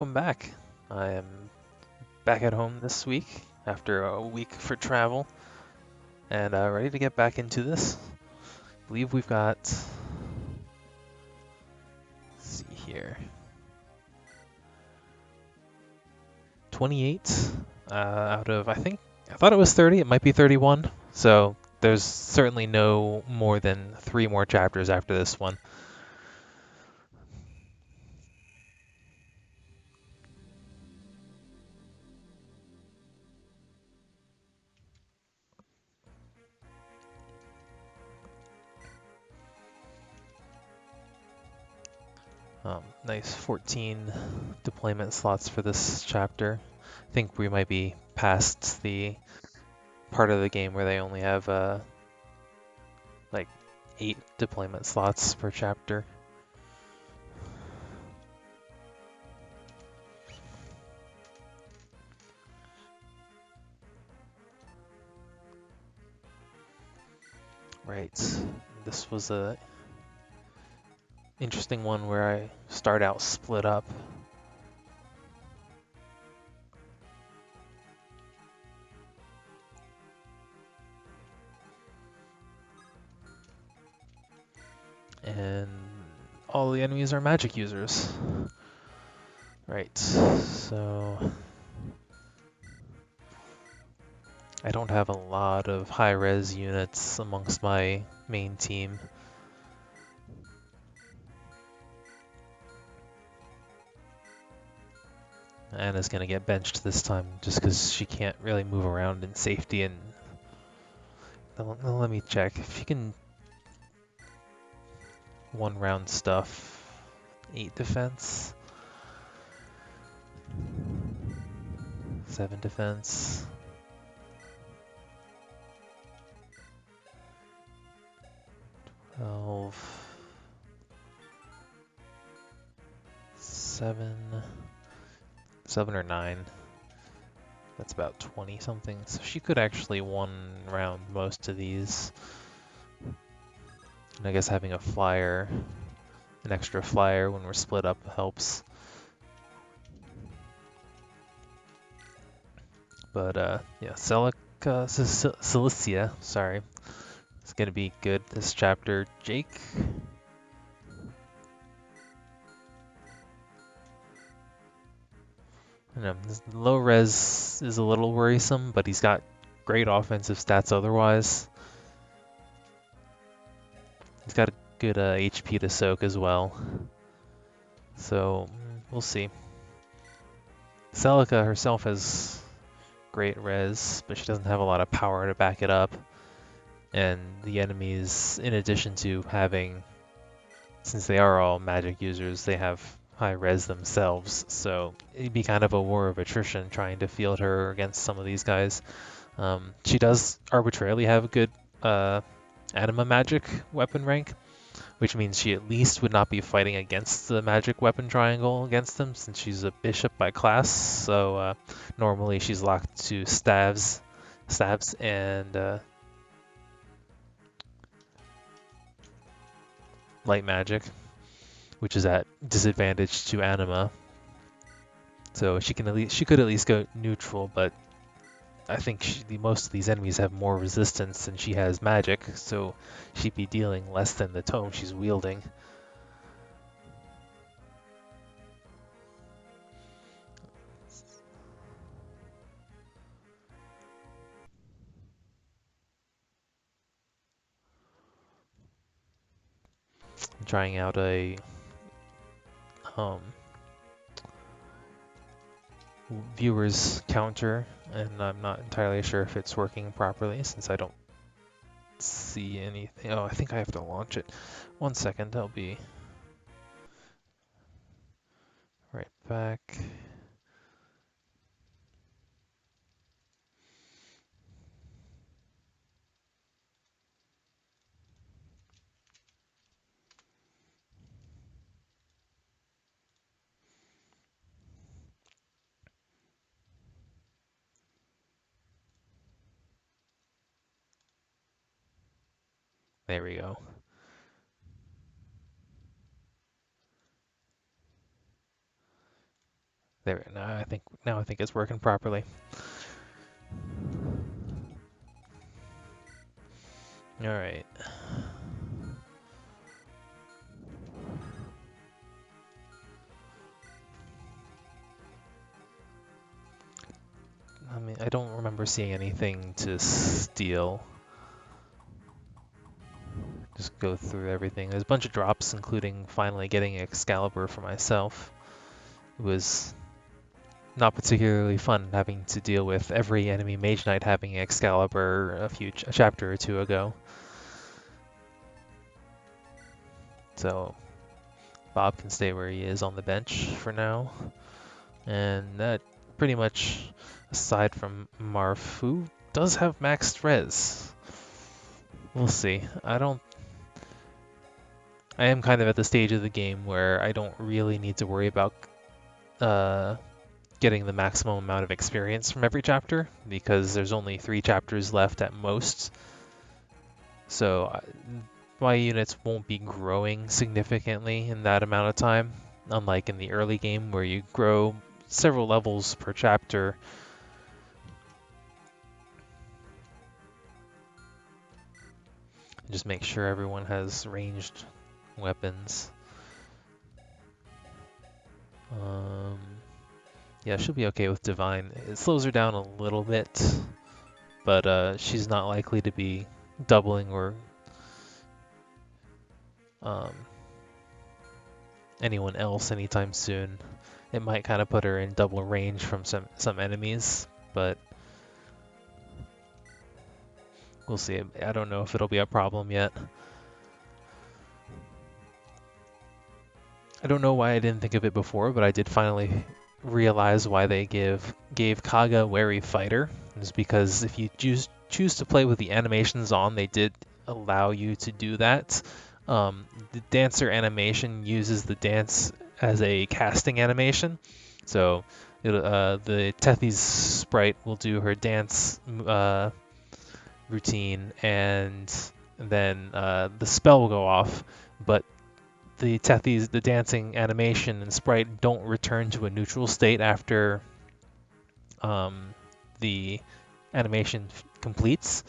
Welcome back. I am back at home this week after a week for travel and ready to get back into this. I believe we've got, let's see here, 28 out of, I thought it was 30, it might be 31. So there's certainly no more than 3 more chapters after this one. Nice 14 deployment slots for this chapter. I think we might be past the part of the game where they only have like 8 deployment slots per chapter. Right. This was a interesting one where I start out split up. And all the enemies are magic users. Right. So I don't have a lot of high-res units amongst my main team. Anna's gonna get benched this time just because she can't really move around in safety. And let me check if she can one round stuff. 8 defense, 7 defense. 12, 7 or 9. That's about 20 something. So she could actually one round most of these. And I guess having a flyer, an extra flyer when we're split up helps. But yeah, Cilicia, sorry, it's gonna be good this chapter. Jake. I know, low res is a little worrisome, but he's got great offensive stats otherwise. He's got a good HP to soak as well. So we'll see. Celica herself has great res, but she doesn't have a lot of power to back it up. And the enemies, in addition to having, since they are all magic users, they have high res themselves, so it'd be kind of a war of attrition trying to field her against some of these guys. She does arbitrarily have a good anima magic weapon rank, which means she at least would not be fighting against the magic weapon triangle against them, since she's a bishop by class. So normally she's locked to stabs, and light magic, which is at disadvantage to anima. So she could at least go neutral, but I think most of these enemies have more resistance than she has magic, so she'd be dealing less than the tome she's wielding. I'm trying out a viewers counter, and I'm not entirely sure if it's working properly since I don't see anything. Oh, I think I have to launch it. 1 second, I'll be right back. There we go. There, now I think it's working properly. All right. I mean, I don't remember seeing anything to steal. Just go through everything. There's a bunch of drops, including finally getting Excalibur for myself. It was not particularly fun having to deal with every enemy Mage Knight having Excalibur a chapter or two ago. So Bob can stay where he is on the bench for now. And that pretty much, aside from Marf, who does have maxed res. We'll see. I am kind of at the stage of the game where I don't really need to worry about getting the maximum amount of experience from every chapter, because there's only 3 chapters left at most. So my units won't be growing significantly in that amount of time, unlike in the early game where you grow several levels per chapter. Just make sure everyone has ranged weapons. Yeah, she'll be okay with Divine. It slows her down a little bit, but she's not likely to be doubling or anyone else anytime soon. It might kind of put her in double range from some enemies, but we'll see. I don't know if it'll be a problem yet. I don't know why I didn't think of it before, but I did finally realize why they gave Kaga Wary Fighter. It's because if you choose to play with the animations on, they did allow you to do that. The dancer animation uses the dance as a casting animation, so the Tethys sprite will do her dance routine, and then the spell will go off, but the Tethys, the dancing animation and sprite don't return to a neutral state after the animation completes.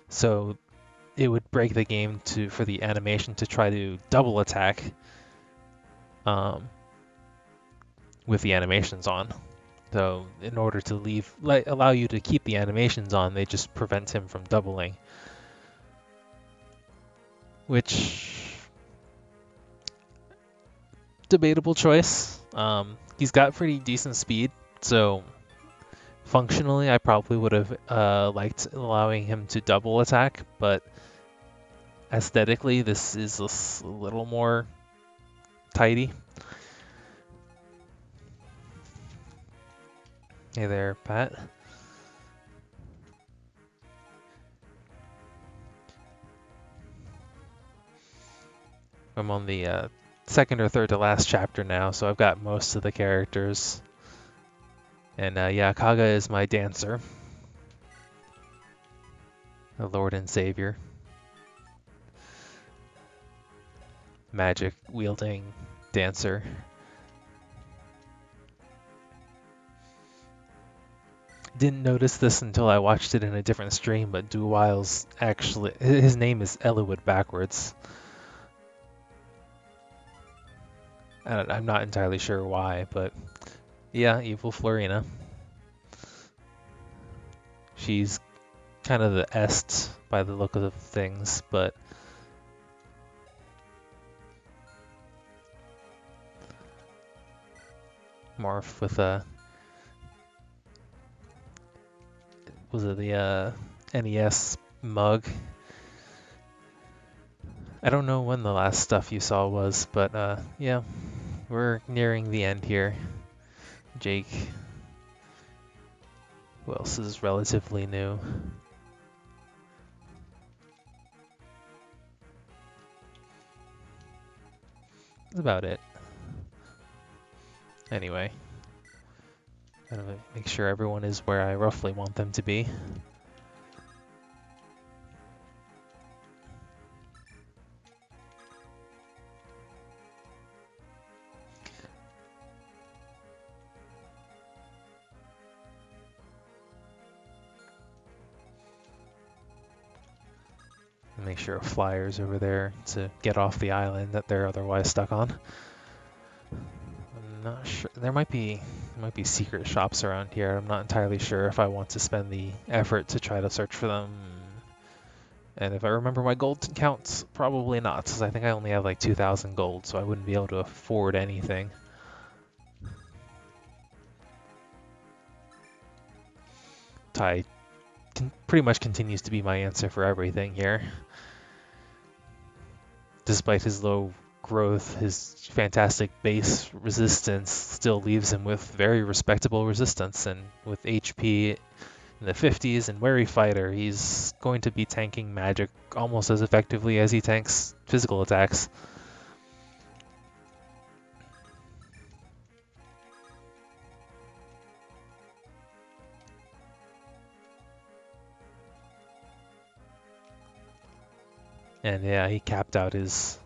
So it would break the game for the animation to try to double attack with the animations on. So in order to allow you to keep the animations on, they just prevent him from doubling, which debatable choice. He's got pretty decent speed, so functionally I probably would have liked allowing him to double attack, but aesthetically this is a little more tidy. Hey there, Pat. I'm on the second or third to last chapter now, so I've got most of the characters. And yeah, Kaga is my dancer, the Lord and Savior, magic wielding dancer. Didn't notice this until I watched it in a different stream, but Duwile's actually, his name is Eliwood backwards. I'm not entirely sure why, but yeah, Evil Florina. She's kind of the est by the look of things, but Morph with was it the NES mug? I don't know when the last stuff you saw was, but yeah, we're nearing the end here. Jake, who else is relatively new? That's about it. Anyway, gotta make sure everyone is where I roughly want them to be. Make sure a flyer's over there to get off the island that they're otherwise stuck on. I'm not sure. There might be secret shops around here. I'm not entirely sure if I want to spend the effort to try to search for them. And if I remember my gold counts, probably not, because I think I only have like 2,000 gold, so I wouldn't be able to afford anything. Tai pretty much continues to be my answer for everything here. Despite his low growth, his fantastic base resistance still leaves him with very respectable resistance, and with HP in the 50s and Wary Fighter, he's going to be tanking magic almost as effectively as he tanks physical attacks. And yeah, he capped out his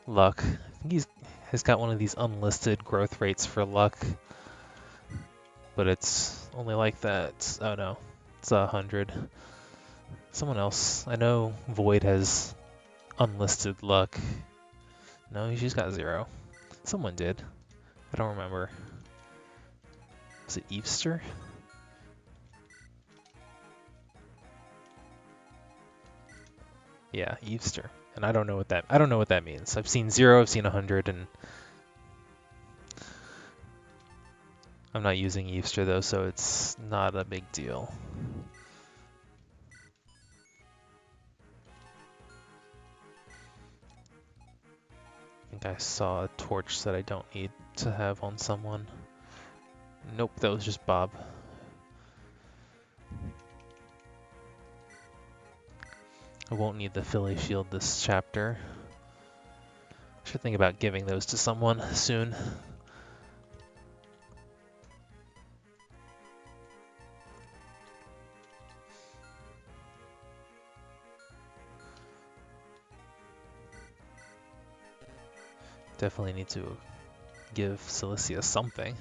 luck. I think he's got one of these unlisted growth rates for luck, but it's only like that. Oh no, it's 100. Someone else. I know Void has unlisted luck. No, she's got 0. Someone did. I don't remember. Was it Evester? Yeah, Evester. And I don't know what that means. I've seen 0, I've seen 100, and I'm not using Evester though, so it's not a big deal. I think I saw a torch that I don't need to have on someone. Nope, that was just Bob. I won't need the Philly shield this chapter. I should think about giving those to someone soon. Definitely need to give Cilicia something.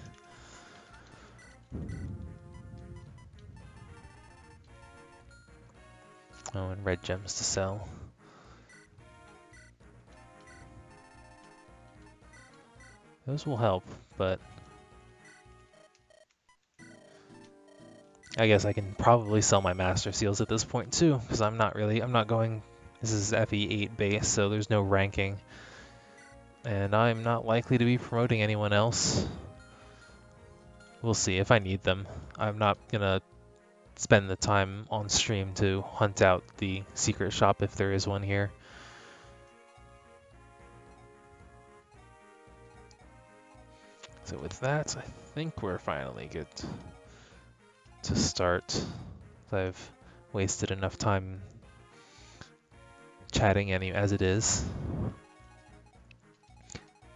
Oh, and red gems to sell. Those will help, but I guess I can probably sell my Master Seals at this point too, because I'm not going, this is FE8 base, so there's no ranking. And I'm not likely to be promoting anyone else. We'll see if I need them. I'm not gonna spend the time on stream to hunt out the secret shop if there is one here. So with that, I think we're finally good to start. I've wasted enough time chatting as it is.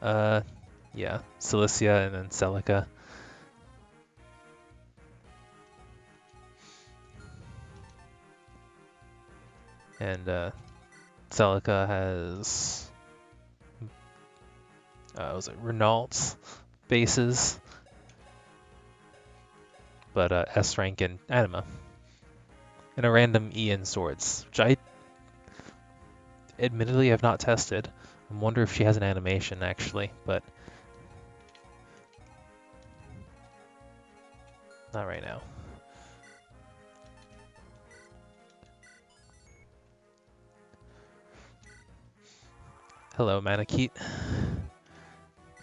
Yeah, Cilicia and then Celica. And Celica has was it Renault's bases, but S rank and Anima, and a random E in swords, which I admittedly have not tested. I wonder if she has an animation actually, but not right now. Hello, Manakete.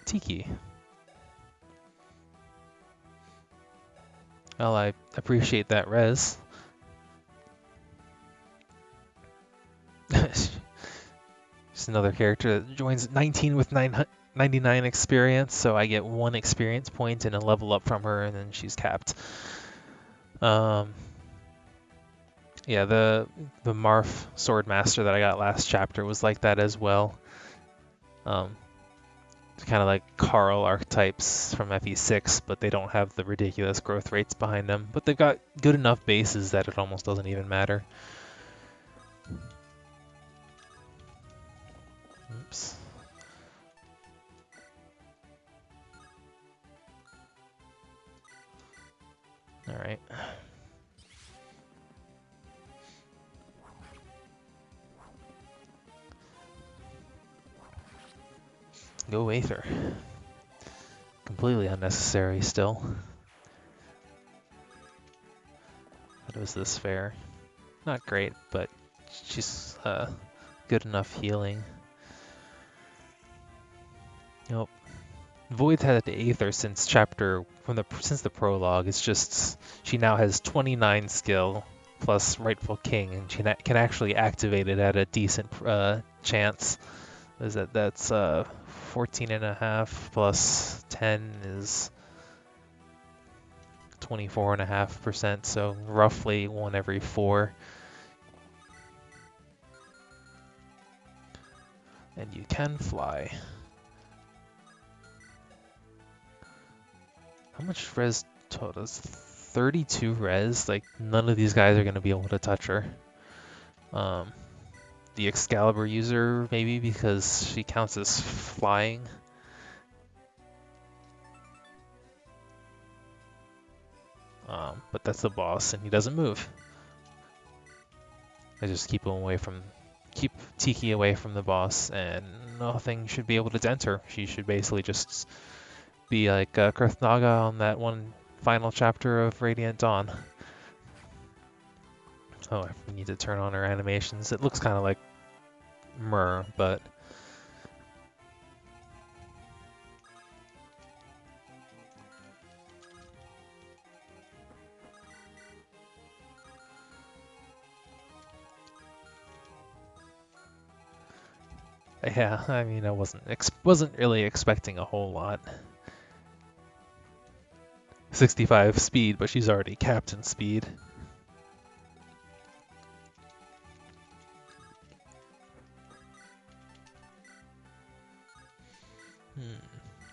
Tiki. Well, I appreciate that res. Just another character that joins 19 with 99 experience, so I get 1 experience point and a level up from her, and then she's capped. Yeah, the Marth Swordmaster that I got last chapter was like that as well. It's kind of like Carl archetypes from FE6, but they don't have the ridiculous growth rates behind them. But they've got good enough bases that it almost doesn't even matter. Oops. All right. Go Aether. Completely unnecessary still. How was this fair? Not great, but she's good enough healing. Nope. Void's had the Aether since since the prologue. It's just she now has 29 skill plus Rightful King, and she can actually activate it at a decent chance. Is that's 14.5 plus 10 is 24.5%, so roughly 1 every 4. And you can fly. How much res total is 32 res? Like, none of these guys are going to be able to touch her. The Excalibur user, maybe, because she counts as flying. But that's the boss, and he doesn't move. I just keep Tiki away from the boss, and nothing should be able to dent her. She should basically just be like Kurthnaga on that one final chapter of Radiant Dawn. Oh, I need to turn on her animations. It looks kind of like Myrrh, but yeah, I mean, I wasn't really expecting a whole lot. 65 speed, but she's already capped in speed.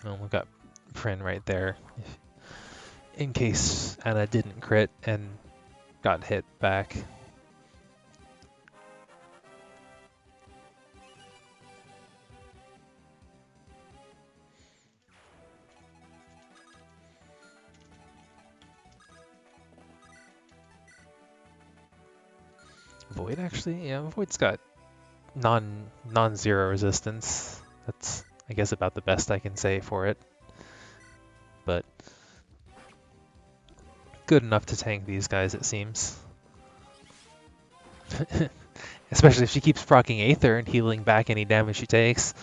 Oh, we got Prin right there. In case Anna didn't crit and got hit back. Void actually, yeah, Void's got non-zero resistance. That's, I guess, about the best I can say for it. But good enough to tank these guys, it seems. Especially if she keeps proccing Aether and healing back any damage she takes.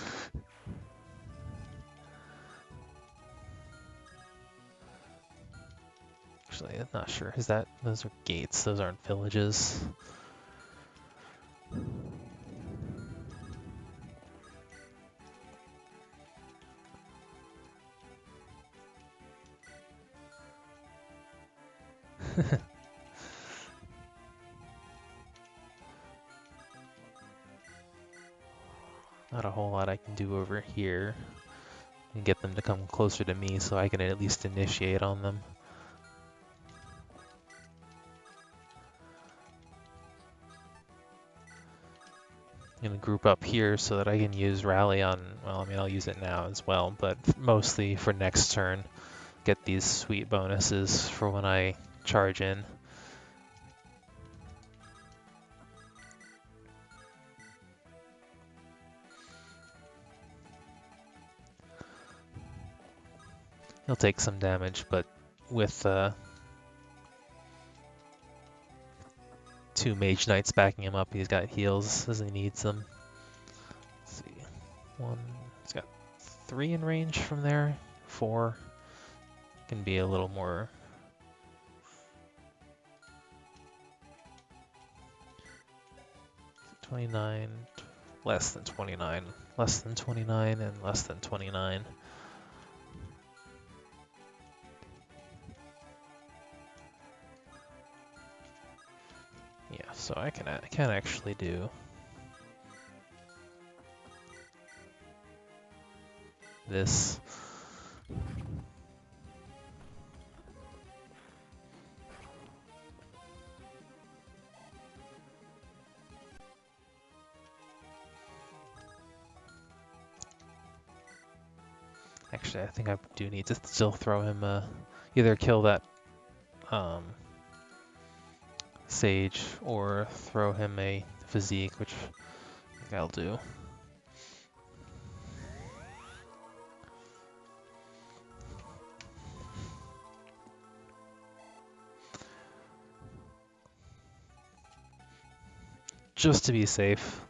Actually, I'm not sure. Those are gates, those aren't villages. Not a whole lot I can do over here. And get them to come closer to me so I can at least initiate on them. I'm going to group up here so that I can use Rally on, well, I mean, I'll use it now as well, but mostly for next turn. Get these sweet bonuses for when I charge in. He'll take some damage, but with 2 Mage Knights backing him up, he's got heals as he needs them. Let's see. He's got 3 in range from there. 4 can be a little more. 29, less than 29, less than 29, and less than 29. Yeah, so I can actually do this. Actually, I think I do need to still throw him either kill that Sage or throw him a Physique, which I think I'll do. just to be safe.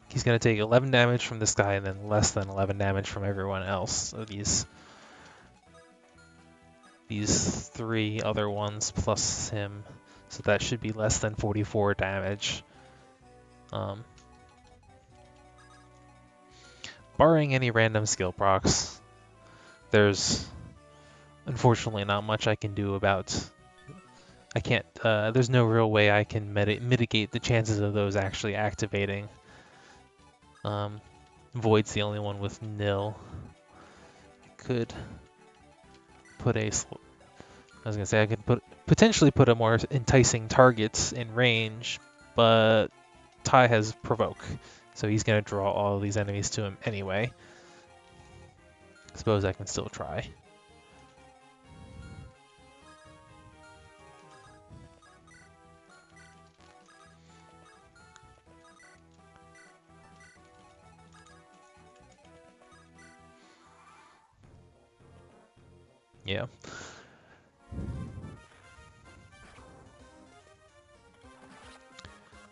He's gonna take 11 damage from this guy and then less than 11 damage from everyone else. So these three other ones plus him, so that should be less than 44 damage. Barring any random skill procs, there's unfortunately not much I can do about. I can't. There's no real way I can mitigate the chances of those actually activating. Void's the only one with nil. I could put a. I was gonna say I could potentially put a more enticing target in range, but Ty has provoke, so he's gonna draw all of these enemies to him anyway. I suppose I can still try. Yeah.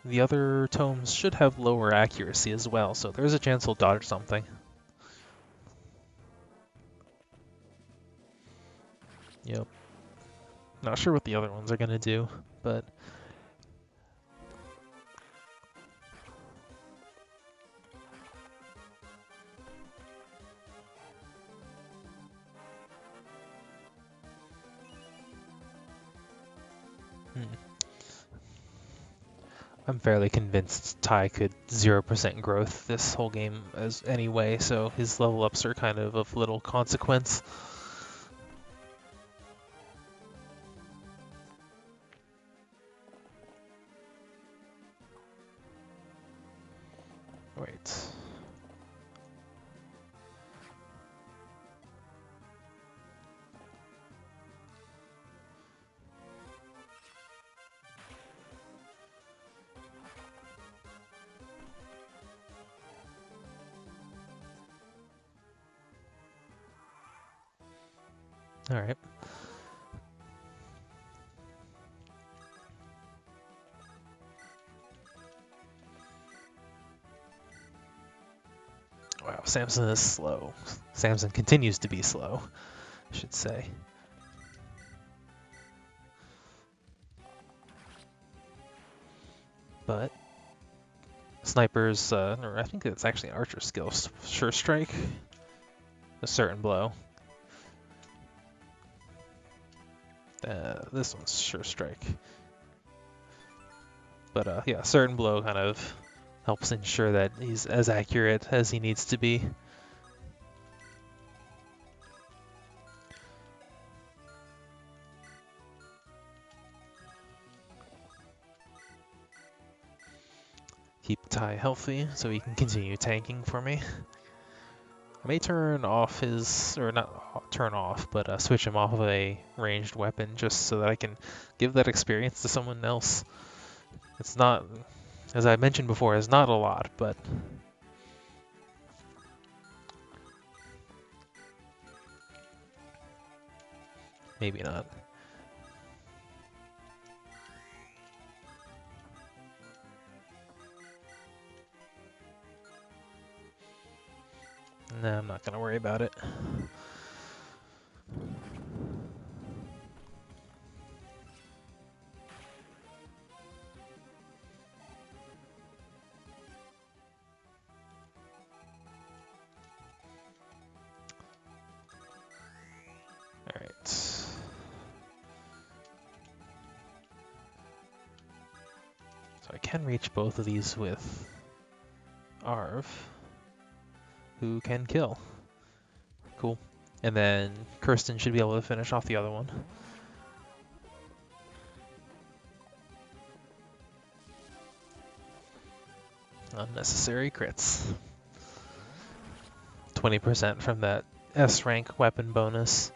The other tomes should have lower accuracy as well, so there's a chance he'll dodge something. Yep. Not sure what the other ones are gonna do, but I'm fairly convinced Ty could 0% growth this whole game as anyway, so his level ups are kind of little consequence. Wait. All right. Wow, Samson is slow. Samson continues to be slow, I should say. But snipers, or I think it's actually an archer skill, sure strike, a certain blow. This one's sure strike. But yeah, certain blow kind of helps ensure that he's as accurate as he needs to be. Keep Ty healthy so he can continue tanking for me. I may turn off his, or not turn off, but switch him off of a ranged weapon just so that I can give that experience to someone else. It's not, as I mentioned before, it's not a lot, but maybe not. No, I'm not going to worry about it. Alright. So I can reach both of these with Arv, who can kill. Cool. And then Kirsten should be able to finish off the other one. Unnecessary crits. 20% from that S rank weapon bonus.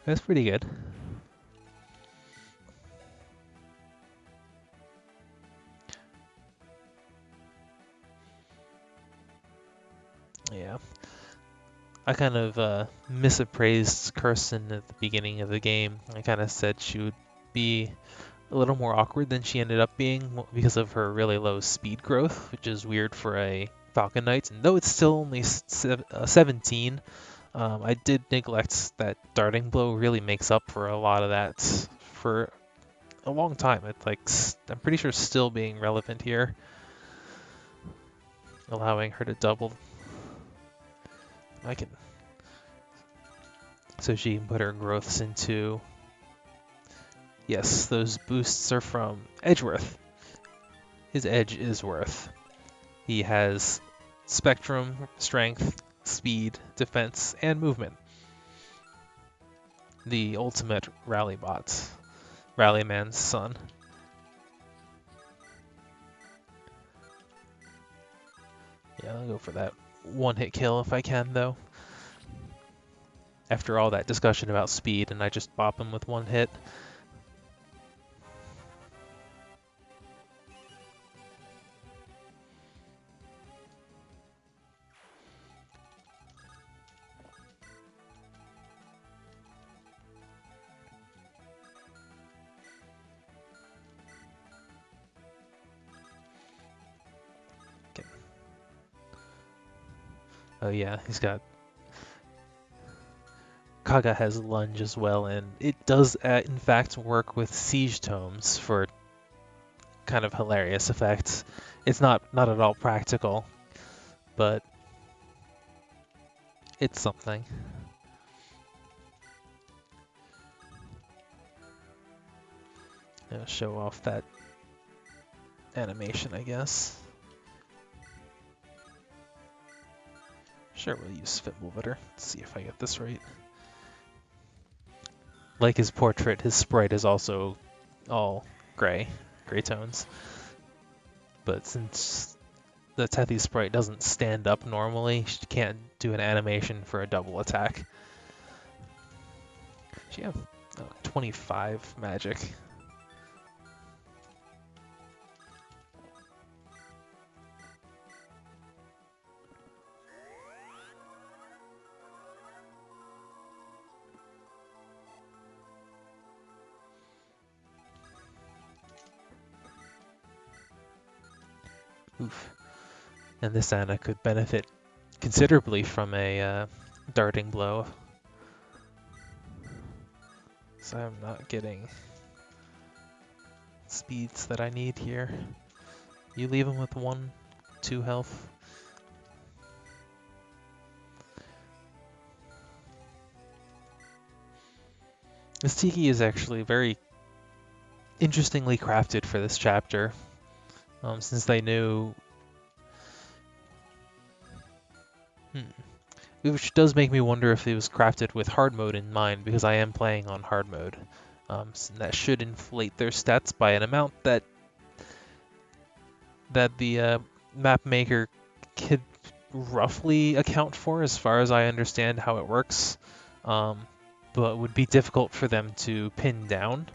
That's pretty good. Yeah. I kind of misappraised Kirsten at the beginning of the game. I kind of said she would be a little more awkward than she ended up being because of her really low speed growth, which is weird for a Falcon Knight. And though it's still only 17, I did neglect that darting blow really makes up for a lot of that for a long time. It's like, I'm pretty sure still being relevant here, allowing her to double. I can, so she can put her growths into. Yes, those boosts are from Edgeworth. His edge is worth. He has spectrum, strength, speed, defense, and movement. The ultimate rally bot. Rallyman's son. Yeah, I'll go for that one-hit kill if I can, though. After all that discussion about speed, and I just bop him with one hit. Okay. Oh yeah, he's got... Kaga has lunge as well, and it does in fact work with siege tomes for kind of hilarious effects. It's not at all practical, but it's something. Show off that animation, I guess. Sure, we'll use Fimbulveter. Let's see if I get this right. Like his portrait, his sprite is also all gray tones. But since the Tethy sprite doesn't stand up normally, she can't do an animation for a double attack. She have 25 magic. Oof. And this Anna could benefit considerably from a darting blow. So I'm not getting speeds that I need here. You leave him with 1-2 health. This Tiki is actually very interestingly crafted for this chapter, since they knew... Which does make me wonder if it was crafted with hard mode in mind, because I am playing on hard mode. So that should inflate their stats by an amount that the map maker could roughly account for, as far as I understand how it works, but would be difficult for them to pin down.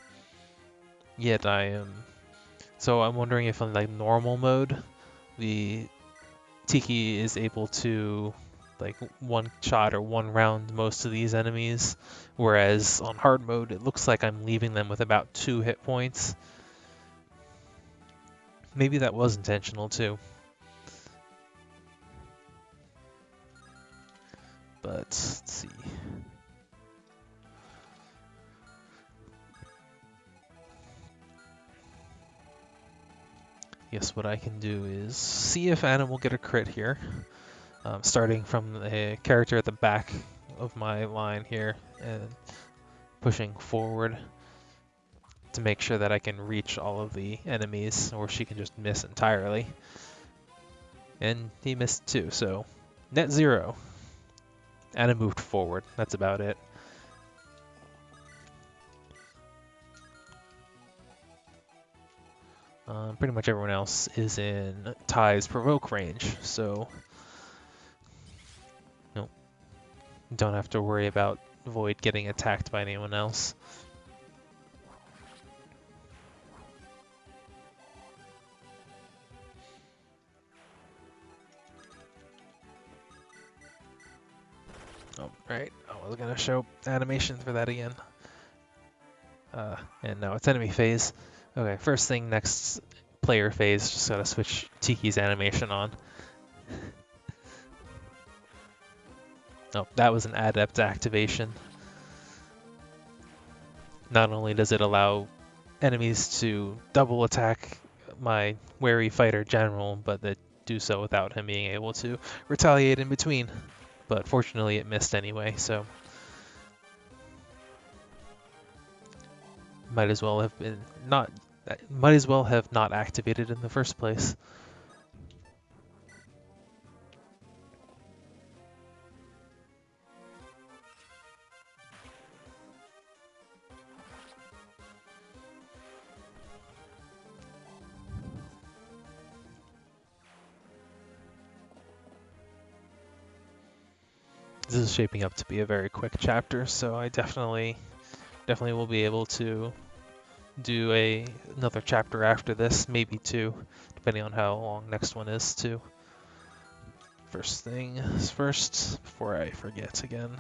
Yet so I'm wondering if on like normal mode, the Tiki is able to like one shot or one round most of these enemies, whereas on hard mode it looks like I'm leaving them with about 2 hit points. Maybe that was intentional too. But let's see. Guess what I can do is see if Anna will get a crit here. Starting from a character at the back of my line here and pushing forward to make sure that I can reach all of the enemies, or she can just miss entirely. And he missed too, so net 0. Anna moved forward, that's about it. Pretty much everyone else is in Ty's provoke range, so no, don't have to worry about Void getting attacked by anyone else. Oh, right. I was gonna show animation for that again. And no, it's enemy phase. Okay, first thing, next player phase, just gotta switch Tiki's animation on. Oh, that was an adept activation. Not only does it allow enemies to double attack my wary fighter general, but they do so without him being able to retaliate in between. But fortunately it missed anyway, so might as well have been not might as well have not activated in the first place. This is shaping up to be a very quick chapter, so I definitely will be able to do another chapter after this, maybe two, depending on how long next one is too. First thing is first, before I forget again.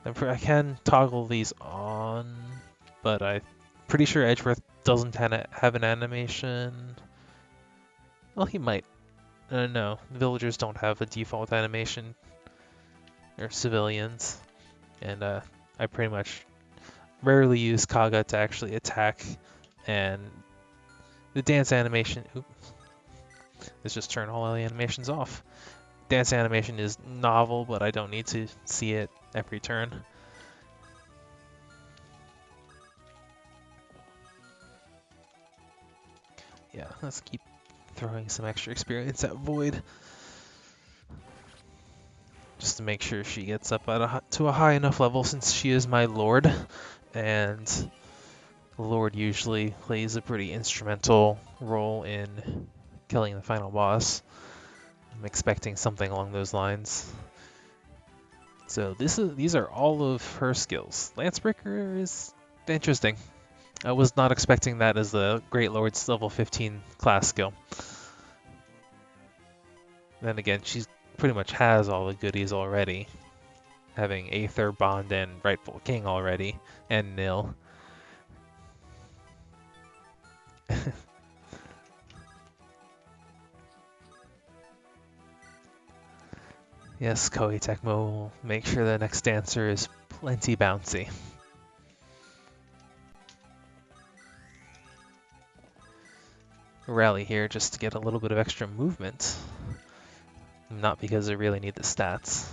I can toggle these on, but I'm pretty sure Edgeworth doesn't have an animation. Well, he might. No, villagers don't have a default animation. They're civilians. And I pretty much rarely use Kaga to actually attack. And the dance animation... Oops. Let's just turn all the animations off. Dance animation is novel, but I don't need to see it every turn. Yeah, let's keep throwing some extra experience at Void. Just to make sure she gets up at to a high enough level, since she is my lord. And the lord usually plays a pretty instrumental role in killing the final boss. I'm expecting something along those lines. So these are all of her skills. Lancebreaker is interesting. I was not expecting that as the Great Lord's level 15 class skill. Then again, she pretty much has all the goodies already. Having Aether, Bond, and Rightful King already, and Nil. Yes, Koei Tecmo will make sure the next dancer is plenty bouncy. Rally here just to get a little bit of extra movement. Not because I really need the stats.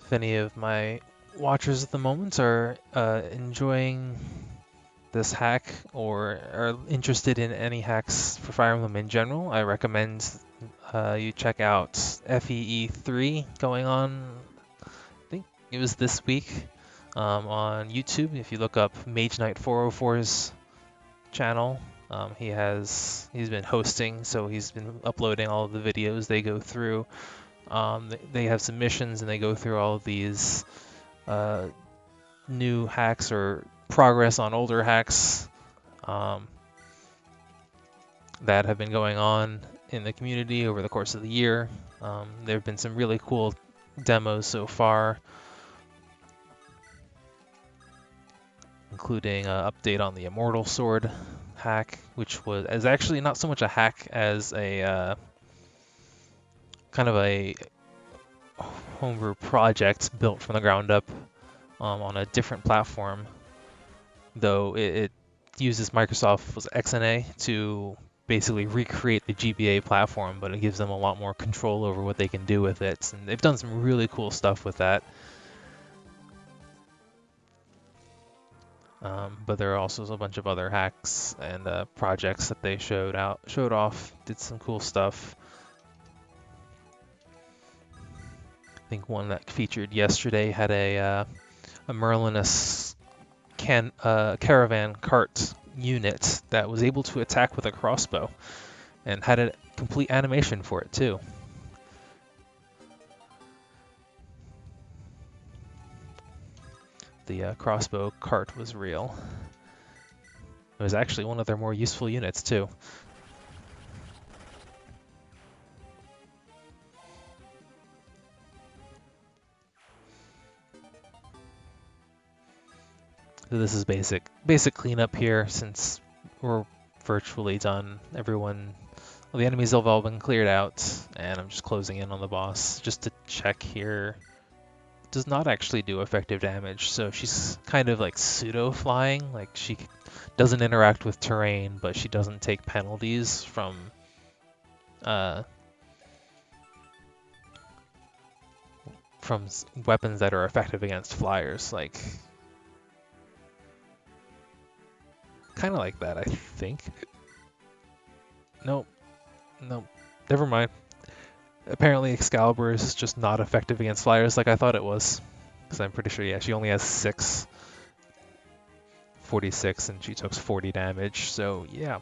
If any of my watchers at the moment are enjoying this hack or are interested in any hacks for Fire Emblem in general, I recommend you check out FEE3 going on, I think it was this week, on YouTube. If you look up Mage Knight 404's channel, he's been hosting, so he's been uploading all of the videos they go through. They have some missions and they go through all of these new hacks or progress on older hacks that have been going on in the community over the course of the year. There have been some really cool demos so far, including an update on the Immortal Sword hack, which is actually not so much a hack as a kind of a homebrew project built from the ground up on a different platform, though it uses Microsoft's XNA to basically recreate the GBA platform, but it gives them a lot more control over what they can do with it. And they've done some really cool stuff with that. But there are also a bunch of other hacks and projects that they showed off, did some cool stuff. think one that featured yesterday had a Merlinus caravan cart unit that was able to attack with a crossbow and had a complete animation for it too. The crossbow cart was real. It was actually one of their more useful units too. So this is basic cleanup here since we're virtually done. Well, the enemies have all been cleared out, and I'm just closing in on the boss just to check here. Does not actually do effective damage, so she's kind of like pseudo-flying. Like she doesn't interact with terrain, but she doesn't take penalties from weapons that are effective against flyers, like kind of like that, I think. Nope, never mind. Apparently Excalibur is just not effective against flyers like I thought it was, because I'm pretty sure, yeah, she only has 46, and she took 40 damage, so yeah.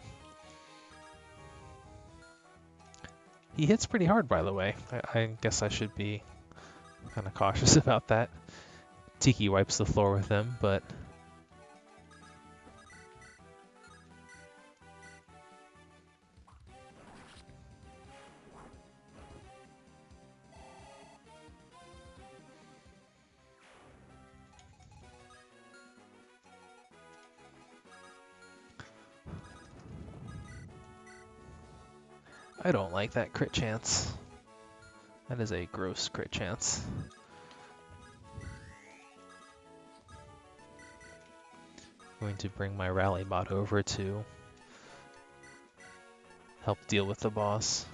He hits pretty hard, by the way. I guess I should be kind of cautious about that. Tiki wipes the floor with him, but I don't like that crit chance. That is a gross crit chance. I'm going to bring my rally bot over to help deal with the boss.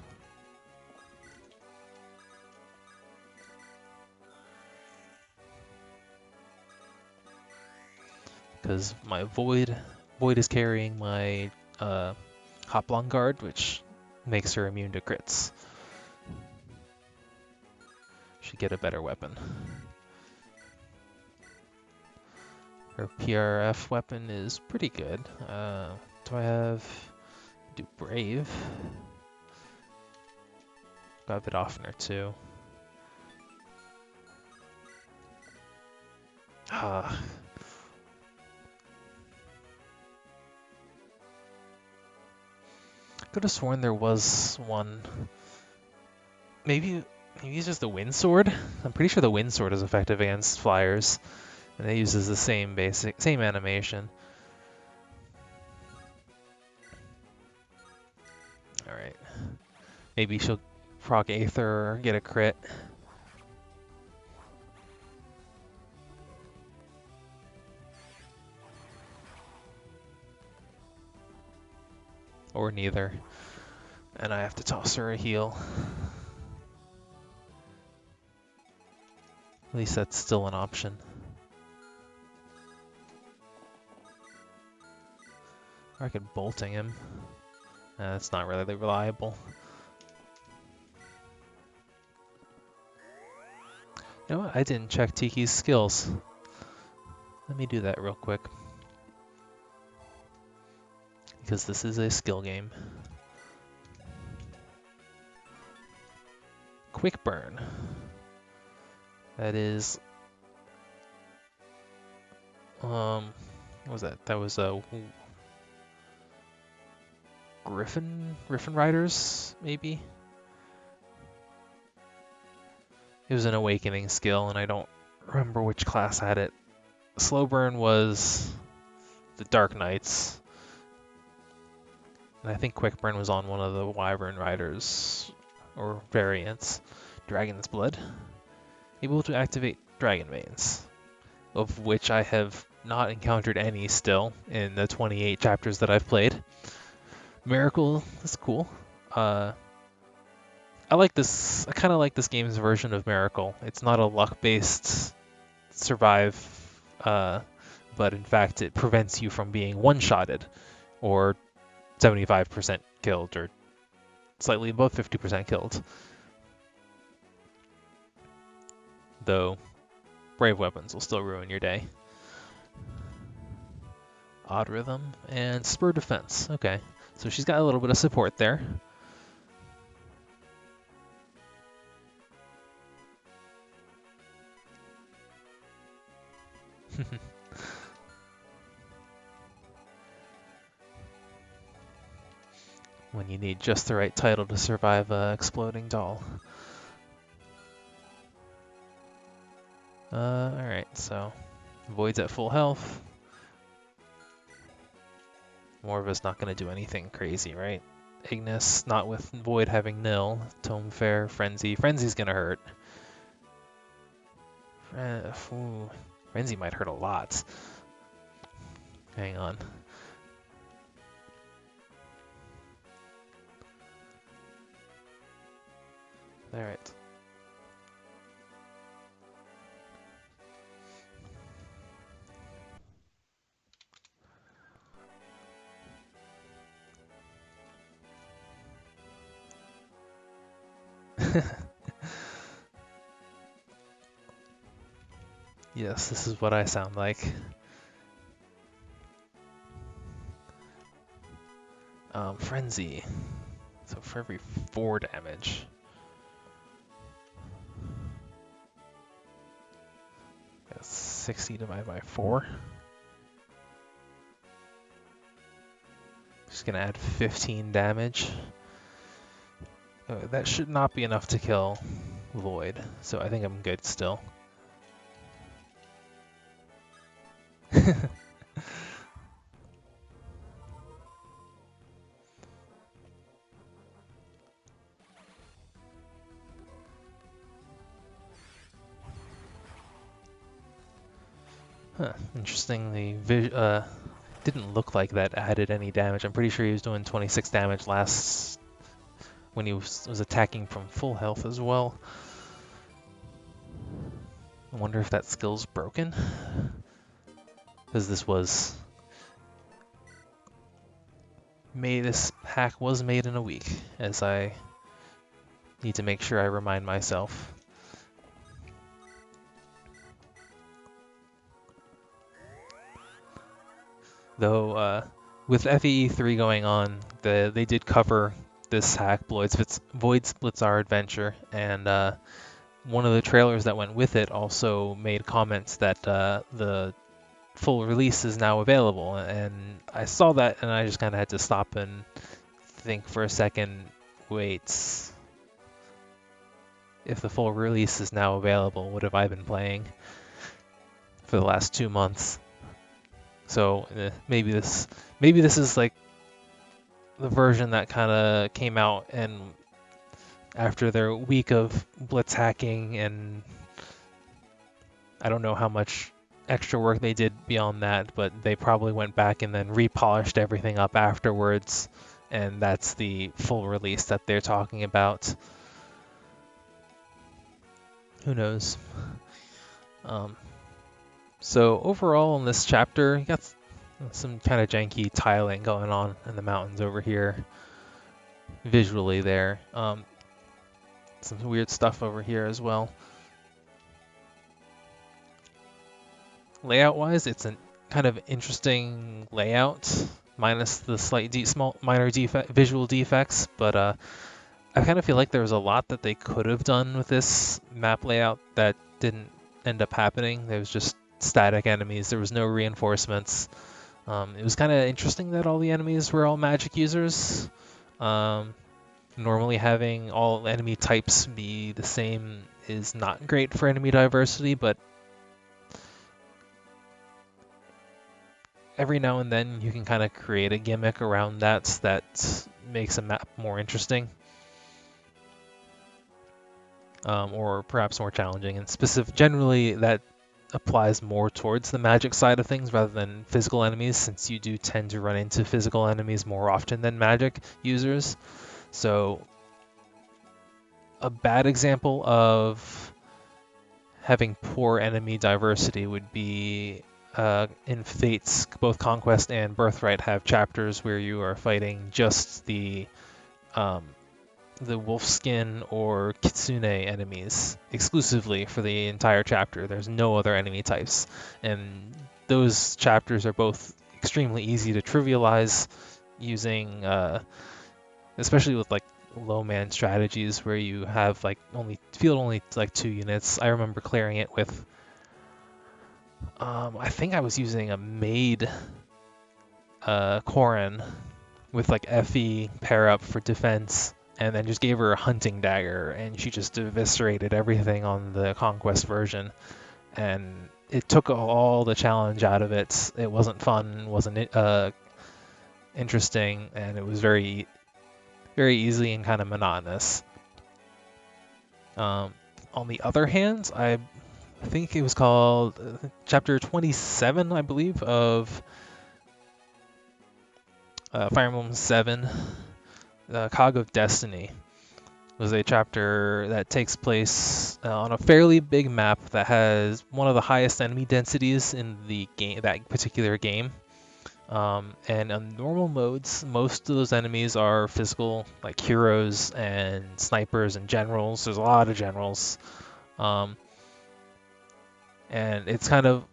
Because my Void is carrying my Hoplon Guard, which makes her immune to crits. Should get a better weapon. Her PRF weapon is pretty good. Do I have... do Brave? Got a bit oftener too. Could have sworn there was one. Maybe it's just the wind sword. I'm pretty sure the wind sword is effective against flyers, and it uses the same animation. All right, maybe she'll proc Aether or get a crit. Or neither. And I have to toss her a heal. At least that's still an option. Or I could bolting him. That's not really reliable. You know what? I didn't check Tiki's skills. Let me do that real quick. Because this is a skill game. Quick burn. That is... what was that? That was a... Griffin Riders, maybe? It was an awakening skill, and I don't remember which class had it. Slow burn was the Dark Knights. And I think Quick Burn was on one of the Wyvern Riders, or variants. Dragon's Blood. Able to activate Dragon Veins, of which I have not encountered any still in the 28 chapters that I've played. Miracle is cool. I like this. I kind of like this game's version of Miracle. It's not a luck-based survive, but in fact it prevents you from being one-shotted, or 75% killed, or slightly above 50% killed. though Brave Weapons will still ruin your day. Odd Rhythm and Spur Defense. Okay, so she's got a little bit of support there. When you need just the right title to survive a exploding doll. Alright, so Void's at full health. Morva's not going to do anything crazy, right? Ignis, not with Void having nil. Tome Fair, Frenzy. Frenzy's going to hurt. Frenzy might hurt a lot. Hang on. Alright. Yes, this is what I sound like. Frenzy. So for every 4 damage. That's 60 divided by 4. Just gonna add 15 damage. That should not be enough to kill Void, so I think I'm good still. Huh, interestingly, didn't look like that added any damage. I'm pretty sure he was doing 26 damage last when he was attacking from full health as well. I wonder if that skill's broken, because this hack was made in a week, as I need to make sure I remind myself. Though, with FEE 3 going on, they did cover this hack, Void's Blitzarre Adventure, and one of the trailers that went with it also made comments that the full release is now available, and I saw that and I just kind of had to stop and think for a second, wait, if the full release is now available, what have I been playing for the last 2 months? So maybe this is like the version that kind of came out and after their week of blitz hacking, and I don't know how much extra work they did beyond that, but they probably went back and then repolished everything up afterwards, and that's the full release that they're talking about. Who knows? So overall in this chapter, you got some kind of janky tiling going on in the mountains over here. Visually there. Some weird stuff over here as well. Layout-wise, it's a kind of interesting layout, minus the slight minor visual defects, but I kind of feel like there was a lot that they could have done with this map layout that didn't end up happening. There was just static enemies. There was no reinforcements. It was kind of interesting that all the enemies were all magic users. Normally having all enemy types be the same is not great for enemy diversity, but every now and then you can kind of create a gimmick around that makes a map more interesting. Or perhaps more challenging, and generally that applies more towards the magic side of things rather than physical enemies, since you do tend to run into physical enemies more often than magic users. So a bad example of having poor enemy diversity would be in Fates. Both Conquest and Birthright have chapters where you are fighting just the the wolfskin or kitsune enemies exclusively for the entire chapter. There's no other enemy types, and those chapters are both extremely easy to trivialize using, especially with like low man strategies where you have like only like 2 units. I remember clearing it with, I think I was using a maid Corrin with like FE pair up for defense, and then just gave her a hunting dagger, and she just eviscerated everything on the Conquest version. And it took all the challenge out of it. It wasn't fun, wasn't interesting, and it was very, very easy and kind of monotonous. On the other hand, I think it was called Chapter 27, I believe, of Fire Emblem 7, Cog of Destiny, was a chapter that takes place on a fairly big map that has one of the highest enemy densities in the game, that particular game. And on normal modes, most of those enemies are physical, like heroes and snipers and generals. There's a lot of generals. And it's kind of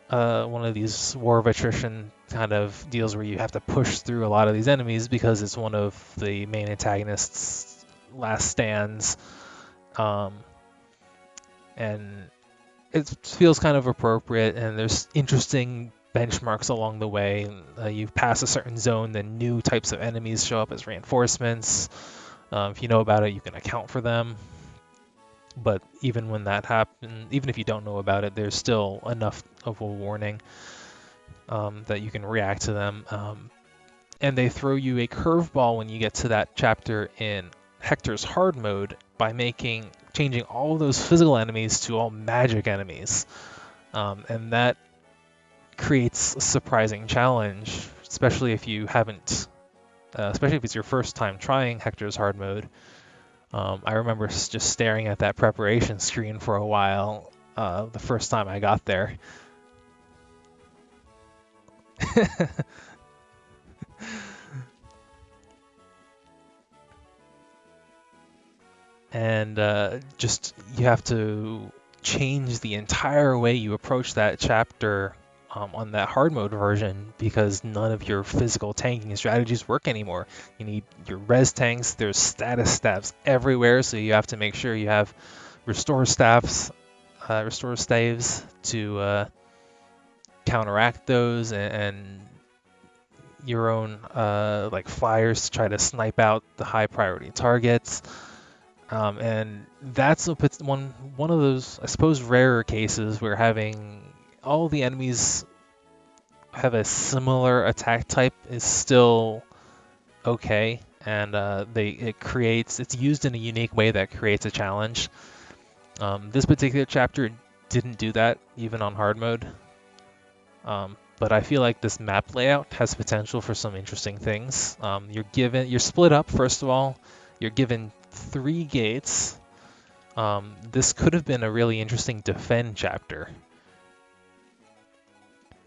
one of these war of attrition kind of deals where you have to push through a lot of these enemies because it's one of the main antagonists' last stands. And it feels kind of appropriate, and there's interesting benchmarks along the way. You pass a certain zone, then new types of enemies show up as reinforcements. If you know about it, you can account for them. But even when that happens, even if you don't know about it, there's still enough of a warning that you can react to them. And they throw you a curveball when you get to that chapter in Hector's hard mode by changing all of those physical enemies to all magic enemies. And that creates a surprising challenge, especially if you haven't, especially if it's your first time trying Hector's hard mode. I remember just staring at that preparation screen for a while the first time I got there. And just you have to change the entire way you approach that chapter on that hard mode version, because none of your physical tanking strategies work anymore. You need your res tanks. There's status staves everywhere, so you have to make sure you have restore staves to counteract those, and your own like flyers to try to snipe out the high priority targets. And that's one of those, I suppose, rarer cases where having all the enemies have a similar attack type is still okay, and it's used in a unique way that creates a challenge. This particular chapter didn't do that even on hard mode, but I feel like this map layout has potential for some interesting things. You're split up. First of all, you're given 3 gates. This could have been a really interesting defend chapter.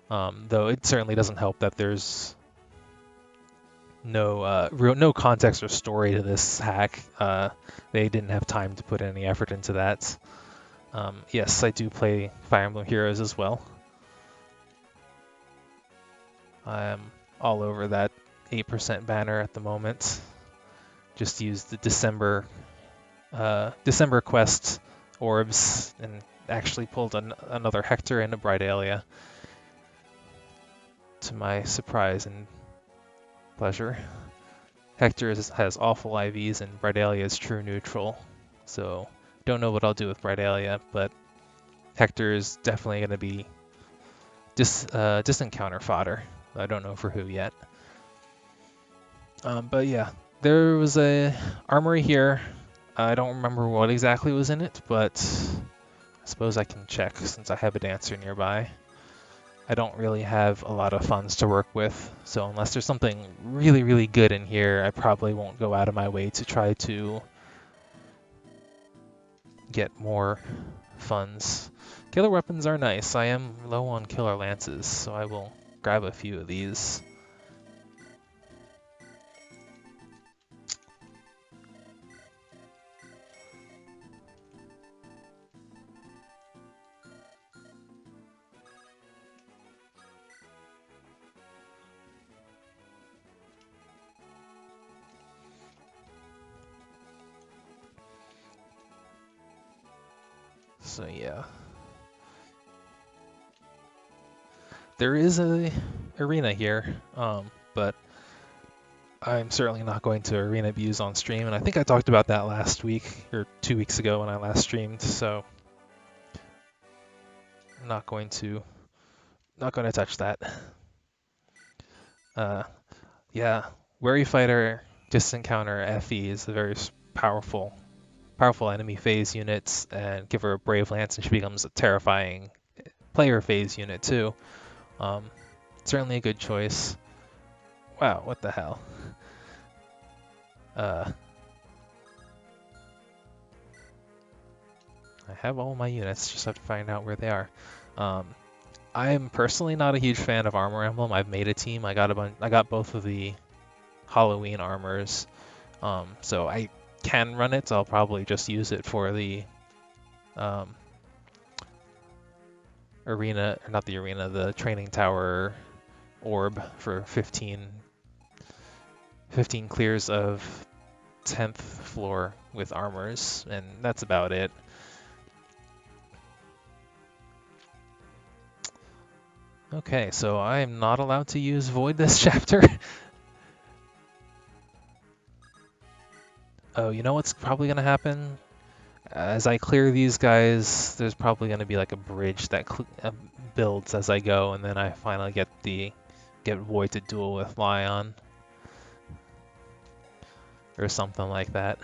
Though it certainly doesn't help that there's no context or story to this hack. They didn't have time to put any effort into that. Yes, I do play Fire Emblem Heroes as well. I'm all over that 8% banner at the moment. Just used the December quest orbs and actually pulled another Hector and a Brightalia, to my surprise and pleasure. Hector has awful IVs and Brightalia is true neutral, so don't know what I'll do with Brightalia, but Hector is definitely going to be distant counter fodder. I don't know for who yet. But yeah, there was a armory here. I don't remember what exactly was in it, but I suppose I can check since I have a dancer nearby. I don't really have a lot of funds to work with, so unless there's something really, really good in here, I probably won't go out of my way to try to get more funds. Killer weapons are nice. I am low on killer lances, so I will grab a few of these. So yeah, there is a arena here, but I'm certainly not going to arena abuse on stream, and I think I talked about that last week or 2 weeks ago when I last streamed. So I'm not going to touch that. Yeah, Wary Fighter Distant Counter FE is a very powerful enemy phase unit, and give her a Brave Lance and she becomes a terrifying player phase unit too. Certainly a good choice. Wow, what the hell? I have all my units, just have to find out where they are. I am personally not a huge fan of Armor Emblem. I've made a team. I got both of the Halloween armors, so I can run it. So I'll probably just use it for the arena, or not the arena, the training tower orb for 15 clears of 10th floor with armors, and that's about it. Okay, so I am not allowed to use Void this chapter. Oh, you know what's probably going to happen? As I clear these guys, there's probably going to be like a bridge that builds as I go, and then I finally get Void to duel with Lion. Or something like that.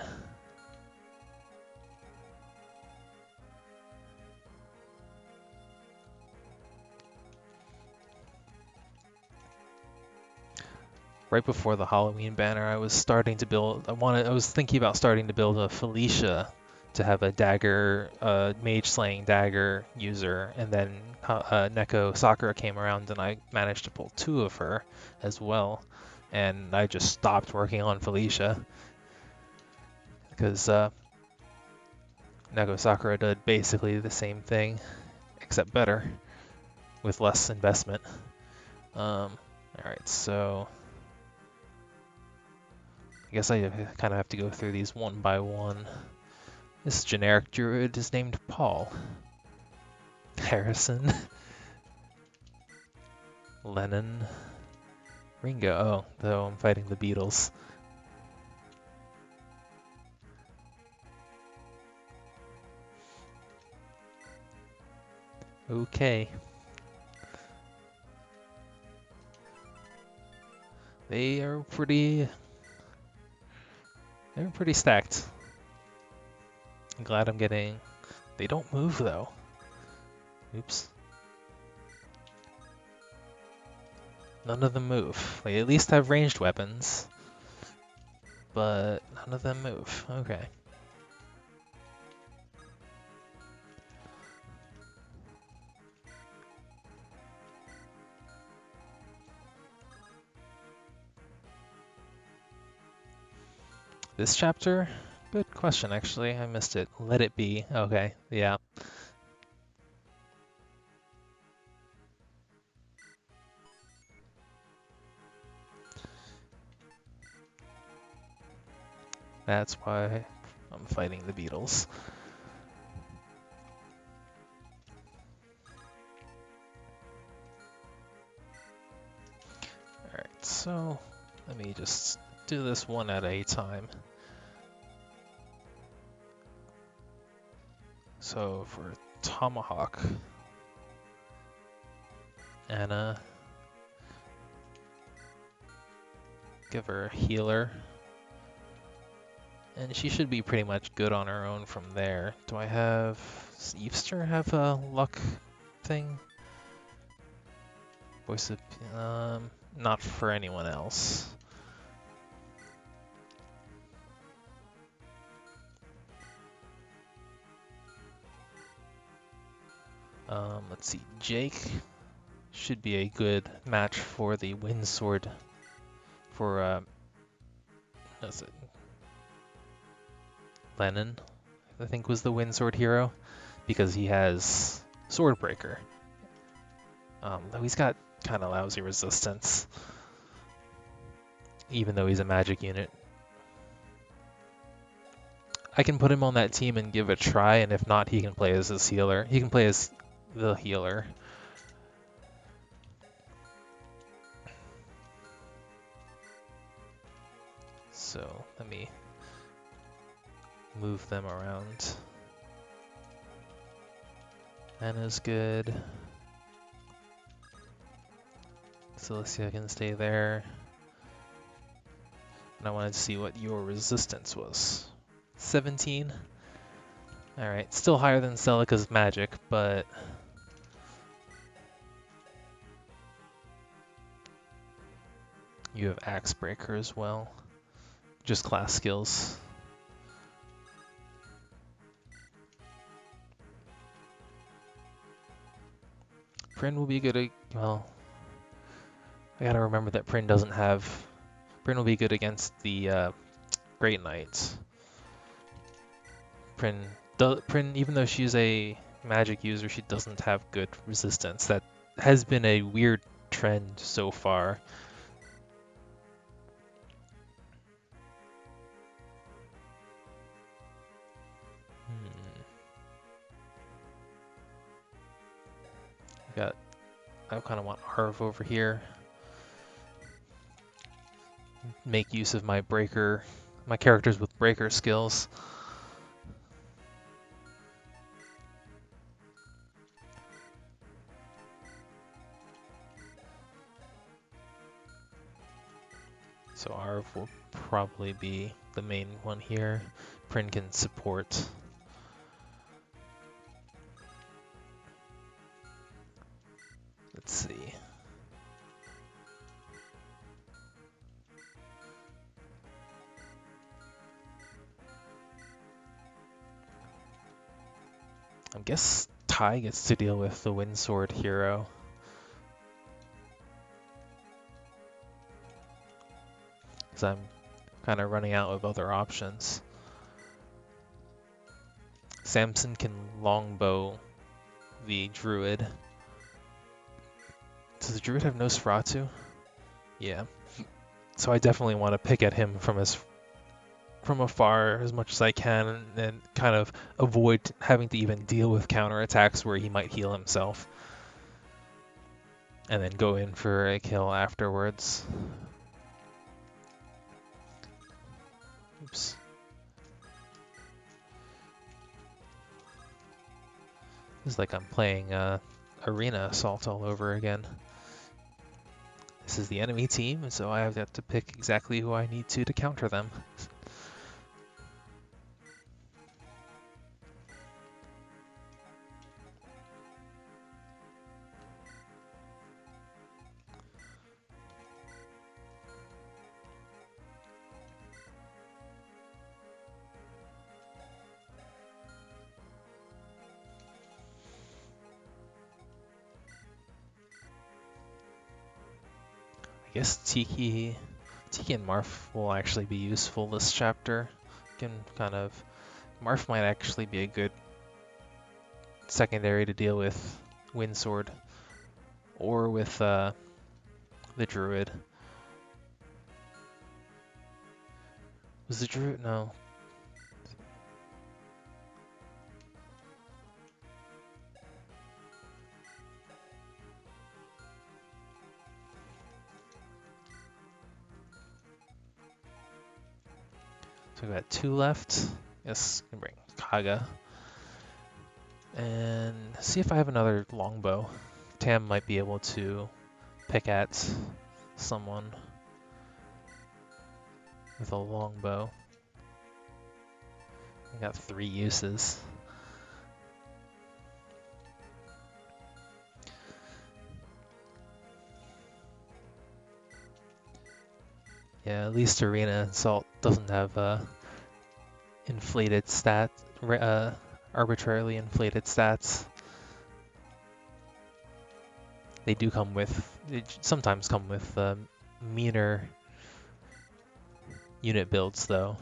Right before the Halloween banner, I was starting to build. I was thinking about starting to build a Felicia to have a dagger, mage slaying dagger user, and then Neko Sakura came around, and I managed to pull 2 of her as well, and I just stopped working on Felicia because Neko Sakura did basically the same thing, except better, with less investment. All right, so. I guess I kind of have to go through these one by one. This generic druid is named Paul. Harrison. Lennon. Ringo. Oh, though I'm fighting the Beatles. Okay. They're pretty stacked. I'm glad I'm getting... They don't move, though. Oops. None of them move. They at least have ranged weapons. But none of them move. Okay. This chapter? Good question, actually. I missed it. Let it be. Okay, yeah. That's why I'm fighting the Beatles. Alright, so let me just do this one at a time. So for Tomahawk, Anna, give her a healer. And she should be pretty much good on her own from there. Do I have... Does Easter have a luck thing? Voice of... not for anyone else. Let's see, Jake should be a good match for the Wind Sword for, what's it? Lennon, I think was the Wind Sword hero, because he has Swordbreaker. Though he's got kind of lousy resistance, even though he's a magic unit. I can put him on that team and give it a try, and if not, he can play as his healer. He can play as the healer. So let me move them around. Anna's good. Cilicia can stay there. And I wanted to see what your resistance was. 17? Alright, still higher than Celica's magic, but... you have Axe Breaker as well. Just class skills. Prin will be good at... well... I gotta remember that Prin doesn't have... Prin will be good against the Great Knights. Prin, even though she's a magic user, she doesn't have good resistance. That has been a weird trend so far. I kind of want Harv over here. Make use of my characters with breaker skills. So Harv will probably be the main one here. Prin can support. Let's see. I guess Ty gets to deal with the Windsword hero. Because I'm kind of running out of other options. Samson can longbow the Druid. Does the Druid have Nosferatu? Yeah. So I definitely want to pick at him from afar as much as I can, and kind of avoid having to even deal with counterattacks where he might heal himself. And then go in for a kill afterwards. Oops. It's like I'm playing Arena Assault all over again. This is the enemy team, so I have to pick exactly who I need to counter them. I guess Tiki and Marf will actually be useful this chapter. Marf might actually be a good secondary to deal with Windsword or with the Druid. Was the Druid? No. So we got 2 left. Yes, I can bring Kaga. And see if I have another longbow. Tam might be able to pick at someone with a longbow. I got 3 uses. Yeah, at least Arena Assault doesn't have inflated arbitrarily inflated stats. They sometimes come with meaner unit builds though.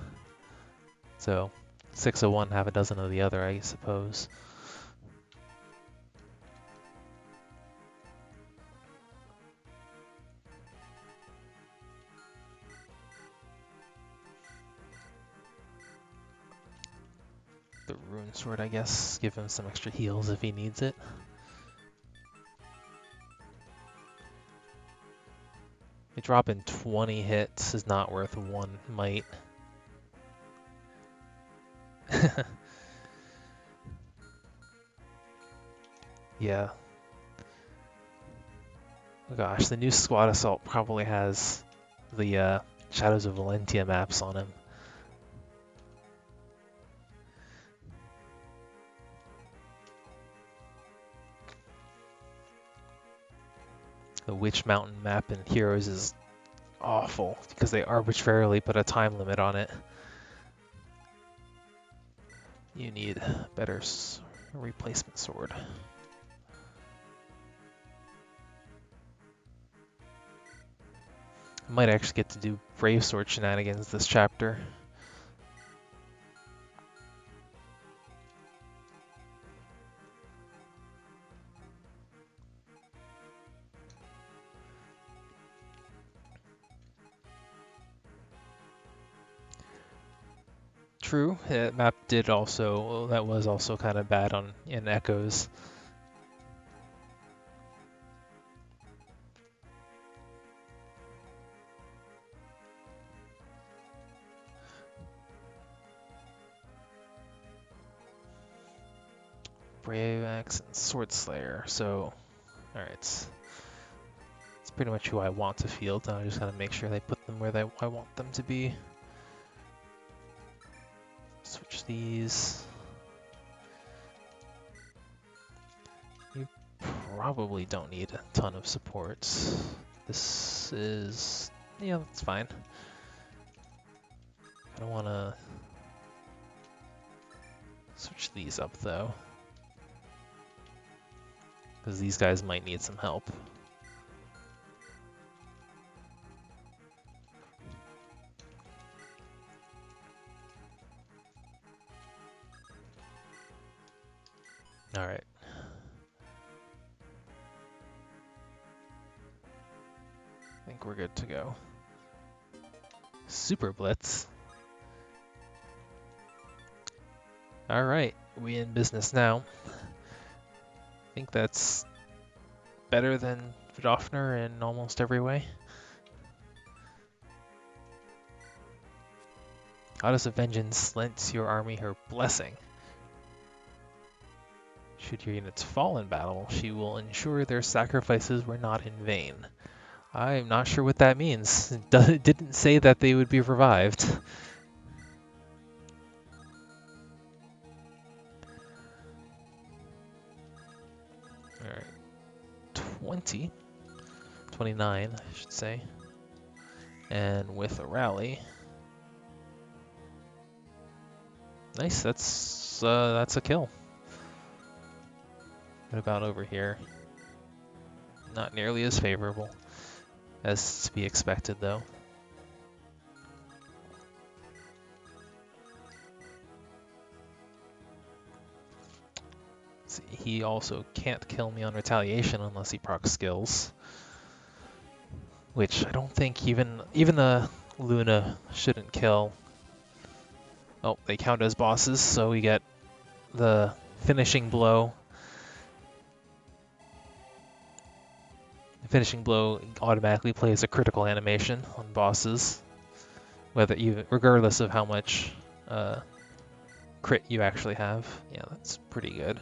So 6 of one, half a dozen of the other, I suppose. Sword, I guess. Give him some extra heals if he needs it. A drop in 20 hits is not worth 1 might. Yeah. Oh gosh, the new Squad Assault probably has the Shadows of Valentia maps on him. The Witch Mountain map in Heroes is awful because they arbitrarily put a time limit on it. You need a better replacement sword. I might actually get to do Brave Sword shenanigans this chapter. True, that map did also, that was also kind of bad in Echoes. Brave Axe and Sword Slayer, so, alright. It's pretty much who I want to field, now I just gotta make sure they put them where I want them to be. Switch these. You probably don't need a ton of supports. This is, yeah, that's fine. I don't want to switch these up though, because these guys might need some help. All right. I think we're good to go. Super Blitz. All right, we in business now. I think that's better than Vidofner in almost every way. Goddess of Vengeance lends your army her blessing. Should your units fall in battle, she will ensure their sacrifices were not in vain. I'm not sure what that means. It didn't say that they would be revived. Alright. 29, I should say. And with a rally. Nice, that's a kill. What about over here? Not nearly as favorable as to be expected, though. See, he also can't kill me on retaliation unless he procs skills, which I don't think even the Luna shouldn't kill. Oh, they count as bosses, so we get the finishing blow. The finishing blow automatically plays a critical animation on bosses, regardless of how much crit you actually have. Yeah, that's pretty good.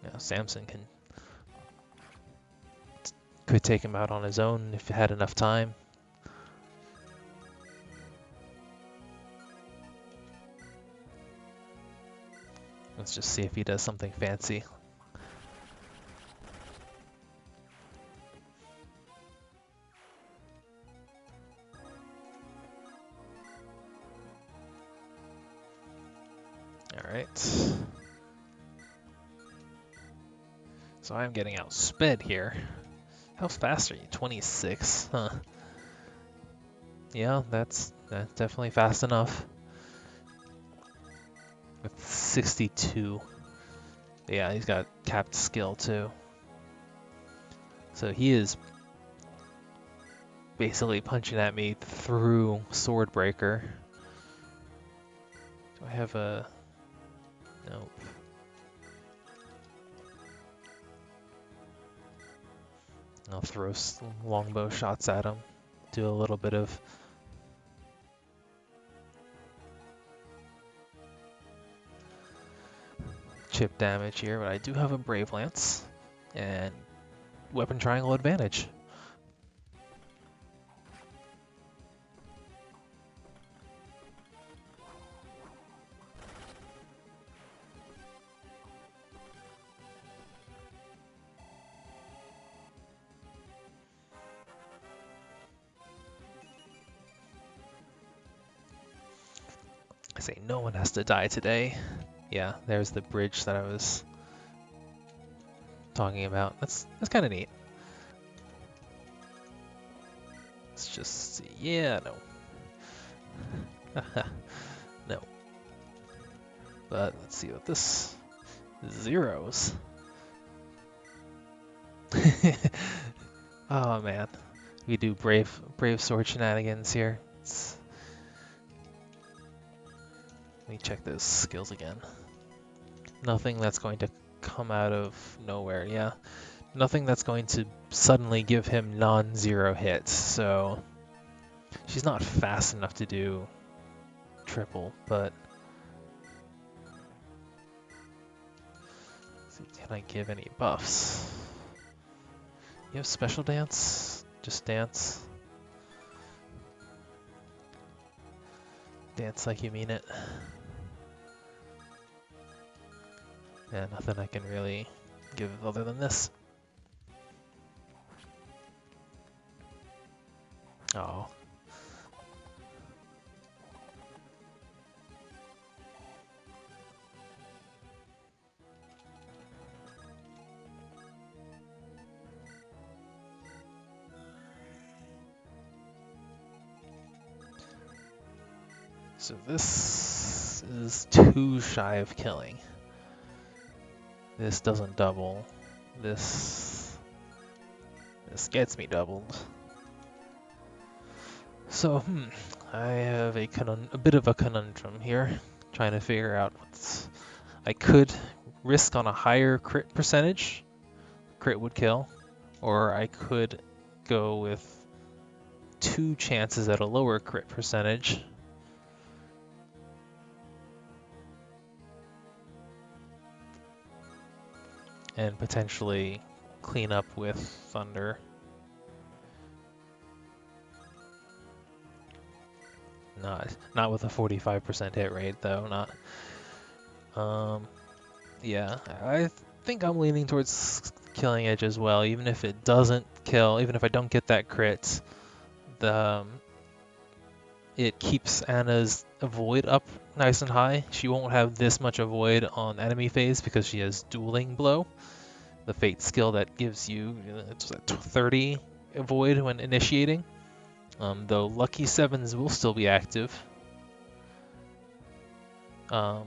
Now Samson could take him out on his own if he had enough time. Let's just see if he does something fancy. Alright. So I'm getting outsped here. How fast are you? 26? Huh. Yeah, that's definitely fast enough. With 62. Yeah, he's got capped skill too. So he is basically punching at me through Swordbreaker. I have a... Nope. I'll throw longbow shots at him. Do a little bit of... chip damage here, but I do have a Brave Lance. And weapon triangle advantage. I say no one has to die today. Yeah, there's the bridge that I was talking about. That's kind of neat. Let's just see. Yeah, no. No. But let's see what this zeros. Oh man, we do brave sword shenanigans here. Let me check those skills again. Nothing that's going to come out of nowhere, yeah. Nothing that's going to suddenly give him non-zero hits, so she's not fast enough to do triple, but let's see, can I give any buffs? You have special dance? Just dance? Dance like you mean it. Yeah, nothing I can really give other than this. Oh. So this is too shy of killing. This doesn't double. This gets me doubled. So, I have a bit of a conundrum here, trying to figure out what's... I could risk on a higher crit percentage, crit would kill, or I could go with 2 chances at a lower crit percentage. And potentially clean up with Thunder. Not with a 45% hit rate though, yeah, I think I'm leaning towards Killing Edge as well, even if it doesn't kill, even if I don't get that crit, it keeps Anna's avoid up nice and high. She won't have this much avoid on enemy phase because she has Dueling Blow, the Fate skill that gives you 30 avoid when initiating. Though Lucky 7s will still be active. So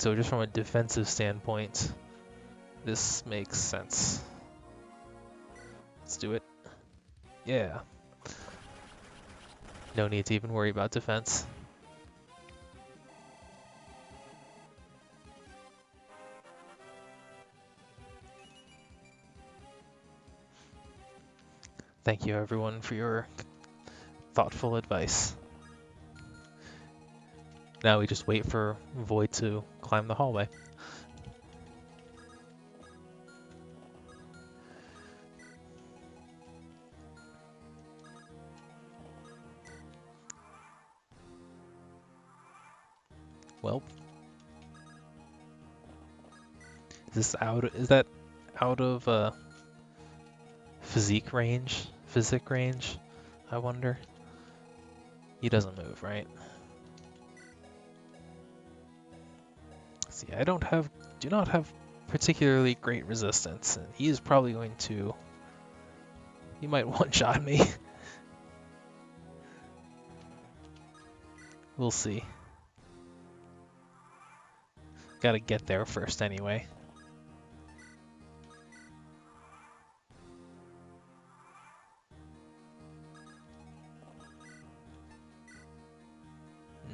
just from a defensive standpoint, this makes sense. Let's do it. Yeah. No need to even worry about defense. Thank you everyone for your thoughtful advice. Now we just wait for Void to climb the hallway. Well, is that out of physique range? Physic range? I wonder. He doesn't move, right? See, I do not have particularly great resistance, and he is probably going to. He might one-shot me. We'll see. Gotta get there first anyway.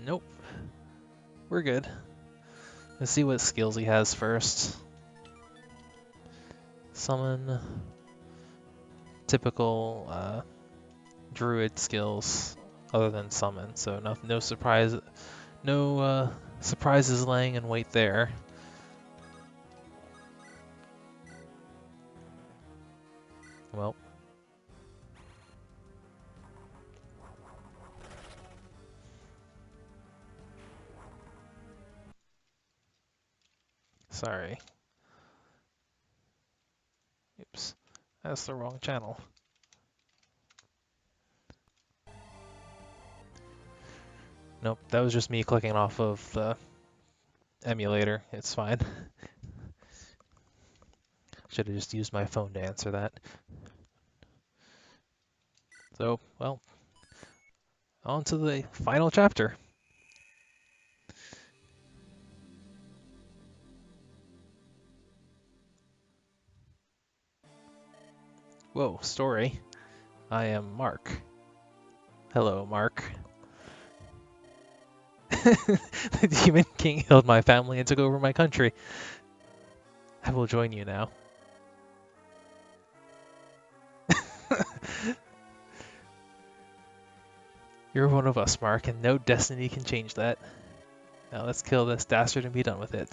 Nope. we're good. Let's see what skills he has first. Summon. Typical druid skills other than summon, so no surprise, no surprises laying in wait there. Well. Sorry. Oops. That's the wrong channel. Nope, that was just me clicking off of the emulator. It's fine. Should have just used my phone to answer that. So, well, on to the final chapter. Whoa, story. I am Mark. Hello, Mark. The Demon King killed my family and took over my country. I will join you now. You're one of us, Mark, and no destiny can change that. Now let's kill this dastard and be done with it.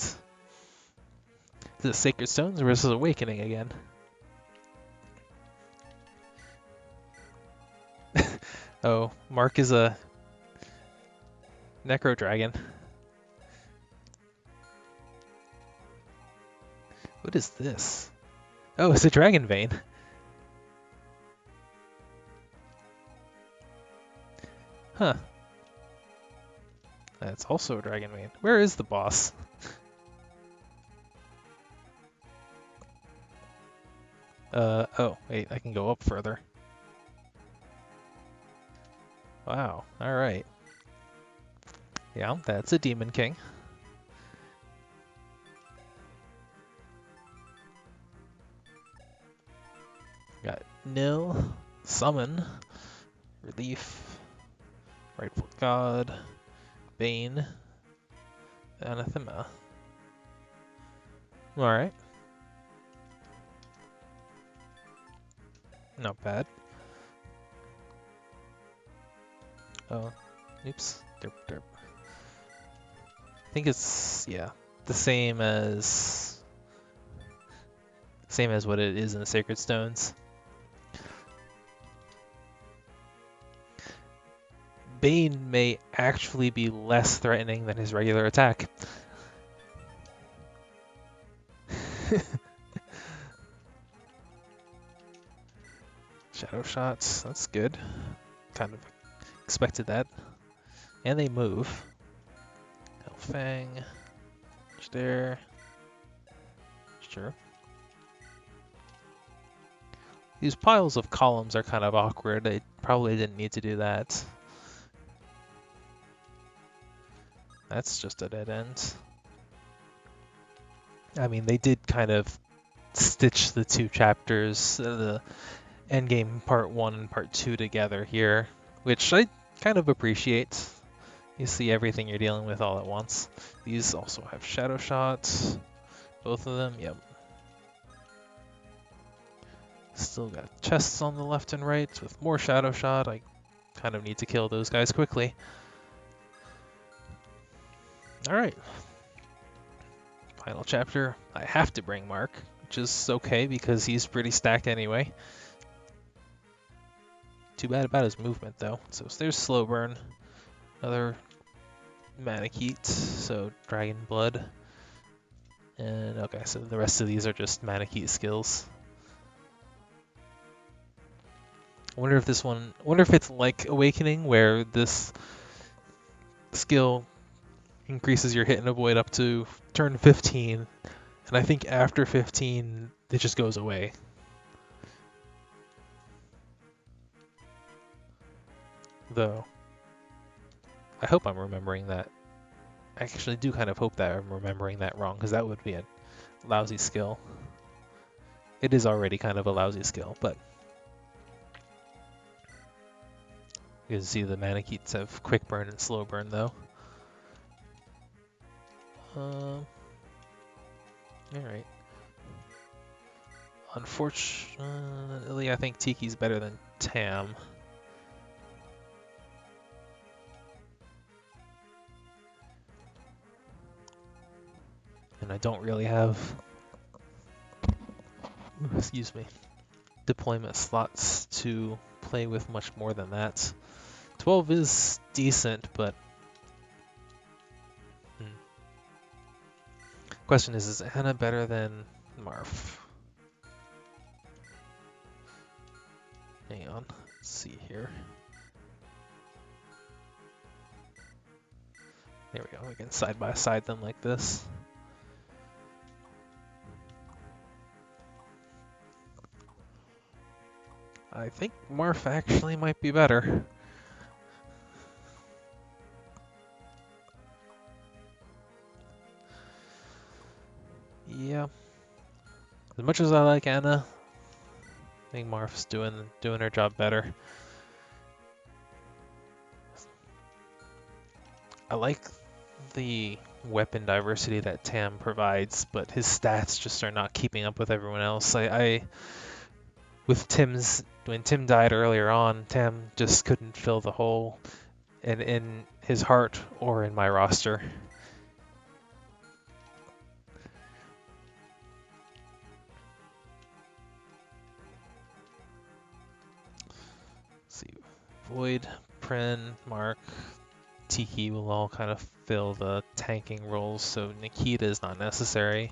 Is it Sacred Stones or is this Awakening again? Oh, Mark is a Necro Dragon. What is this? Oh, it's a Dragon Vein. Huh. That's also a Dragon Vein. Where is the boss? Oh, wait, I can go up further. Wow, alright. Yeah, that's a Demon King. Got Nil, Summon, Relief, Rightful God, Bane, Anathema. Alright. Not bad. Oh, oops. Derp, derp. I think it's, yeah, the same as what it is in the Sacred Stones. Bane may actually be less threatening than his regular attack. Shadow shots, that's good. Kind of expected that. And they move. Hellfang. There. Sure. These piles of columns are kind of awkward. They probably didn't need to do that. That's just a dead end. I mean, they did kind of stitch the two chapters, the endgame part 1 and part 2 together here, which I kind of appreciate. You see everything you're dealing with all at once. These also have shadow shots. Both of them, yep. Still got chests on the left and right with more shadow shot. I kind of need to kill those guys quickly. Alright. Final chapter. I have to bring Mark, which is okay because he's pretty stacked anyway. Too bad about his movement though. So there's Slow Burn. Another Manakete, so Dragon Blood. And okay, so the rest of these are just Manakete skills. I wonder if it's like Awakening, where this skill increases your hit and avoid up to turn 15, and I think after 15 it just goes away. Though, I hope I'm remembering that. I actually do kind of hope that I'm remembering that wrong, because that would be a lousy skill. It is already kind of a lousy skill, but you can see the Manaketes have quick burn and slow burn though. Alright. Unfortunately, I think Tiki's better than Tam. And I don't really have, excuse me, deployment slots to play with much more than that. 12 is decent, but question is Anna better than Marf? Hang on, let's see here. There we go, we can side by side them like this. I think Marf actually might be better. Yeah. As much as I like Anna, I think Marf's doing her job better. I like the weapon diversity that Tam provides, but his stats just are not keeping up with everyone else. When Tim died earlier on, Tam just couldn't fill the hole in his heart or in my roster. Let's see, Void, Pren, Mark, Tiki will all kind of fill the tanking roles, so Nikita is not necessary.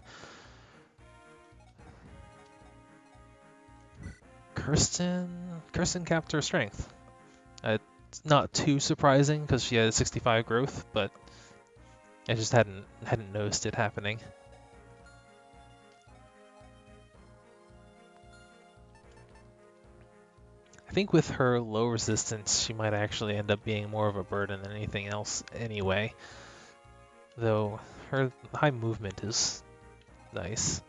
Kirsten capped her strength. It's not too surprising because she had 65 growth, but I just hadn't noticed it happening. I think with her low resistance, she might actually end up being more of a burden than anything else anyway. Though her high movement is nice.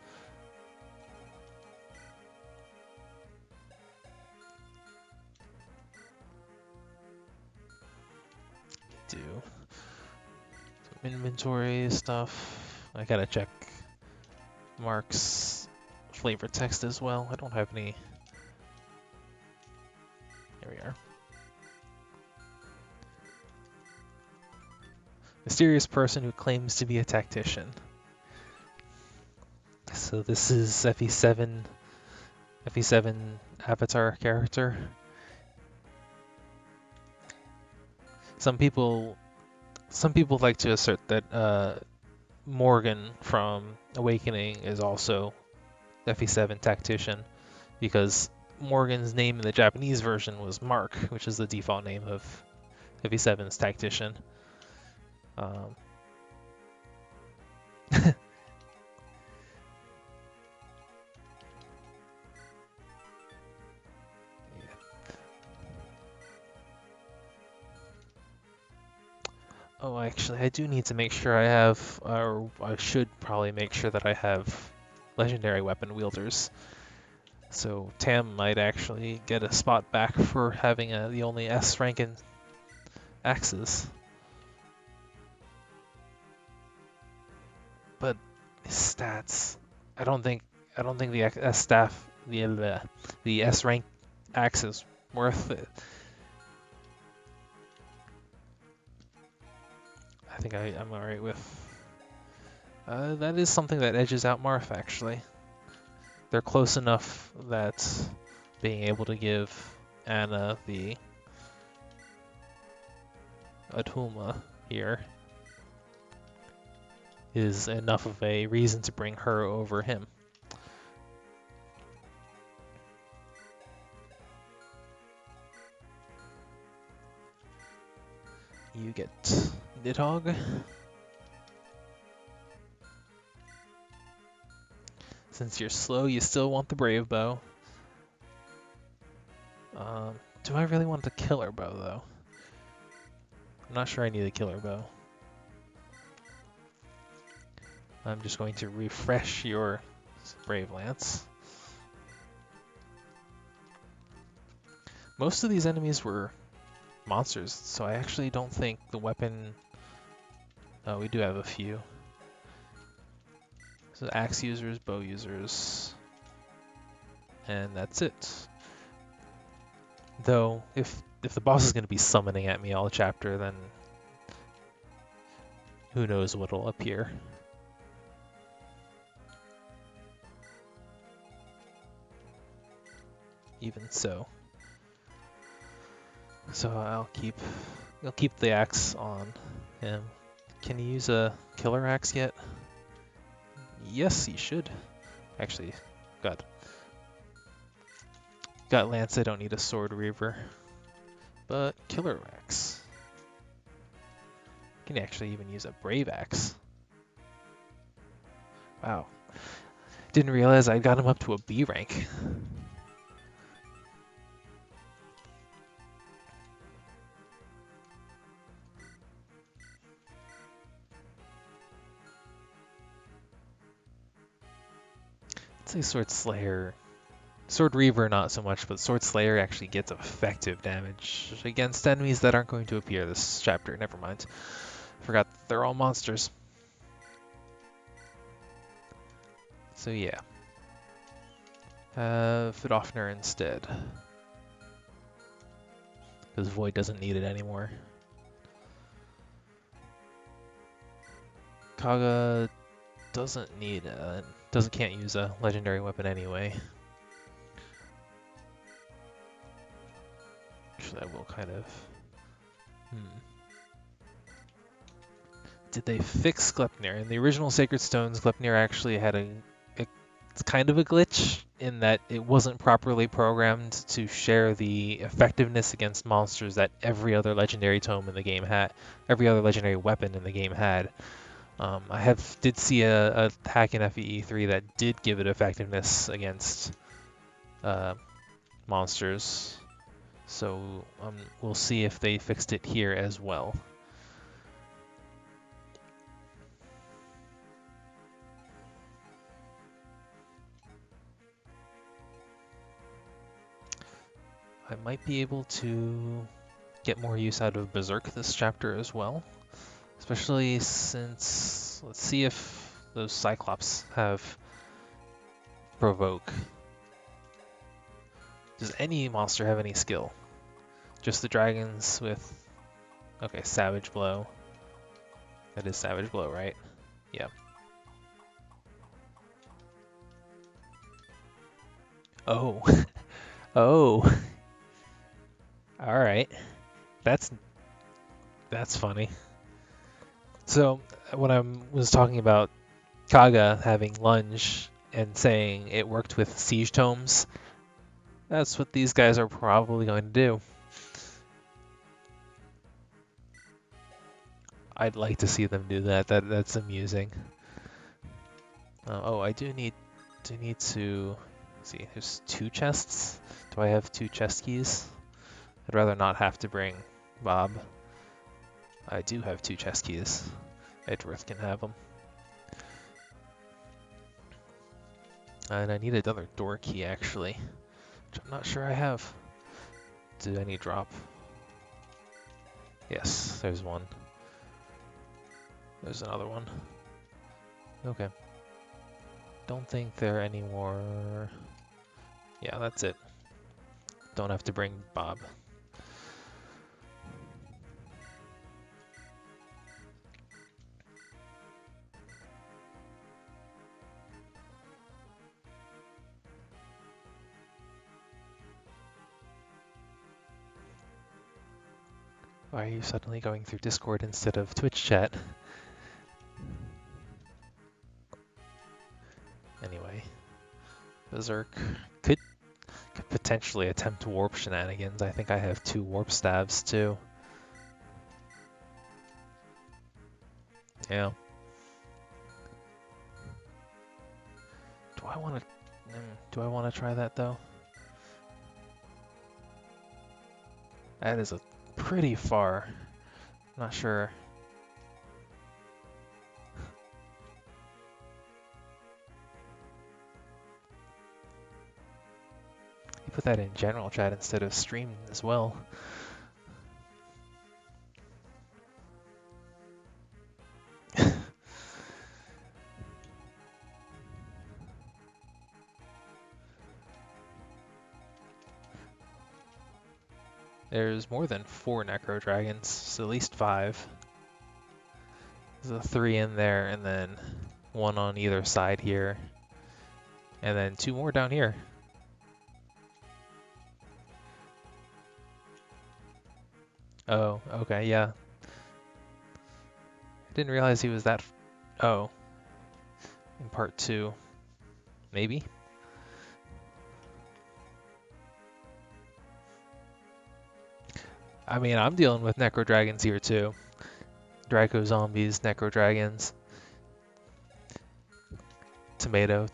Do some inventory stuff. I gotta check Mark's flavor text as well. I don't have any. There we are. Mysterious person who claims to be a tactician. So this is FE7 avatar character. Some people like to assert that Morgan from Awakening is also FE7 tactician because Morgan's name in the Japanese version was Mark, which is the default name of FE7's tactician. Oh, actually, I do need to make sure I have, or I should probably make sure that I have legendary weapon wielders. So Tam might actually get a spot back for having the only S rank in axes. But his stats, I don't think the S staff, the S rank axe is worth it. I think I'm alright with. That is something that edges out Marth actually. They're close enough that being able to give Anna the Adhuma here is enough of a reason to bring her over him. You get Nidhogg. Since you're slow, you still want the Brave Bow. Do I really want the Killer Bow, though? I'm not sure I need a Killer Bow. I'm just going to refresh your Brave Lance. Most of these enemies were monsters, so I actually don't think the weapon... Oh, we do have a few. So axe users, bow users, and that's it. Though, if the boss is going to be summoning at me all chapter, then who knows what'll appear. Even so. So I'll keep the axe on him. Can he use a killer axe yet? Yes, he should. Actually, got Lance, I don't need a sword reaver. But killer axe. Can actually even use a brave axe. Wow. Didn't realize I got him up to a B rank. I'd say Sword Slayer. Sword Reaver not so much, but Sword Slayer actually gets effective damage against enemies that aren't going to appear this chapter. Never mind. Forgot they're all monsters. So yeah. Vidofner instead. Because Void doesn't need it anymore. Kaga can't use a legendary weapon anyway. Actually, I will kind of. Did they fix Gleipnir? In the original Sacred Stones, Gleipnir actually had it's kind of a glitch in that it wasn't properly programmed to share the effectiveness against monsters that every other legendary tome in the game had, every other legendary weapon in the game had. I did see a hack in FEE3 that did give it effectiveness against monsters, so we'll see if they fixed it here as well. I might be able to get more use out of Berserk this chapter as well, especially since, let's see if those Cyclops have Provoke. Does any monster have any skill? Just the dragons with, okay, Savage Blow. That is Savage Blow, right? Yeah. Oh. Oh. Alright. That's funny. So, when I was talking about Kaga having Lunge and saying it worked with Siege Tomes, that's what these guys are probably going to do. I'd like to see them do that. That's amusing. Oh, I do need to see. There's 2 chests. Do I have 2 chest keys? I'd rather not have to bring Bob. I do have 2 chest keys. Edgeworth can have them. And I need another door key actually, which I'm not sure I have. Did any drop? Yes, there's one. There's another one. Okay. Don't think there are any more. Yeah, that's it. Don't have to bring Bob. Why are you suddenly going through Discord instead of Twitch chat? Anyway, Berserk could potentially attempt warp shenanigans. I think I have 2 warp stabs too. Yeah. Do I want to try that though? That is a pretty far. I'm not sure. You put that in general chat instead of stream as well. There's more than 4 Necro Dragons, so at least 5. There's a 3 in there, and then 1 on either side here, and then 2 more down here. Oh, okay, yeah. I didn't realize he was that. Oh, in part 2, maybe. I mean, I'm dealing with Necro Dragons here too. Draco Zombies, Necro Dragons, Tomato.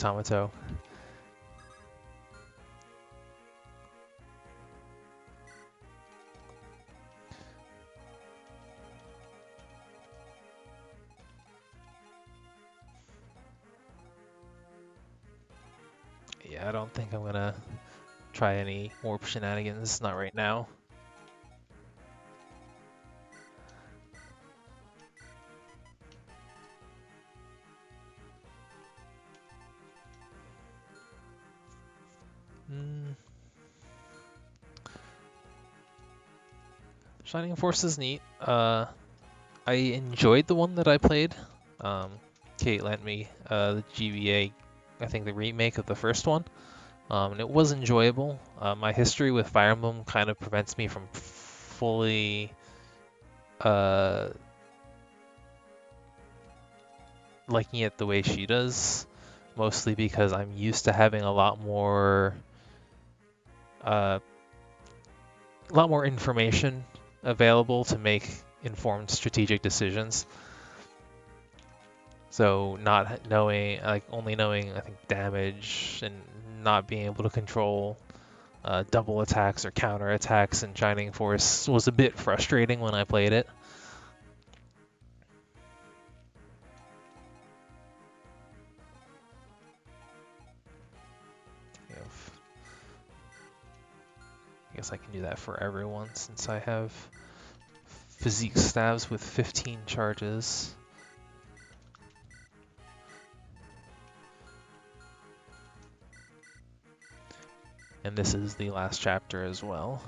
Yeah, I don't think I'm gonna try any warp shenanigans, not right now. Shining Force is neat. I enjoyed the one that I played. Kate lent me the GBA, I think the remake of the first one. And it was enjoyable. My history with Fire Emblem kind of prevents me from fully liking it the way she does, mostly because I'm used to having a lot more information available to make informed strategic decisions. So not knowing, like only knowing, I think, damage and not being able to control double attacks or counter attacks in Shining Force was a bit frustrating when I played it. I guess I can do that for everyone since I have physique stabs with 15 charges. And this is the last chapter as well.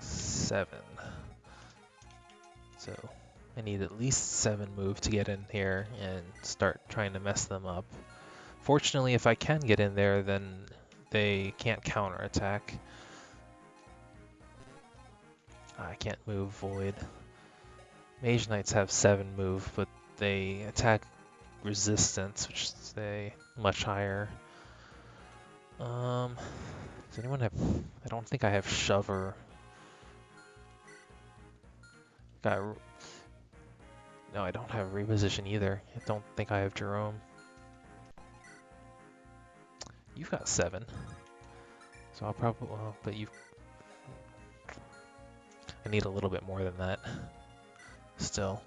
Seven. So I need at least 7 move to get in here and start trying to mess them up. Fortunately, if I can get in there, then they can't counterattack. I can't move Void. Mage Knights have 7 move, but they attack resistance, which is much higher. Does anyone have... I don't think I have Shover. No, I don't have Reposition either. I don't think I have Jerome. You've got 7. So I'll probably... Well, but you... I need a little bit more than that. Still.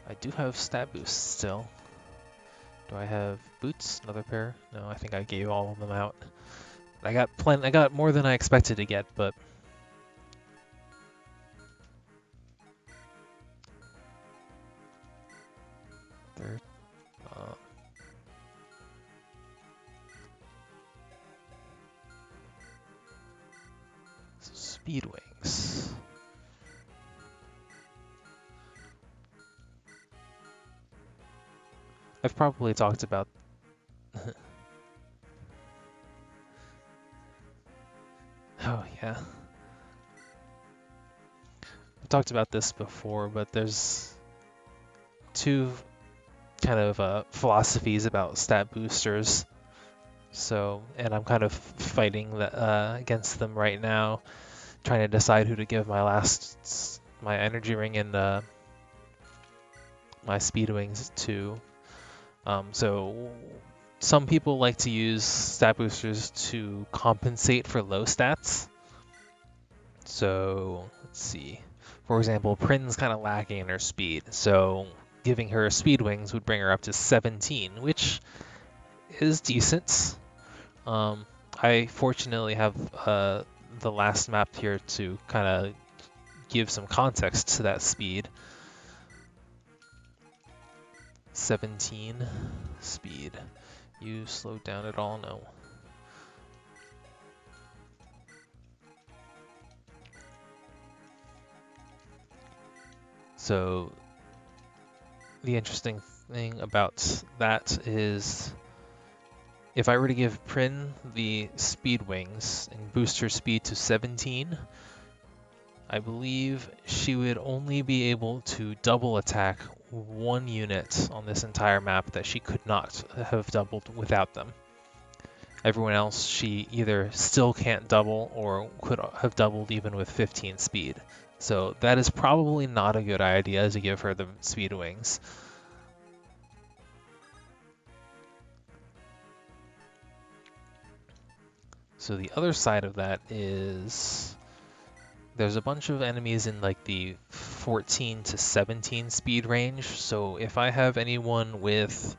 I do have stat boosts still. Do I have boots? Another pair? No, I think I gave all of them out. I got more than I expected to get, but they're speed wings. I've probably talked about oh yeah. I've talked about this before, but there's 2 kind of philosophies about stat boosters. So, and I'm kind of fighting against them right now, trying to decide who to give my energy ring and my speed wings too. So some people like to use stat boosters to compensate for low stats. So let's see. For example, Prin's kind of lacking in her speed, so giving her speed wings would bring her up to 17, which is decent. I fortunately have the last map here to kind of give some context to that speed. 17 speed. You slowed down at all? No. So the interesting thing about that is if I were to give Prin the speed wings and boost her speed to 17, I believe she would only be able to double attack one unit on this entire map that she could not have doubled without them. Everyone else she either still can't double or could have doubled even with 15 speed. So that is probably not a good idea to give her the speed wings. So the other side of that is there's a bunch of enemies in like the 14 to 17 speed range. So if I have anyone with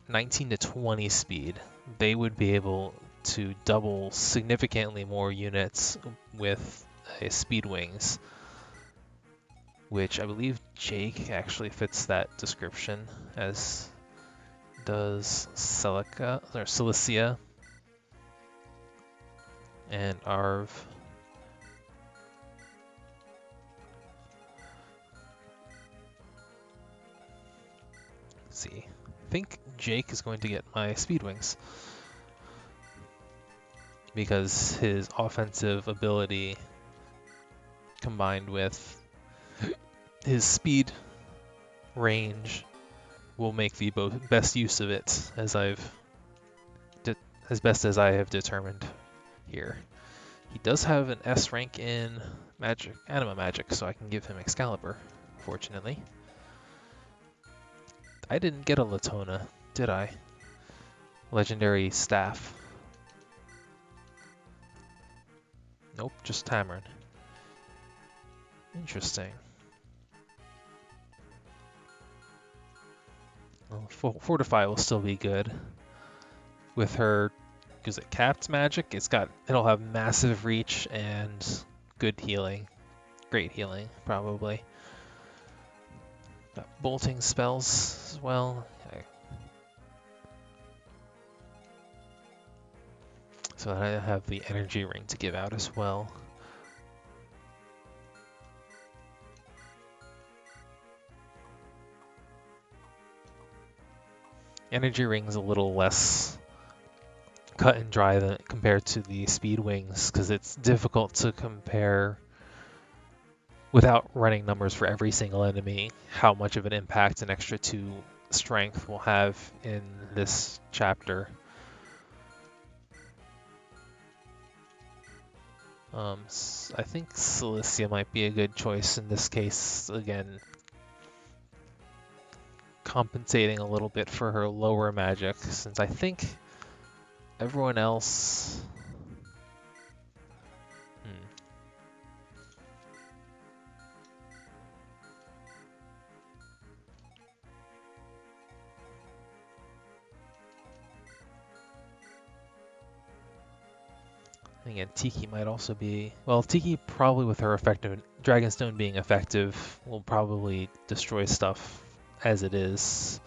19 to 20 speed, they would be able to double significantly more units with speed wings, which I believe Jake actually fits that description, as does Cilicia and Arv. Let's see. I think Jake is going to get my speed wings because his offensive ability combined with his speed range will make the best use of it, as best as I have determined here. He does have an S rank in magic, anima magic, so I can give him Excalibur, fortunately. I didn't get a Latona, did I? Legendary staff. Nope, just Tamarin. Interesting. Well, Fortify will still be good. With her, is it capped magic? It'll have massive reach and good healing. Great healing, probably. Got bolting spells as well. Okay. So I have the energy ring to give out as well. Energy ring's a little less cut and dry than compared to the speed wings because it's difficult to compare without running numbers for every single enemy how much of an impact an extra 2 strength will have in this chapter. I think Cilicia might be a good choice in this case. Again, compensating a little bit for her lower magic, since I think everyone else... Again, Tiki might also be... Well, Tiki probably with her effective... Dragonstone being effective will probably destroy stuff as it is.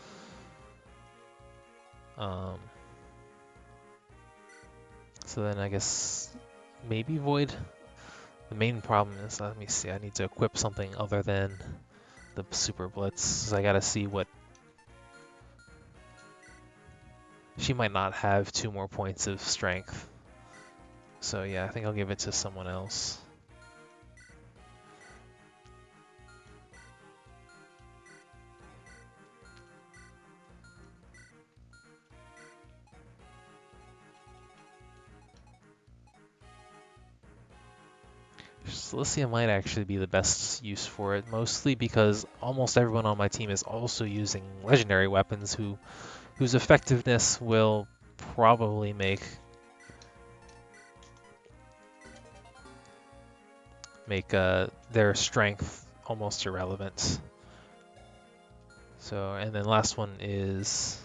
So then I guess maybe Void. The main problem is, let me see, I need to equip something other than the Super Blitz. So I gotta see what... She might not have 2 more points of strength. So yeah, I think I'll give it to someone else. Cilicia might actually be the best use for it, mostly because almost everyone on my team is also using legendary weapons whose effectiveness will probably make their strength almost irrelevant. So, and then last one is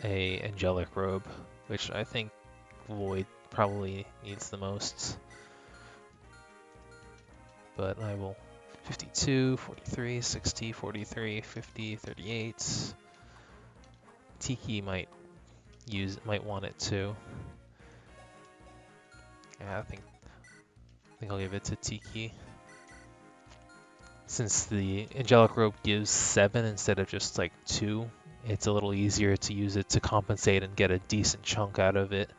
a angelic robe, which I think Void probably needs the most. But I will 52, 43, 60, 43, 50, 38. Tiki might want it too. Yeah, I think I'll give it to Tiki. Since the angelic robe gives 7 instead of just like 2, it's a little easier to use it to compensate and get a decent chunk out of it.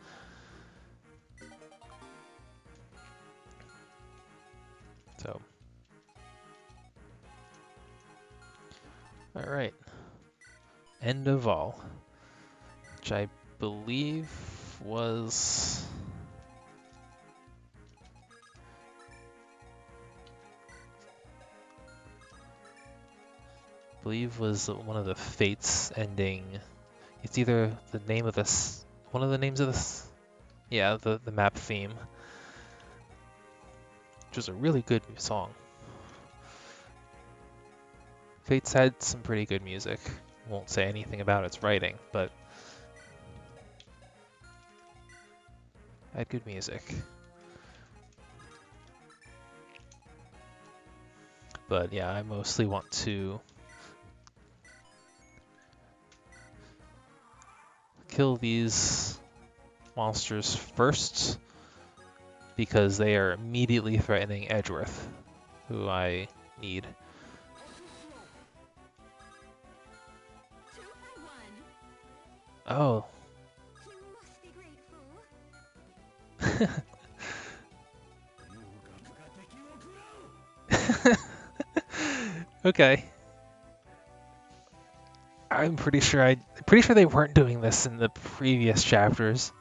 So, all right, end of all, which I believe was one of the fates ending. It's either the name of this, one of the names of this, yeah, the map theme, which was a really good song. Fates had some pretty good music. Won't say anything about its writing, but had good music. But yeah, I mostly want to kill these monsters first because they are immediately threatening Edgeworth, who I need. Oh. Okay. I'm pretty sure they weren't doing this in the previous chapters.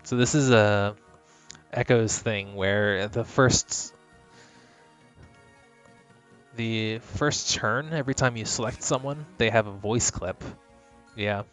So this is a Echo's thing where the first turn, every time you select someone, they have a voice clip. Yeah.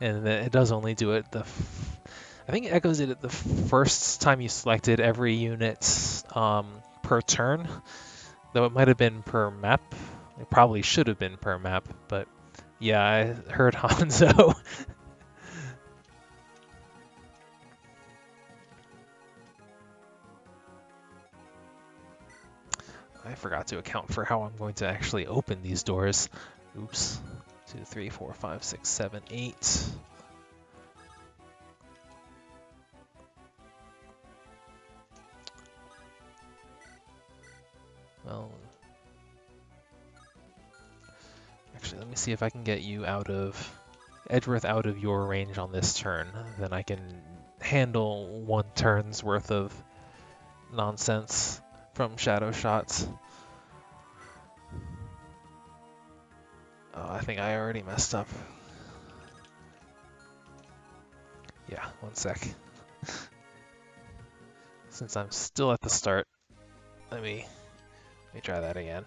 And it does only do it I think Echoes did it the first time you selected every unit per turn, though it might have been per map. It probably should have been per map, but yeah, I heard Hanzo. I forgot to account for how I'm going to actually open these doors. Oops. 2, 3, 4, 5, 6, 7, 8. Well, actually, let me see if I can get you Edgeworth out of your range on this turn. Then I can handle one turn's worth of nonsense from shadow shots. Oh, I think I already messed up. Yeah, one sec. Since I'm still at the start, let me try that again.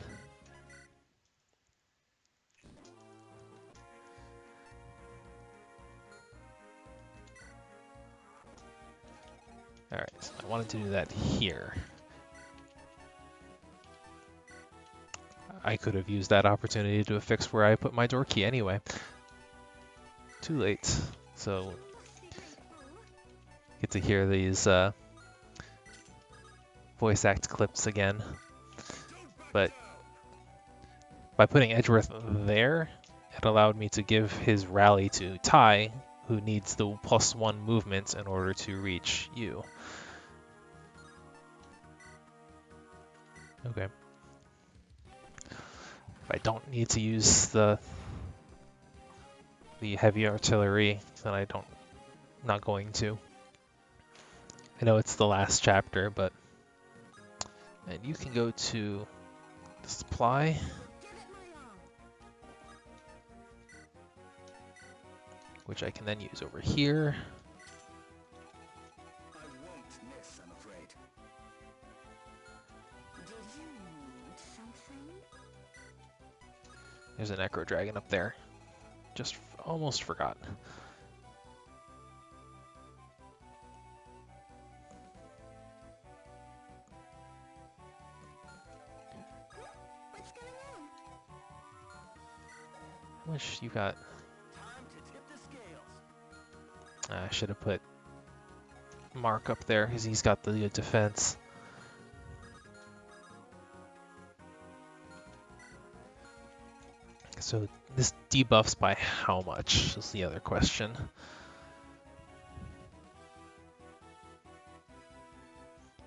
Alright, so I wanted to do that here. I could have used that opportunity to fix where I put my door key anyway. Too late. So, get to hear these voice act clips again. But by putting Edgeworth there, it allowed me to give his rally to Ty, who needs the +1 movement in order to reach you. Okay. I don't need to use the the heavy artillery, then not going to. I know it's the last chapter, but and you can go to the supply. Which I can then use over here. I won't miss, I'm afraid. Do you need something? There's a necro dragon up there. Just almost forgot. What's going on? How much you got? Time to tip the scales. I should have put Mark up there because he's got the defense. So this debuffs by how much is the other question.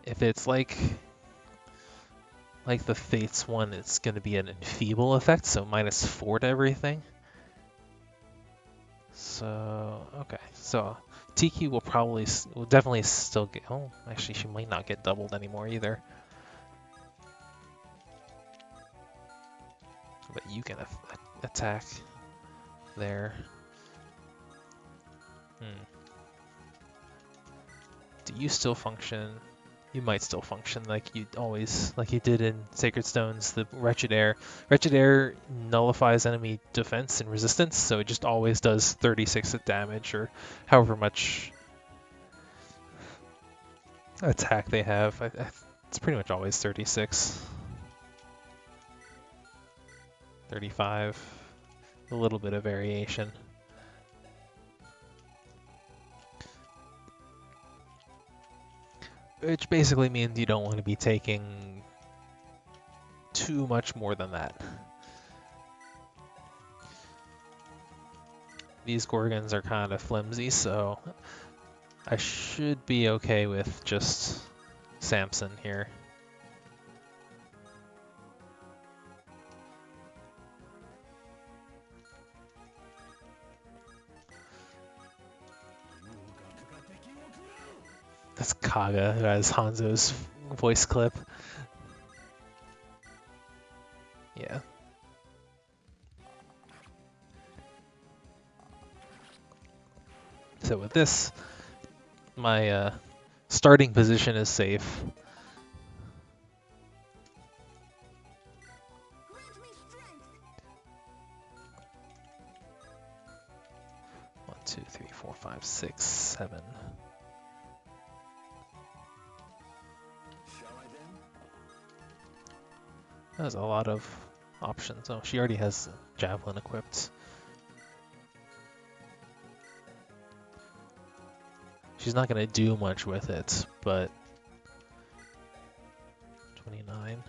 If it's like the Fates one, it's going to be an enfeeble effect, so -4 to everything. So, okay. So Tiki will definitely still get, oh, actually she might not get doubled anymore either. But you can attack there. Do you still function? You might still function like you did in Sacred Stones, the Wretched Air. Wretched Air nullifies enemy defense and resistance, so it just always does 36 damage or however much attack they have. It's pretty much always 36. 35. A little bit of variation. Which basically means you don't want to be taking too much more than that. These Gorgons are kind of flimsy, so I should be okay with just Samson here. That's Kaga, who has Hanzo's voice clip. Yeah. So with this, my starting position is safe. Grant me strength. 1, 2, 3, 4, 5, 6, 7. Shall I then? There's a lot of options. Oh, she already has Javelin equipped. She's not going to do much with it, but 29.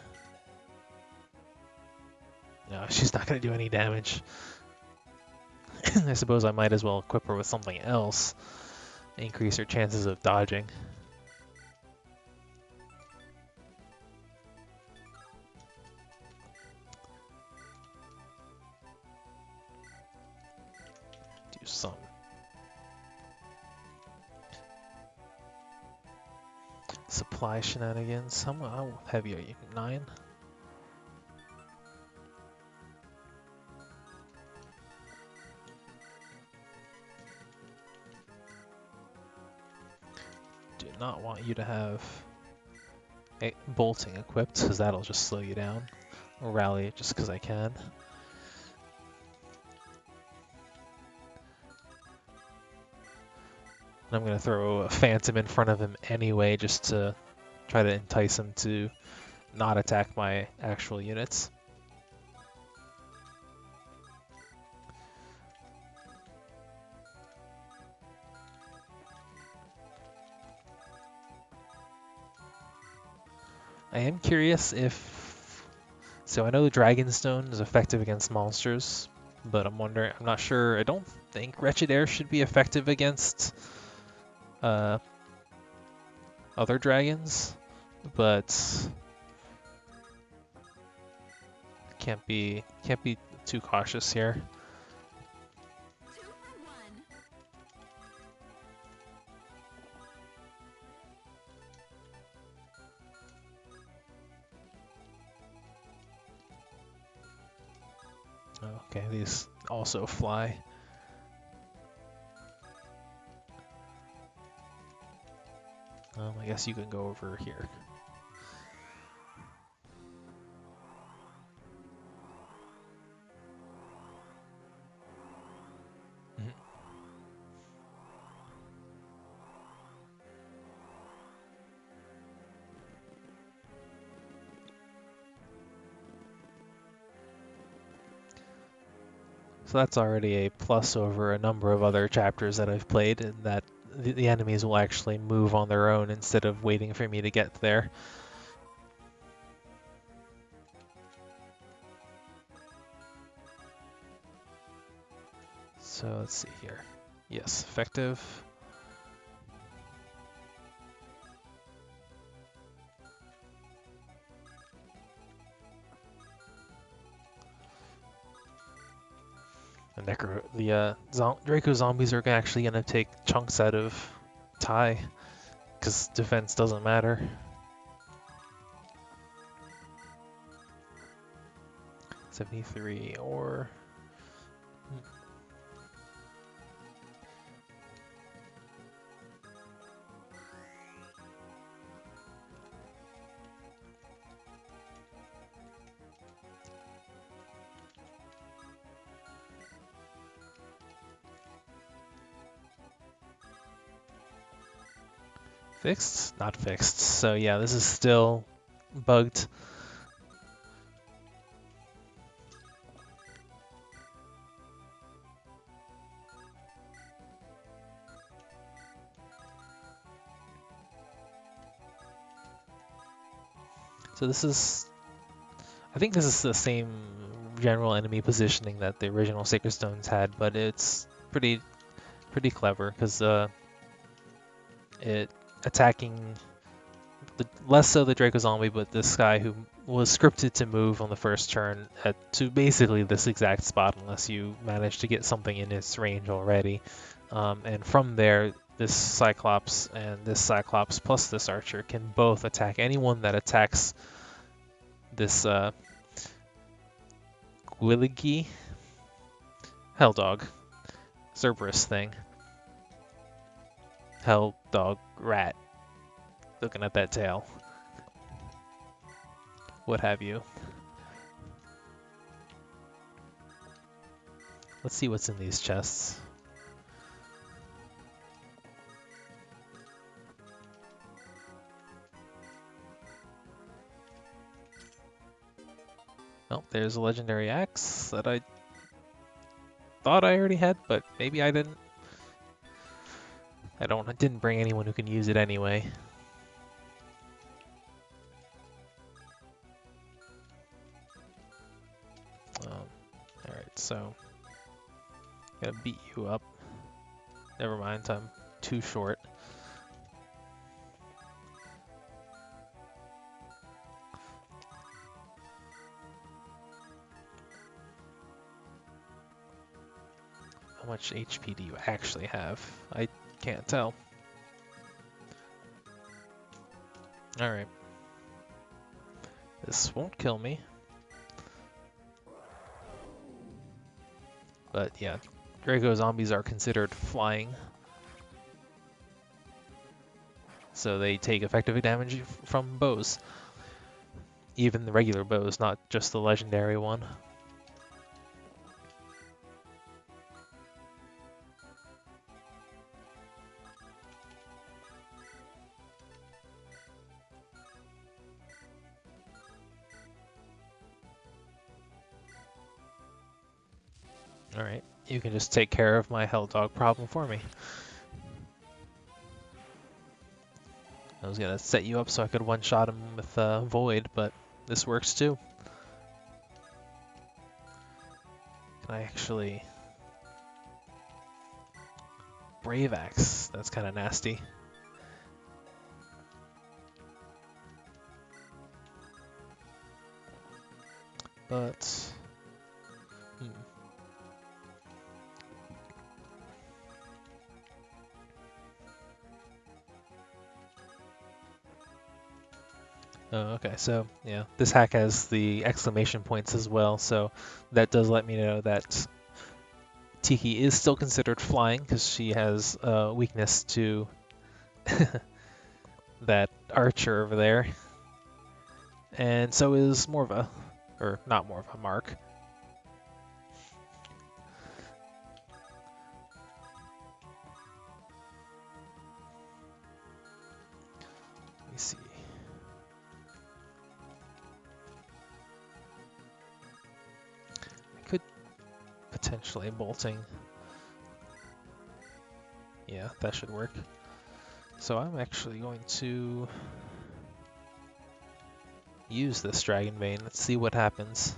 No, she's not going to do any damage. I suppose I might as well equip her with something else. Increase her chances of dodging. Do some supply shenanigans. How heavy are you? 9? Do not want you to have bolting equipped, because that'll just slow you down. Or rally just because I can. I'm going to throw a Phantom in front of him anyway, just to try to entice him to not attack my actual units. I am curious if... So I know the Dragonstone is effective against monsters, but I'm not sure, I don't think Wretched Air should be effective against other dragons, but can't be too cautious here. To Okay, these also fly. I guess you can go over here. Mhm. So that's already a plus over a number of other chapters that I've played, in that the enemies will actually move on their own instead of waiting for me to get there. So let's see here. Yes, effective. The Draco zombies are actually going to take chunks out of Ty, because defense doesn't matter. 73 or... Fixed? Not fixed. So yeah, this is still bugged. So this is... I think this is the same general enemy positioning that the original Sacred Stones had, but it's pretty clever, because it attacking less so the Draco Zombie, but this guy who was scripted to move on the first turn to basically this exact spot unless you manage to get something in its range already. And from there, this Cyclops and this Cyclops plus this Archer can both attack anyone that attacks this Gwiligi Hell Dog Cerberus thing. Hell Dog Rat. Looking at that tail. What have you. Let's see what's in these chests. Oh, there's a legendary axe that I thought I already had, but maybe I didn't. I didn't bring anyone who can use it anyway. Alright, so gotta beat you up. Never mind, I'm too short. How much HP do you actually have? I can't tell. Alright. This won't kill me. But yeah, Draco zombies are considered flying. So they take effective damage from bows. Even the regular bows, not just the legendary one. Alright, you can just take care of my Hell Dog problem for me. I was gonna set you up so I could one-shot him with Void, but this works too. Can I actually... Brave Axe, that's kind of nasty. But... Oh, okay. So yeah, this hack has the exclamation points as well, so that does let me know that Tiki is still considered flying because she has a weakness to that archer over there, and so is Morva, or not Morva, Mark. Let me see. I could potentially bolting. Yeah, that should work. So I'm actually going to use this Dragon Vein. Let's see what happens.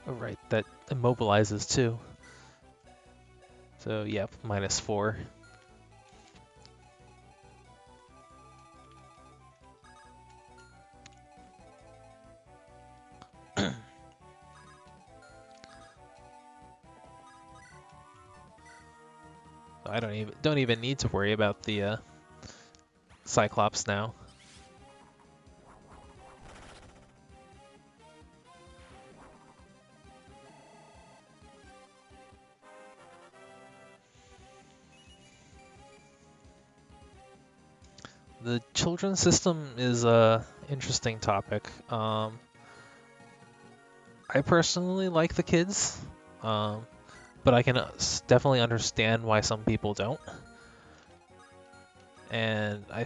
Oh, right, that immobilizes too. So, yeah, -4. I don't even need to worry about the Cyclops now. The children's system is a interesting topic. I personally like the kids, but I can definitely understand why some people don't. And I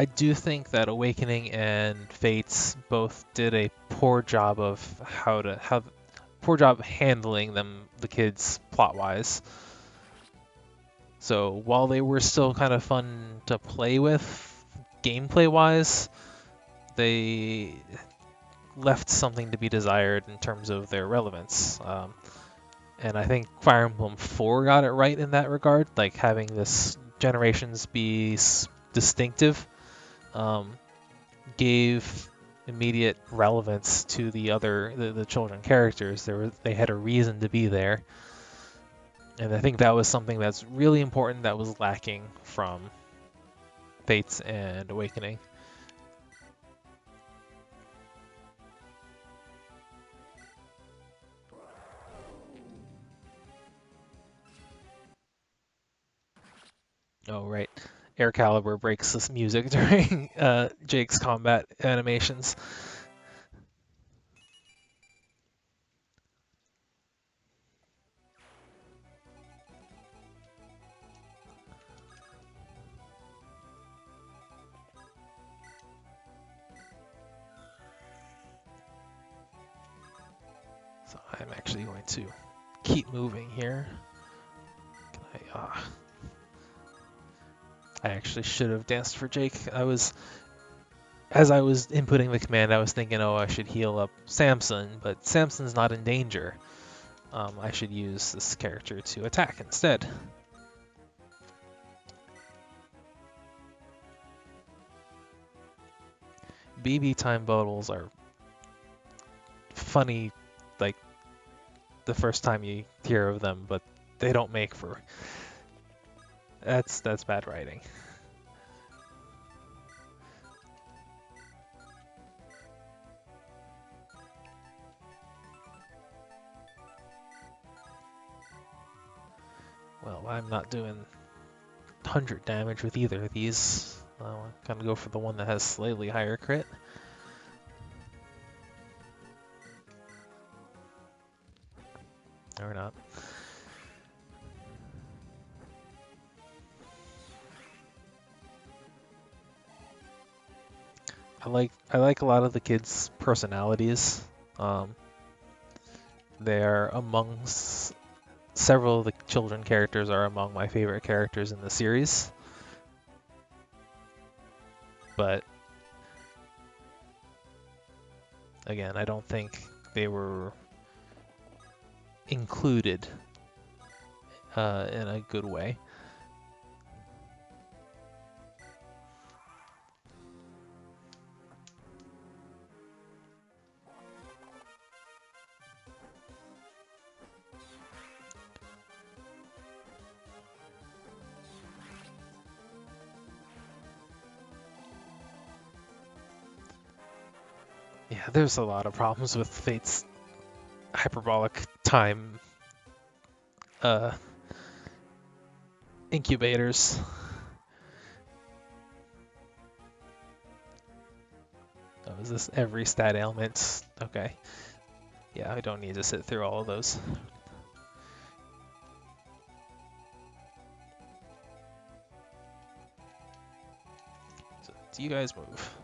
do think that Awakening and Fates both did a poor job of poor job handling the kids plot-wise. So while they were still kind of fun to play with, gameplay-wise, they left something to be desired in terms of their relevance. And I think Fire Emblem 4 got it right in that regard, like having this generations be distinctive, gave immediate relevance to the children characters. They had a reason to be there, and I think that was something that's really important that was lacking from Fates and Awakening. Oh, right. Air Caliber breaks this music during Jake's combat animations. So I'm actually going to keep moving here. I actually should have danced for Jake. As I was inputting the command, I was thinking, oh, I should heal up Samson, but Samson's not in danger. I should use this character to attack instead. BB time bottles are funny, like the first time you hear of them, but they don't make for. That's bad writing. Well, I'm not doing 100 damage with either of these. I'm gonna go for the one that has slightly higher crit. Or not. I like a lot of the kids' personalities. They're amongst several of the children characters are among my favorite characters in the series. But again, I don't think they were included in a good way. Yeah, there's a lot of problems with Fate's hyperbolic time uh, incubators. Oh, is this every stat ailment? Okay. Yeah, I don't need to sit through all of those. So, do you guys move?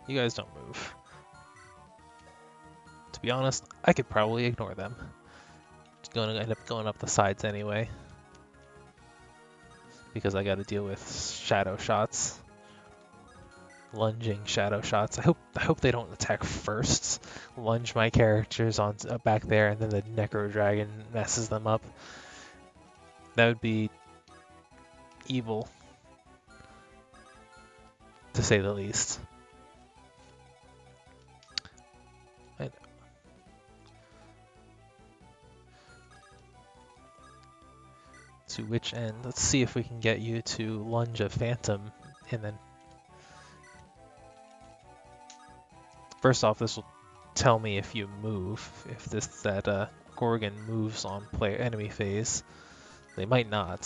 You guys don't move. To be honest, I could probably ignore them. Just gonna end up going up the sides anyway. Because I gotta deal with shadow shots. Lunging shadow shots. I hope they don't attack first. Lunge my characters on back there, and then the Necro Dragon messes them up. That would be evil, to say the least. To which end? Let's see if we can get you to lunge a Phantom, and then first off, this will tell me if you move. If that Gorgon moves on player enemy phase, they might not.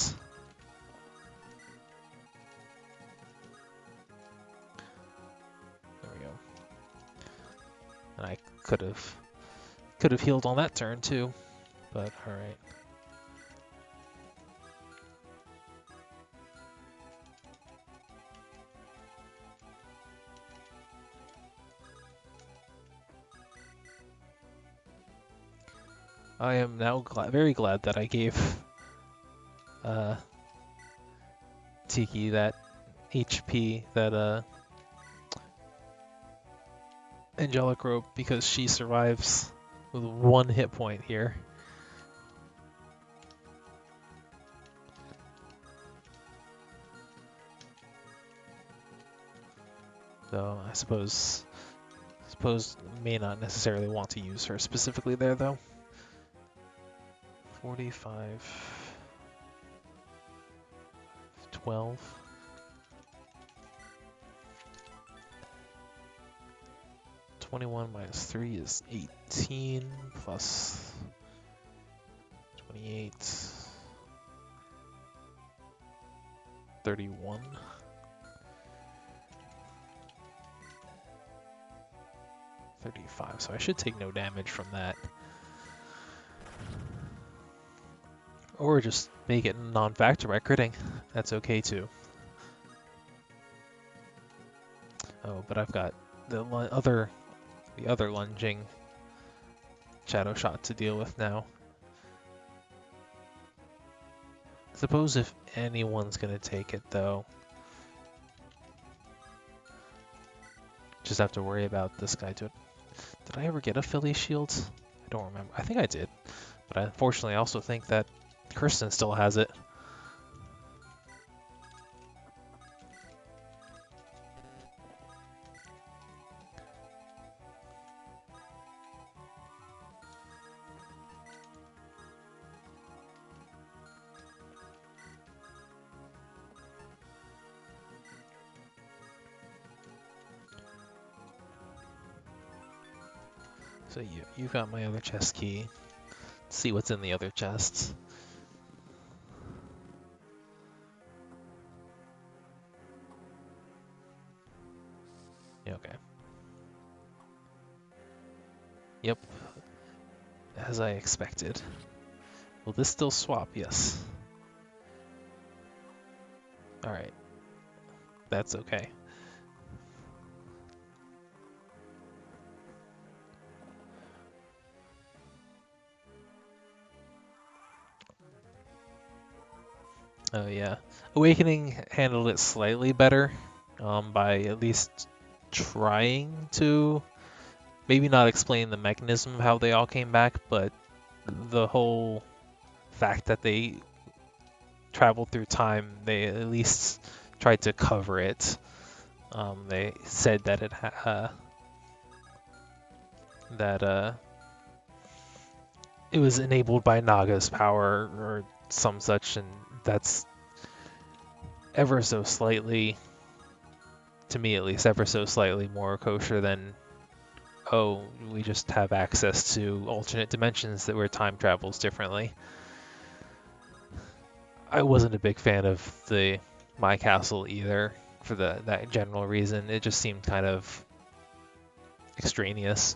There we go. And I could have healed on that turn too, but all right. I am now very glad that I gave Tiki that HP, that Angelic Rope, because she survives with 1 hit point here. So I suppose may not necessarily want to use her specifically there though. 45, 12. -21 minus 3 is 18 plus 28, 31. So I should take no damage from that. Or just make it non-factor by critting. That's okay too. Oh, but I've got the other lunging shadow shot to deal with now. Suppose if anyone's gonna take it though, just have to worry about this guy too. Did I ever get a Philly shield? I don't remember. I think I did, but unfortunately I also think that Kirsten still has it. So you got my other chest key. Let's see what's in the other chests. Okay. Yep. As I expected. Will this still swap? Yes. Alright. That's okay. Oh yeah. Awakening handled it slightly better, by at least trying to maybe not explain the mechanism of how they all came back, but the whole fact that they traveled through time, they at least tried to cover it. They said that it was enabled by Naga's power or some such, and that's ever so slightly, to me at least, ever so slightly more kosher than oh, we just have access to alternate dimensions that where time travels differently. I wasn't a big fan of the My Castle either for that general reason. It just seemed kind of extraneous.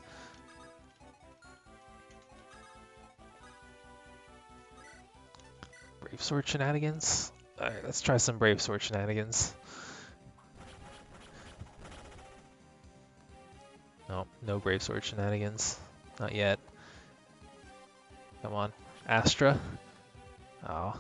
Brave Sword shenanigans? Alright, let's try some Brave Sword shenanigans. No, no Brave Sword shenanigans. Not yet. Come on. Astra? Oh.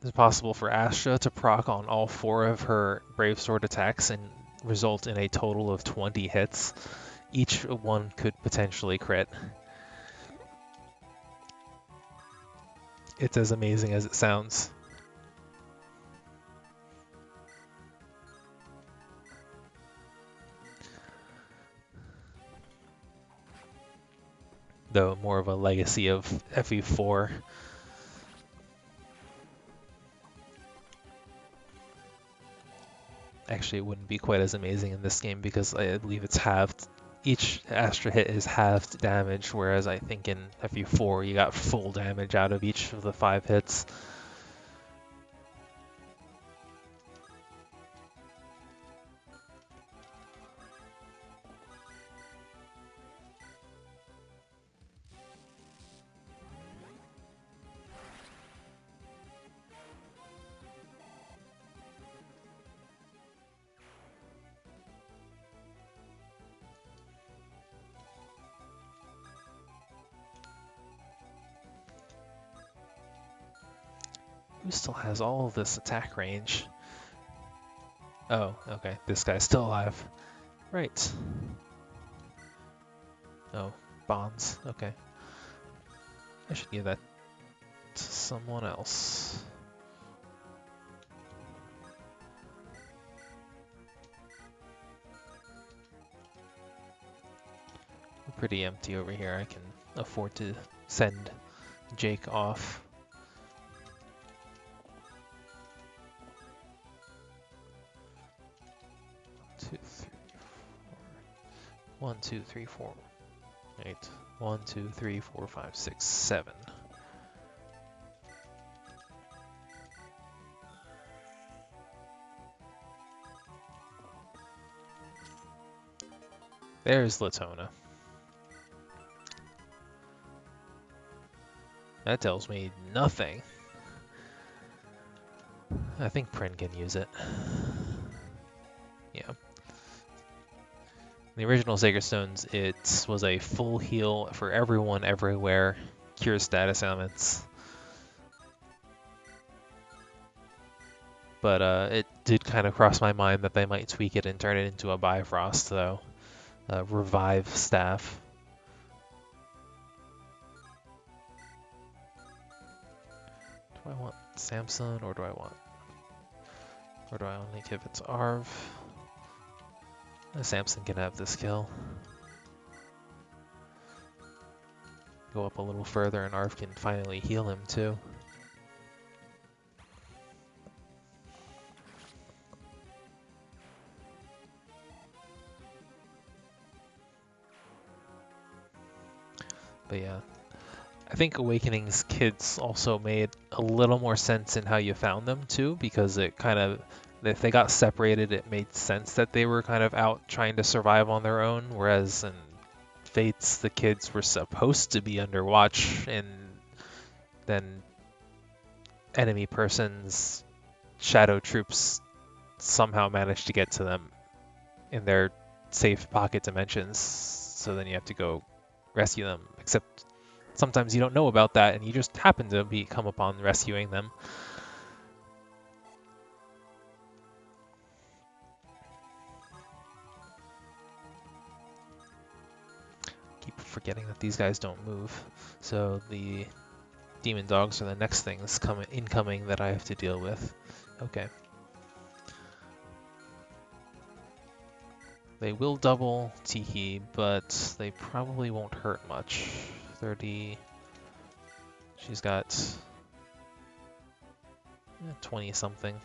Is it possible for Astra to proc on all 4 of her Brave Sword attacks and result in a total of 20 hits? Each one could potentially crit. It's as amazing as it sounds. Though more of a legacy of FE4. Actually, it wouldn't be quite as amazing in this game because I believe it's halved. Each Astra hit is halved damage, whereas I think in FE4 you got full damage out of each of the 5 hits. Who still has all of this attack range? Oh, okay, this guy's still alive. Right. Oh, bonds, okay. I should give that to someone else. We're pretty empty over here. I can afford to send Jake off. One, two, three, four. 8. 1, 2, 3, 4, 5, 6, 7. There's Latona. That tells me nothing. I think Prin can use it. Yeah. In the original Sacred Stones, it was a full heal for everyone, everywhere, cure status ailments. But it did kind of cross my mind that they might tweak it and turn it into a Bifrost, though. Revive staff. Do I want Samson, or do I only give it to Arv? Samson can have this kill. Go up a little further and Arv can finally heal him too. But yeah, I think Awakening's kids also made a little more sense in how you found them too, because it kind of, if they got separated, it made sense that they were kind of out trying to survive on their own, whereas in Fates, the kids were supposed to be under watch, and then enemy person's shadow troops somehow managed to get to them in their safe pocket dimensions, so then you have to go rescue them, except sometimes you don't know about that and you just happen to come upon rescuing them. Keep forgetting that these guys don't move, so the demon dogs are the next things incoming that I have to deal with. Okay. They will double Tiki, but they probably won't hurt much. 30. She's got 20 something.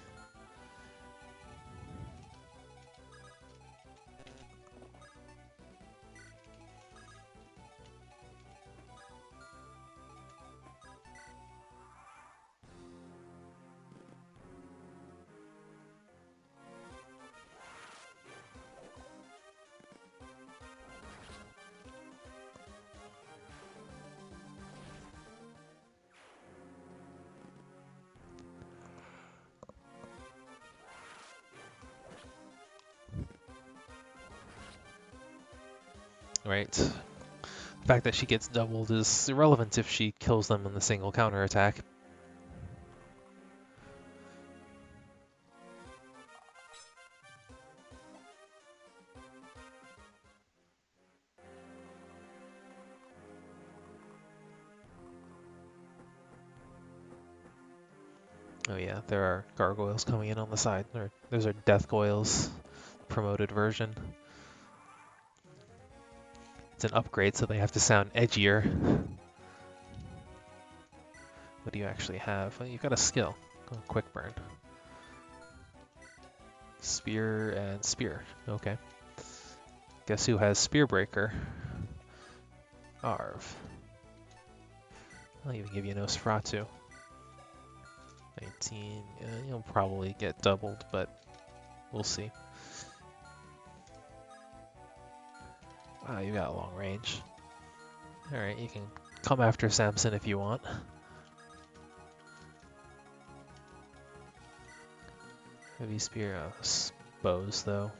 right? The fact that she gets doubled is irrelevant if she kills them in the single counterattack. Oh yeah, there are gargoyles coming in on the side. Those are death goyles, promoted version. It's an upgrade, so they have to sound edgier. What do you actually have? Well, you've got a skill. Oh, quick burn. Spear and spear. Okay. Guess who has spear breaker? Arv. I'll even give you Nosferatu. 19. You'll probably get doubled, but we'll see. Wow, you got long range. Alright, you can come after Samson if you want. Heavy spear, bows though.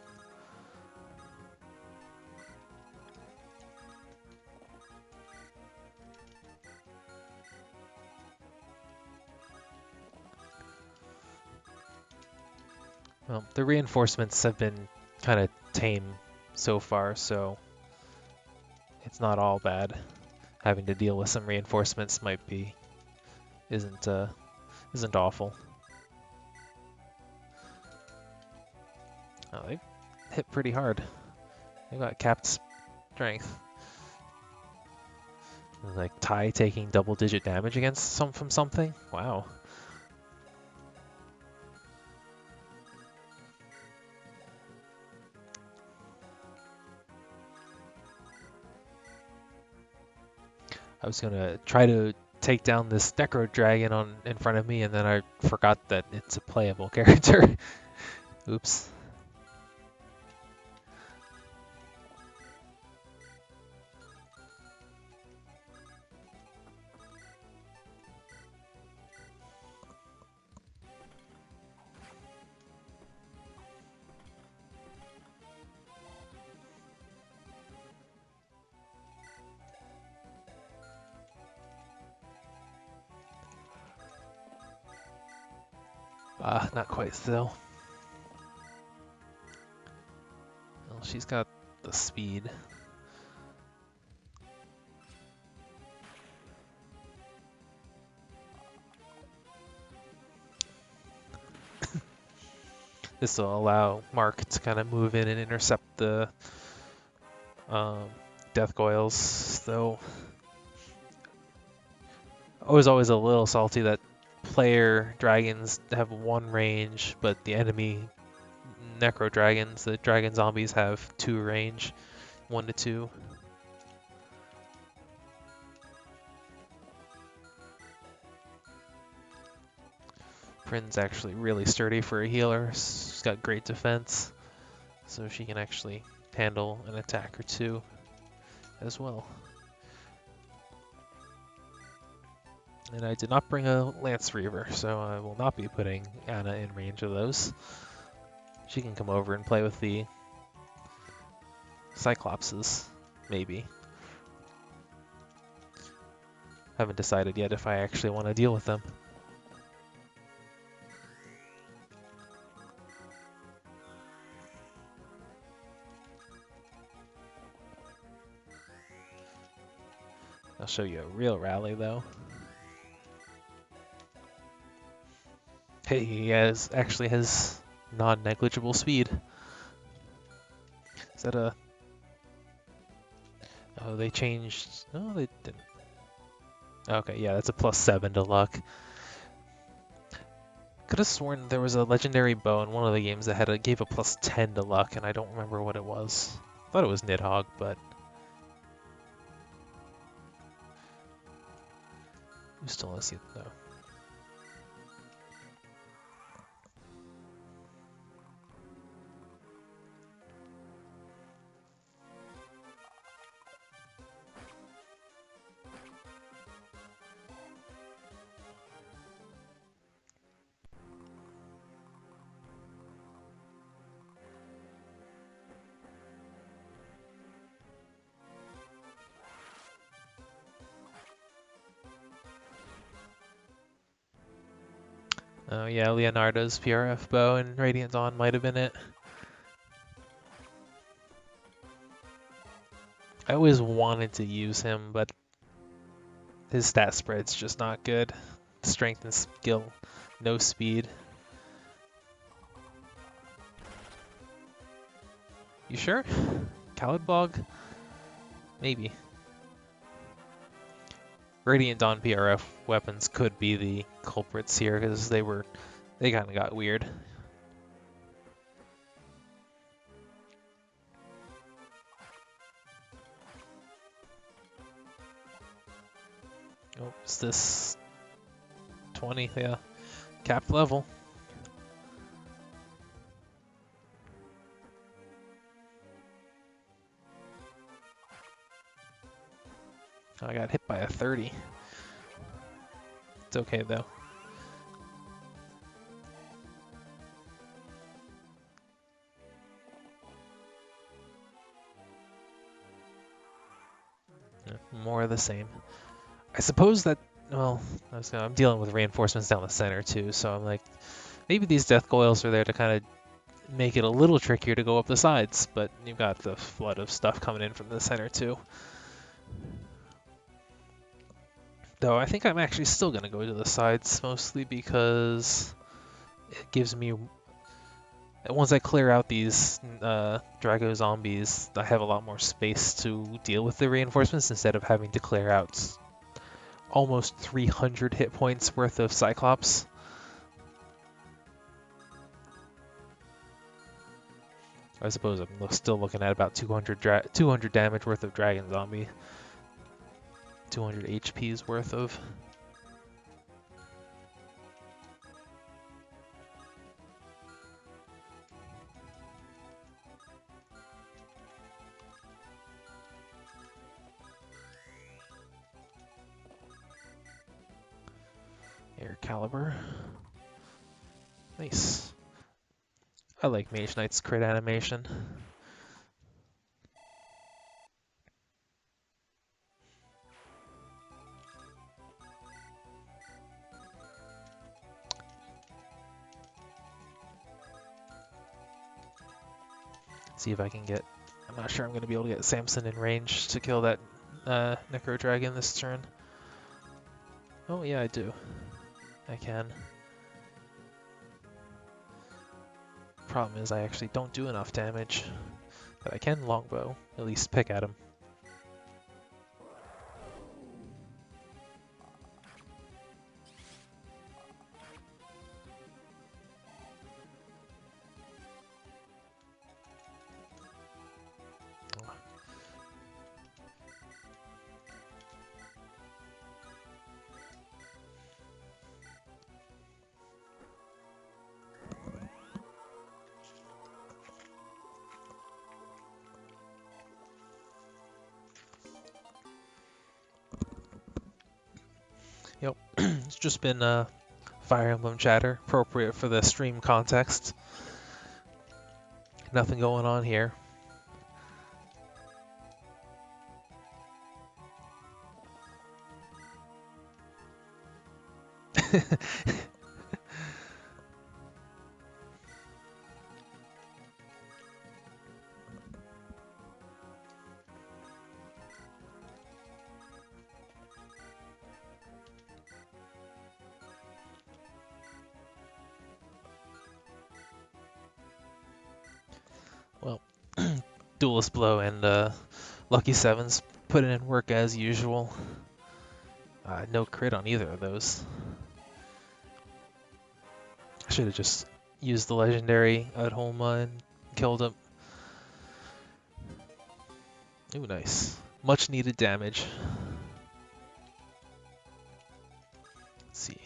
Well, the reinforcements have been kind of tame so far, so it's not all bad. Having to deal with some reinforcements isn't awful. Oh, they hit pretty hard. They got capped strength. Like Tai taking double-digit damage against from something. Wow. I was gonna try to take down this Necro Dragon in front of me, and then I forgot that it's a playable character. Oops. Not quite still. Well, she's got the speed. This will allow Mark to kind of move in and intercept the Death Goyles, though I was always a little salty that player dragons have one range, but the enemy Necro Dragons, the Dragon Zombies, have two range, 1 to 2. Prin's actually really sturdy for a healer. She's got great defense, so she can actually handle an attack or two as well. And I did not bring a Lance Reaver, so I will not be putting Anna in range of those. She can come over and play with the Cyclopses, maybe. Haven't decided yet if I actually want to deal with them. I'll show you a real rally, though. Hey, he actually has non-negligible speed. Is that a... Oh, they changed... No, they didn't. Okay, yeah, that's a +7 to luck. Could have sworn there was a legendary bow in one of the games that gave a +10 to luck, and I don't remember what it was. I thought it was Nidhogg, but... You still want to see it, though. Oh yeah, Leonardo's PRF bow and Radiant Dawn might have been it. I always wanted to use him, but his stat spread's just not good. Strength and skill, no speed. You sure? Bog? Maybe. Radiant Dawn PRF weapons could be the culprits here because they kind of got weird. Oh, is this 20? Yeah, capped level. I got hit by a 30. It's okay though. Yeah, more of the same. I suppose that, well, I'm dealing with reinforcements down the center too, so I'm like, maybe these death coils are there to kind of make it a little trickier to go up the sides, but you've got the flood of stuff coming in from the center too. Though I think I'm actually still going to go to the sides, mostly because it gives me... Once I clear out these Drago zombies, I have a lot more space to deal with the reinforcements instead of having to clear out almost 300 hit points worth of Cyclops. I suppose I'm still looking at about 200 damage worth of Dragon Zombie. 200 HP's worth of. Air Caliber. Nice. I like Mage Knight's crit animation. See if I can get... I'm not sure I'm going to be able to get Samson in range to kill that Necro Dragon this turn. Oh yeah, I do. I can. Problem is I actually don't do enough damage. But I can longbow, at least pick at him. Yep, it's just been Fire Emblem chatter, appropriate for the stream context. Nothing going on here. Well, Duelist Blow and Lucky Sevens putting in work as usual. No crit on either of those. I should have just used the legendary at home and killed him. Ooh, nice. Much needed damage. Let's see.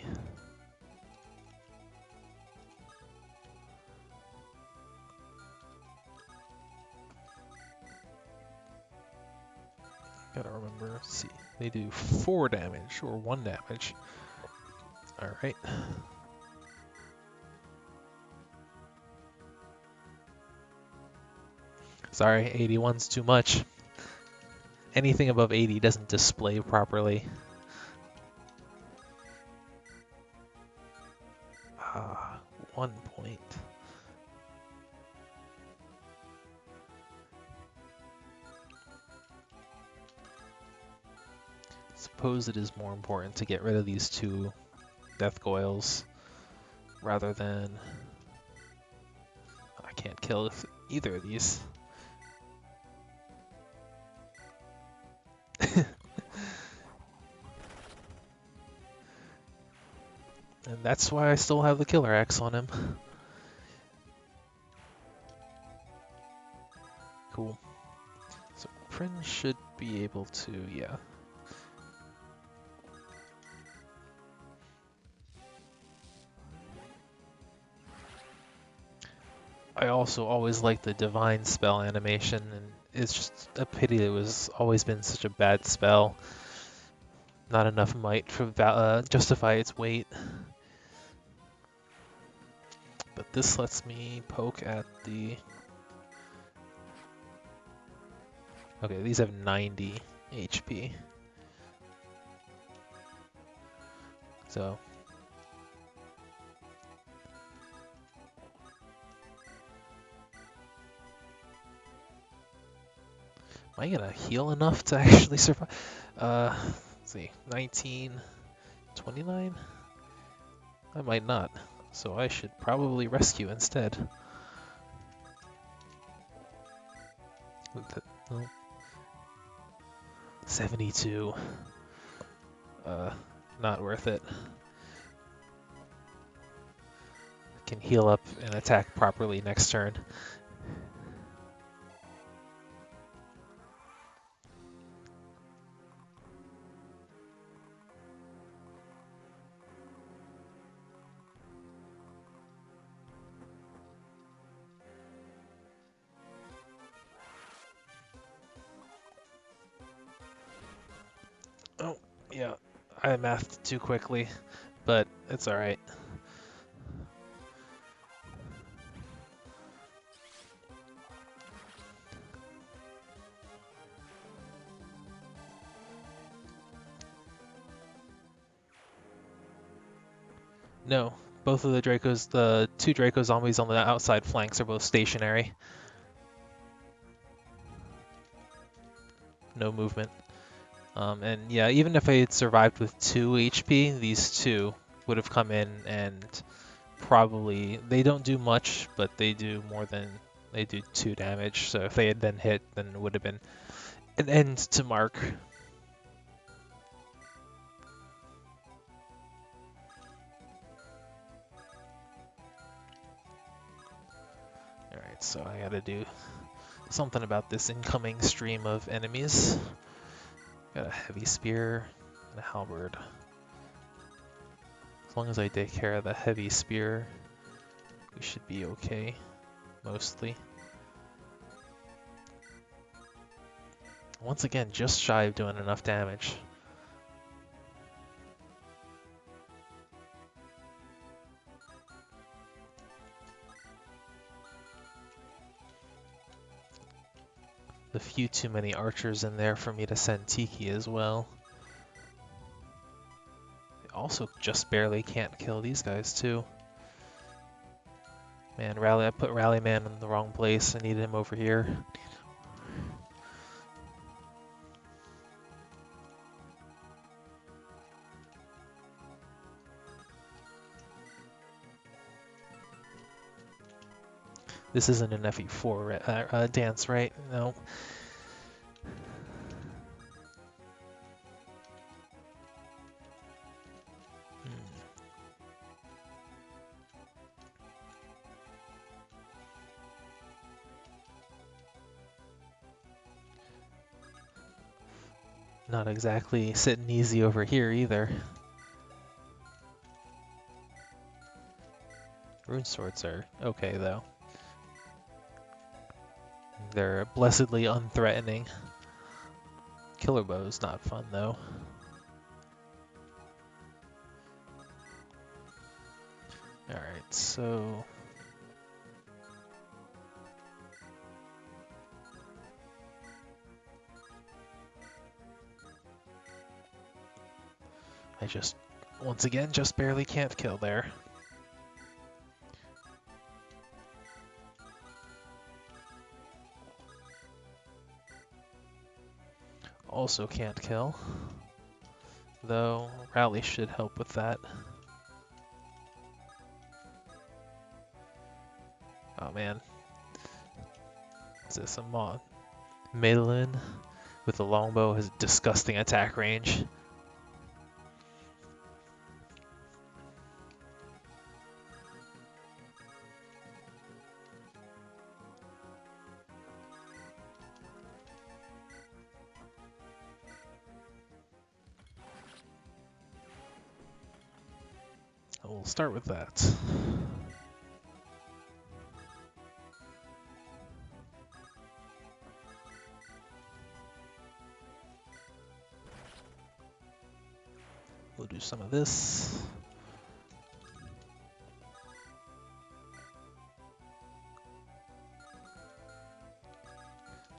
Gotta remember, let's see. They do 4 damage or 1 damage. Alright. Sorry, 81's too much. Anything above 80 doesn't display properly. Ah, 1 point. Suppose it is more important to get rid of these two death coils rather than... I can't kill either of these. And that's why I still have the killer axe on him. Cool. So Prince should be able to, yeah. I also always liked the divine spell animation, and it's just a pity it was always been such a bad spell. Not enough might for justify its weight. But this lets me poke at the... Okay, these have 90 HP. So... Am I gonna heal enough to actually survive? Let's see, 19, 29? I might not, so I should probably rescue instead. Oh, 72. Not worth it. Can heal up and attack properly next turn. Oh, yeah, I mathed too quickly, but it's alright. No, both of the two Draco zombies on the outside flanks are both stationary. No movement. And yeah, even if I had survived with 2 HP, these two would have come in and probably... They don't do much, but they do more than... They do 2 damage, so if they had been hit, then it would have been an end to Mark. Alright, so I gotta do something about this incoming stream of enemies. Got a heavy spear and a halberd. As long as I take care of the heavy spear, we should be okay, mostly. Once again, just shy of doing enough damage. A few too many archers in there for me to send Tiki as well. I also just barely can't kill these guys too. Man, I put Rally Man in the wrong place. I needed him over here. This isn't an FE4 dance, right? No. Not exactly sitting easy over here either. Rune swords are okay though. They're blessedly unthreatening. Killer bow's not fun though. Alright, so... I just, once again, just barely can't kill there. also can't kill, though Rally should help with that. Oh man, is this a mod? Madeline with the longbow has disgusting attack range. We'll start with that. We'll do some of this.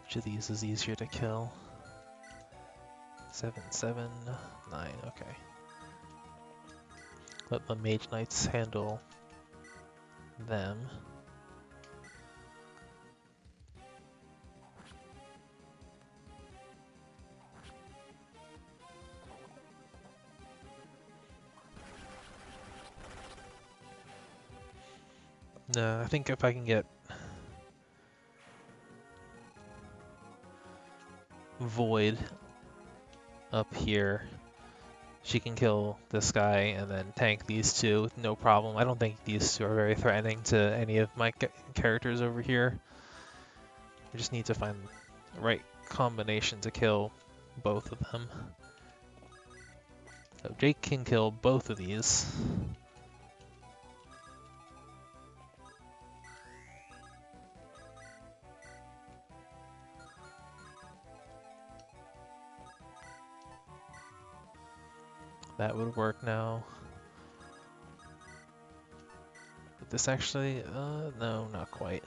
Which of these is easier to kill? 7, 7, 9, okay. Let the Mage Knights handle them. No, I think if I can get Void up here, she can kill this guy and then tank these two with no problem. I don't think these two are very threatening to any of my characters over here. I just need to find the right combination to kill both of them. So Jake can kill both of these. That would work now. Would this actually, no, not quite.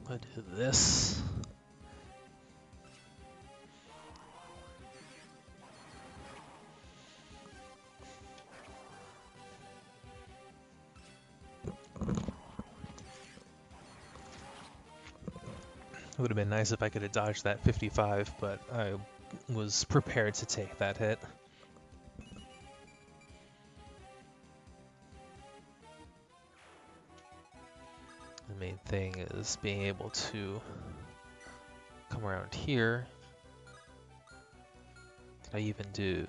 I'll do this. It would have been nice if I could have dodged that 55, but I was prepared to take that hit. The main thing is being able to come around here. Did I even do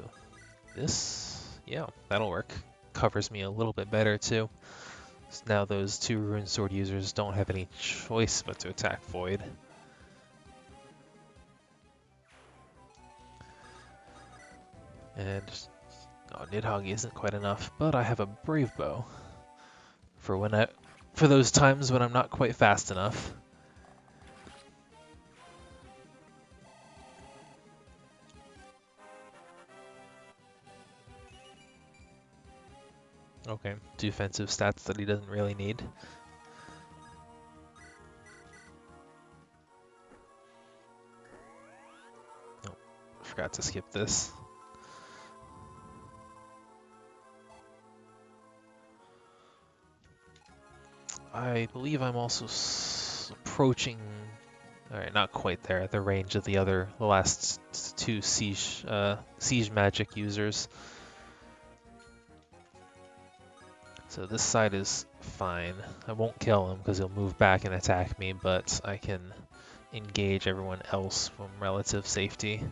this? Yeah, that'll work. Covers me a little bit better too. So now those two Rune Sword users don't have any choice but to attack Void. And Nidhogg isn't quite enough, but I have a Brave Bow for those times when I'm not quite fast enough. Okay, defensive stats that he doesn't really need. Oh, forgot to skip this. I believe I'm also approaching, alright, not quite there, at the range of the last two siege magic users. So this side is fine. I won't kill him because he'll move back and attack me, but I can engage everyone else from relative safety.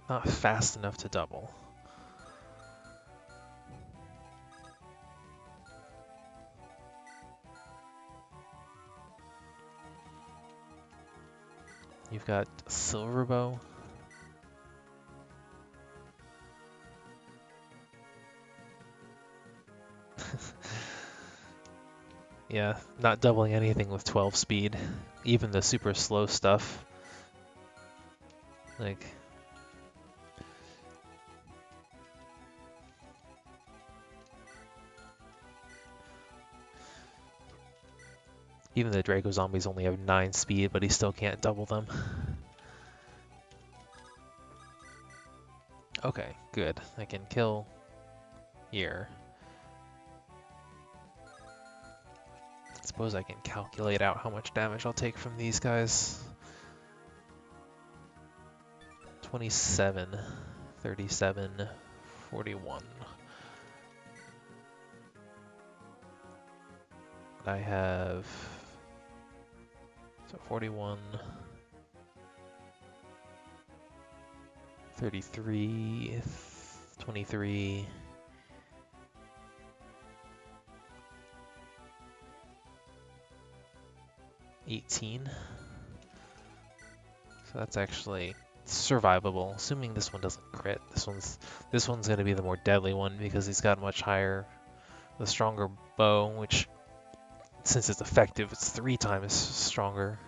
Not fast enough to double. You've got Silverbow. Yeah, not doubling anything with 12 speed. Even the super slow stuff. Like, Even the Draco zombies only have 9 speed, but he still can't double them. Okay, good. I can kill here. I suppose I can calculate out how much damage I'll take from these guys. 27, 37, 41. I have, so 41, 33, 23, 18. So that's actually survivable, assuming this one doesn't crit. This one's going to be the more deadly one because he's got much higher, the stronger bow, which since it's effective, it's 3 times stronger.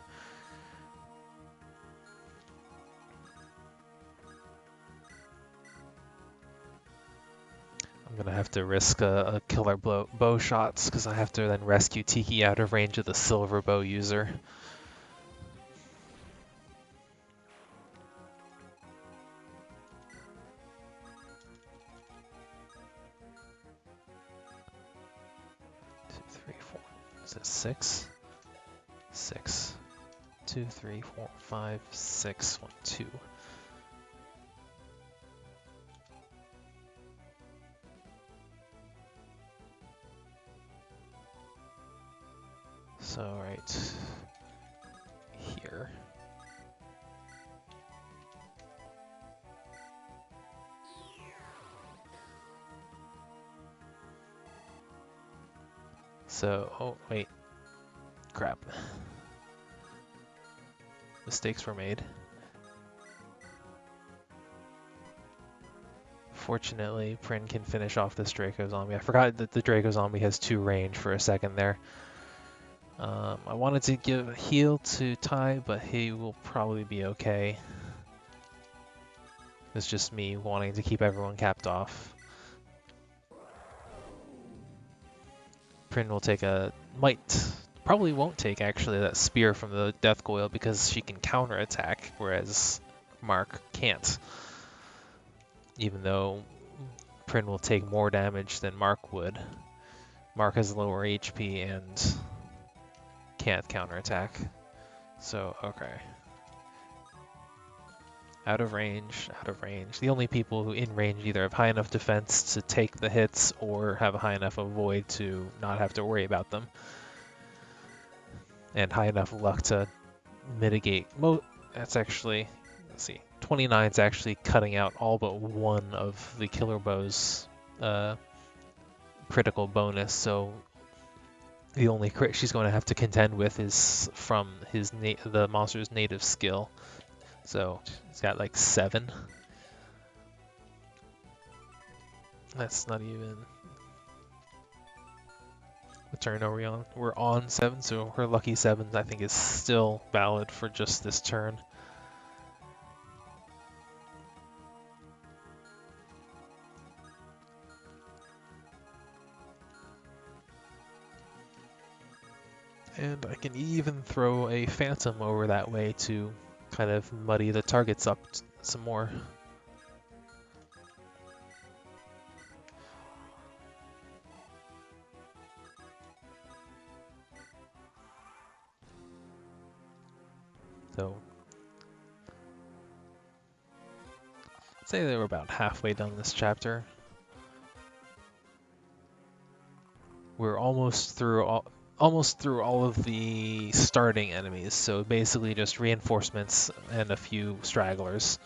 I'm gonna have to risk a killer bow shots because I have to then rescue Tiki out of range of the silver bow user. Is it 6? 6. 2, 3, 4, 5, 6, 1, 2. So right here. So, oh wait, crap. Mistakes were made. Fortunately, Prin can finish off this Draco zombie. I forgot that the Draco zombie has 2 range for a second there. I wanted to give a heal to Ty, but he will probably be okay. It's just me wanting to keep everyone capped off. Prin will take probably won't take actually that spear from the Death Coil because she can counterattack, whereas Mark can't. Even though Prin will take more damage than Mark would. Mark has lower HP and can't counterattack. So, okay. Out of range, out of range. The only people who in range either have high enough defense to take the hits or have a high enough avoid to not have to worry about them. And high enough luck to mitigate. That's actually, let's see, 29 is actually cutting out all but one of the Killer Bow's critical bonus, so the only crit she's going to have to contend with is from the monster's native skill. So he's got like 7. That's not even. What turn are we on? We're on 7, so her lucky 7 I think is still valid for just this turn. And I can even throw a Phantom over that way to kind of muddy the targets up some more. So, I'd say they were about halfway done this chapter. We're almost through all of the starting enemies, so basically just reinforcements and a few stragglers.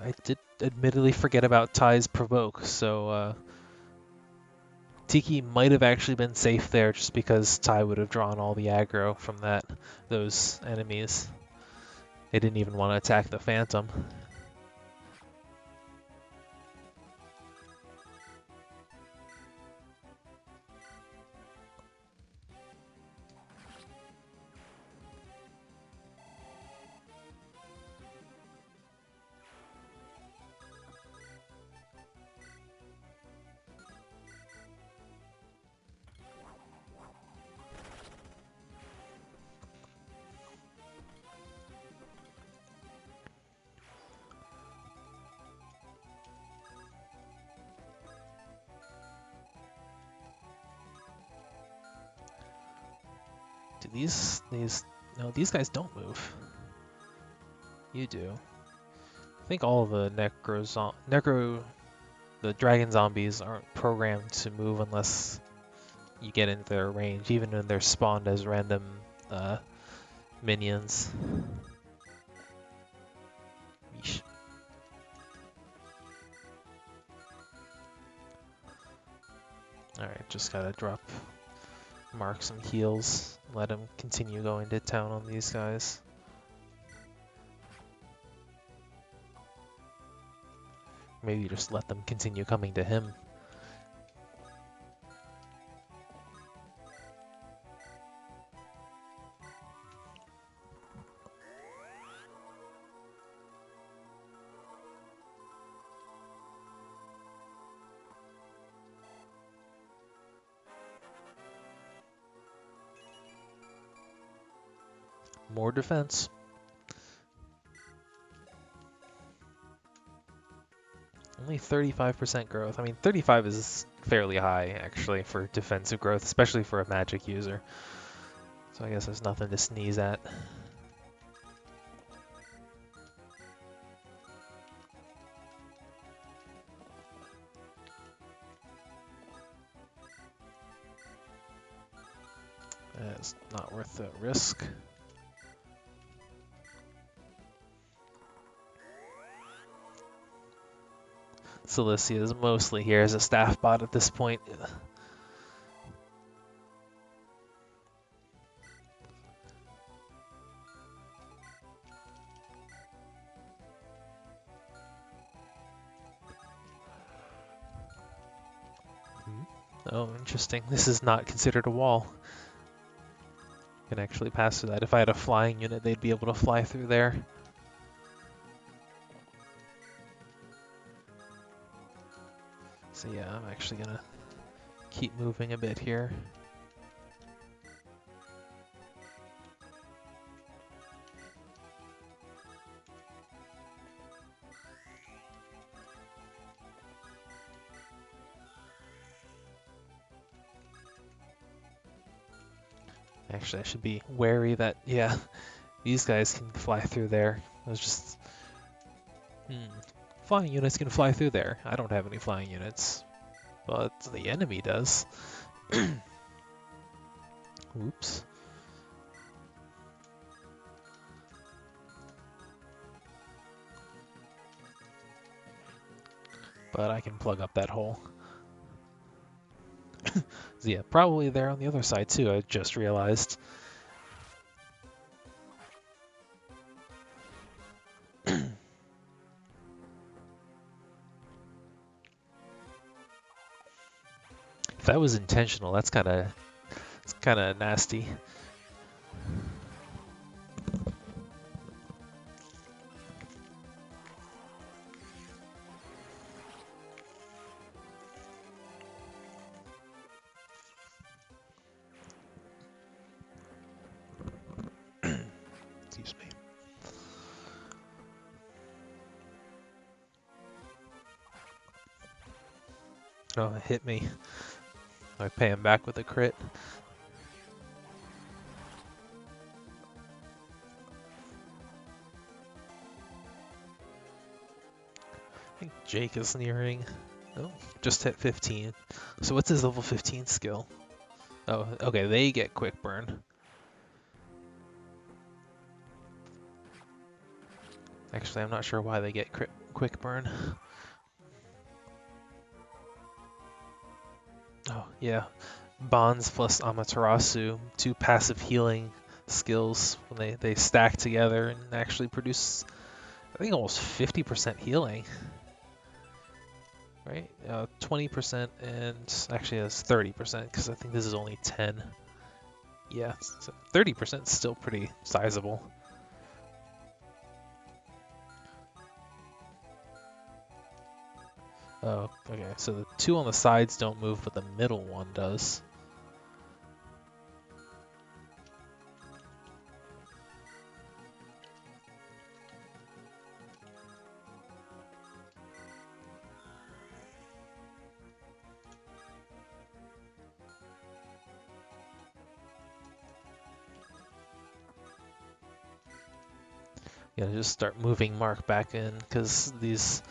I did admittedly forget about Ty's provoke, so Tiki might have actually been safe there just because Ty would have drawn all the aggro from those enemies. They didn't even want to attack the Phantom. Do no, these guys don't move. You do. I think all the the dragon zombies aren't programmed to move unless you get into their range, even when they're spawned as random minions. Yeesh. Alright, just gotta mark some heals, let him continue going to town on these guys. Maybe just let them continue coming to him. More defense. Only 35% growth. I mean, 35 is fairly high, actually, for defensive growth, especially for a magic user. So I guess there's nothing to sneeze at. It's not worth the risk. Cilicia is mostly here as a staff bot at this point. Oh, interesting. This is not considered a wall. Can actually pass through that. If I had a flying unit, they'd be able to fly through there. So yeah, I'm actually gonna keep moving a bit here. Actually, I should be wary that, yeah, these guys can fly through there. I was just... Flying units can fly through there. I don't have any flying units, but the enemy does. Oops. But I can plug up that hole. So yeah, probably there on the other side too, I just realized. If that was intentional, it's kind of nasty. Excuse me. Oh, it hit me. I pay him back with a crit. I think Jake is nearing. Oh, just hit 15. So what's his level 15 skill? Oh, okay, they get quick burn. Actually, I'm not sure why they get quick burn. Oh, yeah. Bonds plus Amaterasu, two passive healing skills when they stack together and actually produce, I think, almost 50% healing. Right? 20% and actually that's 30% because I think this is only 10. Yeah, so 30% is still pretty sizable. Oh, okay, so the two on the sides don't move, but the middle one does. You gotta just start moving Mark back in, because these,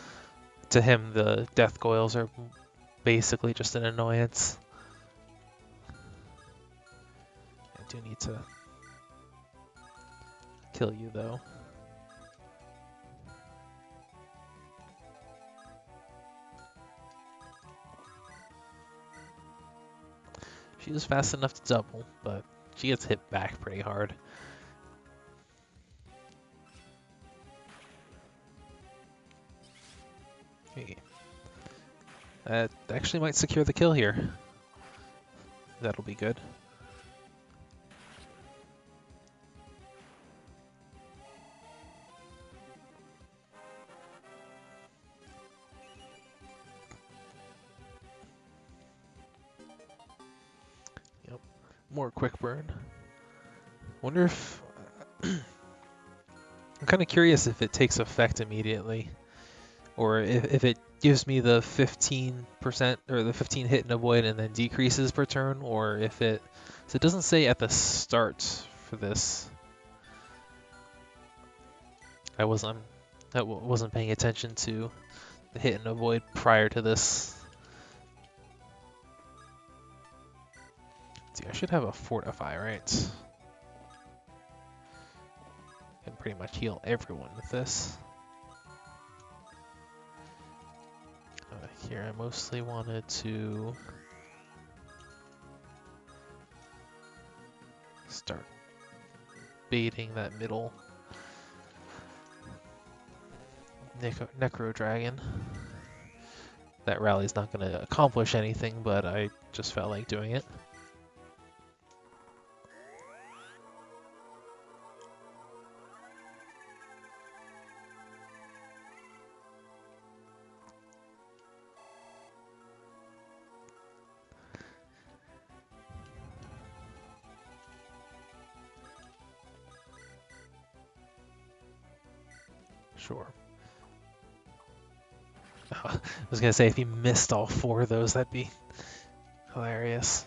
to him, the death coils are basically just an annoyance. I do need to kill you though. She was fast enough to double, but she gets hit back pretty hard. Okay. That actually might secure the kill here. That'll be good. Yep. More quick burn. Wonder if I'm kind of curious if it takes effect immediately, or if it gives me the 15% or the 15 hit and avoid and then decreases per turn, or if it, so it doesn't say at the start for this. I wasn't paying attention to the hit and avoid prior to this. See, I should have a fortify, right? Can pretty much heal everyone with this. Here I mostly wanted to start baiting that middle Necro Dragon. That rally's not going to accomplish anything, but I just felt like doing it. Sure. I was gonna say if he missed all 4 of those, that'd be hilarious.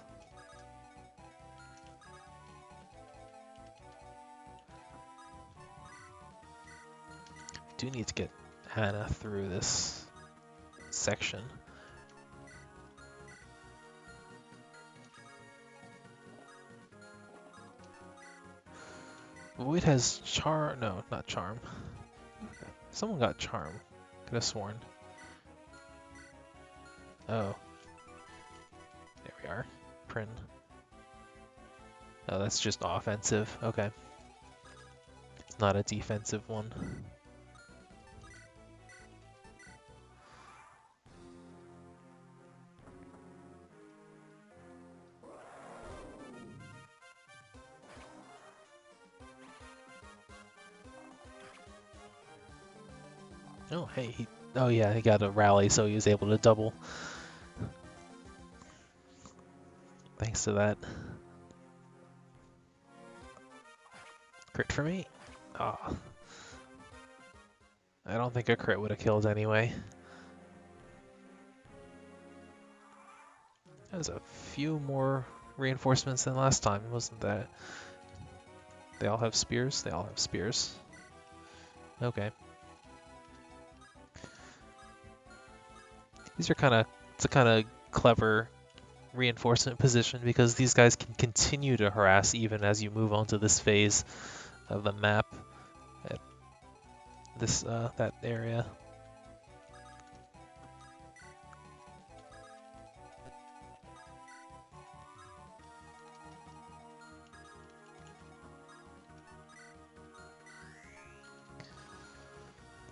Do need to get Hannah through this section. Void has charm. No, not charm. Someone got charm. Could have sworn. Oh. There we are. Prin. Oh, that's just offensive. Okay. It's not a defensive one. Oh, hey, oh yeah, he got a rally, so he was able to double. Thanks to that. Crit for me? Ah. Oh. I don't think a crit would have killed anyway. There's a few more reinforcements than last time, wasn't that? They all have spears? They all have spears. Okay. These are it's a kind of clever reinforcement position because these guys can continue to harass even as you move on to this phase of the map at this that area.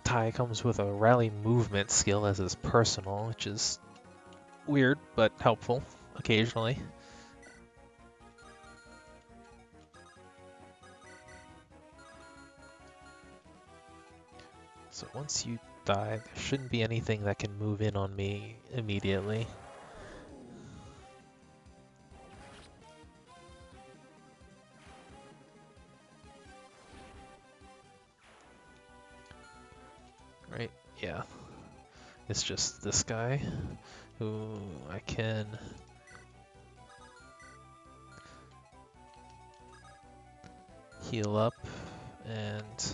Tai comes with a rally movement skill as his personal, which is weird but helpful occasionally. So once you die, there shouldn't be anything that can move in on me immediately. Right? Yeah. It's just this guy who I can heal up and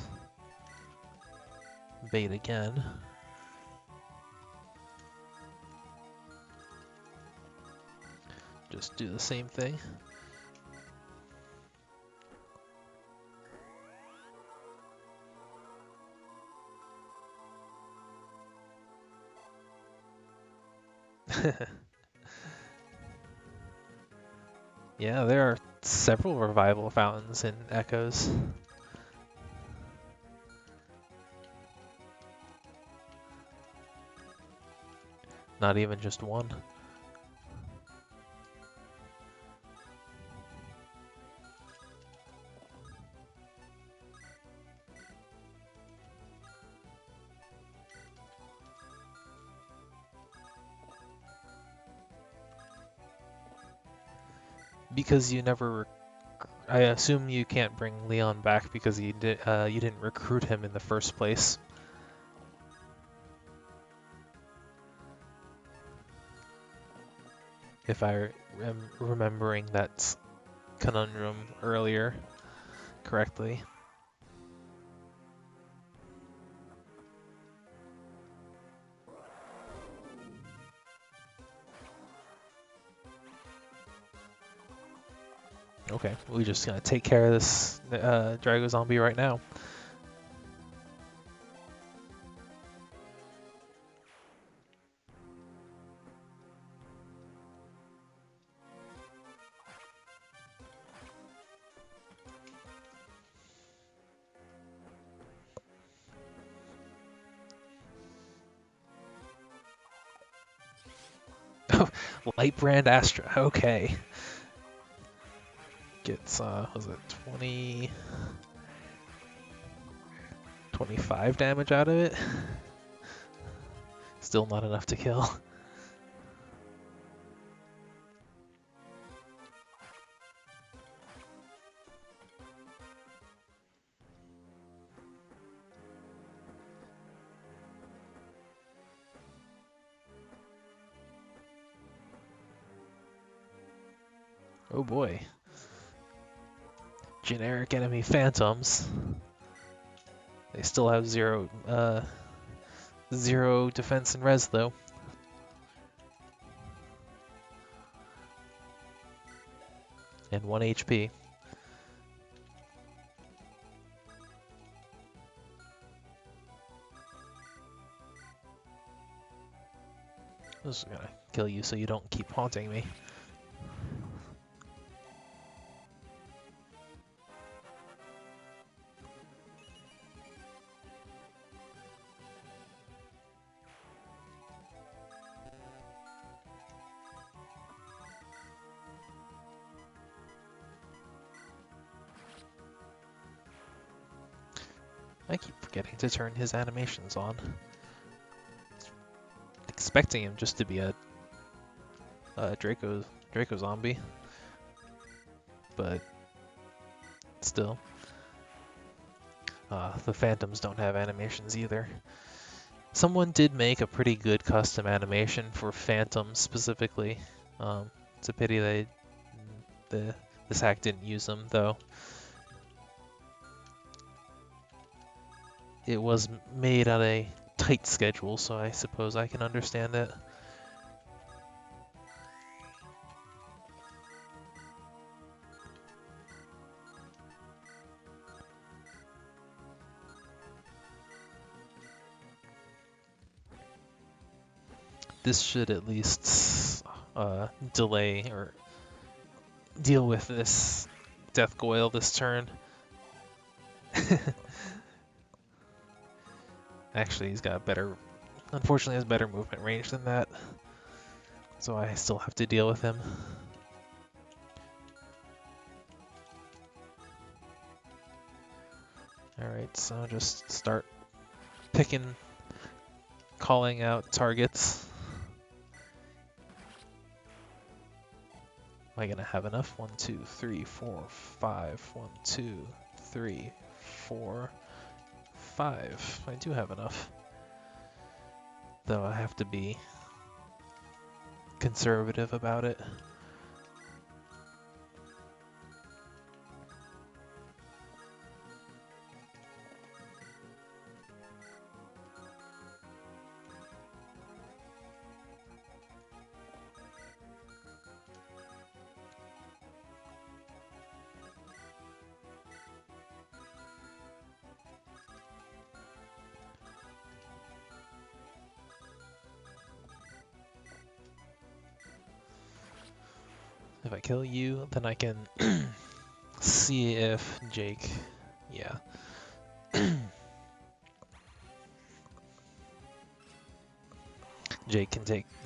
bait again. Just do the same thing. Yeah, there are several revival fountains in Echoes. Not even just one. Because you never, I assume you can't bring Leon back because you didn't recruit him in the first place. If I am remembering that conundrum earlier correctly. Okay, we're just gonna take care of this Drago zombie right now. Lightbrand Astra, okay. Gets, was it 25 damage out of it? Still not enough to kill. Oh boy. Generic enemy phantoms. They still have zero defense and res though. And 1 HP. I'm just gonna kill you so you don't keep haunting me. I keep forgetting to turn his animations on. Expecting him just to be a Draco zombie, but still. The phantoms don't have animations either. Someone did make a pretty good custom animation for phantoms specifically. It's a pity this hack didn't use them though. It was made on a tight schedule, so I suppose I can understand it. This should at least delay or deal with this Death Goyle this turn. Actually, he's got better, unfortunately, has better movement range than that, so I still have to deal with him. Alright, so just start calling out targets. Am I gonna have enough? 1, 2, 3, 4, 5. 1, 2, 3, 4, 5. I do have enough. Though I have to be conservative about it. If I kill you, then I can see if Jake... Yeah.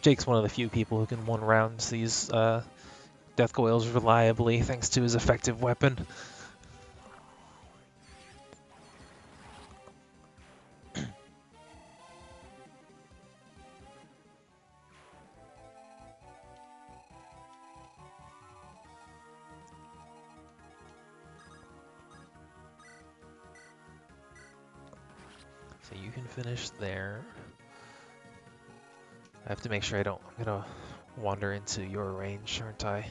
Jake's one of the few people who can one-round these death coils reliably thanks to his effective weapon. So you can finish there. I have to make sure I'm gonna wander into your range, aren't I?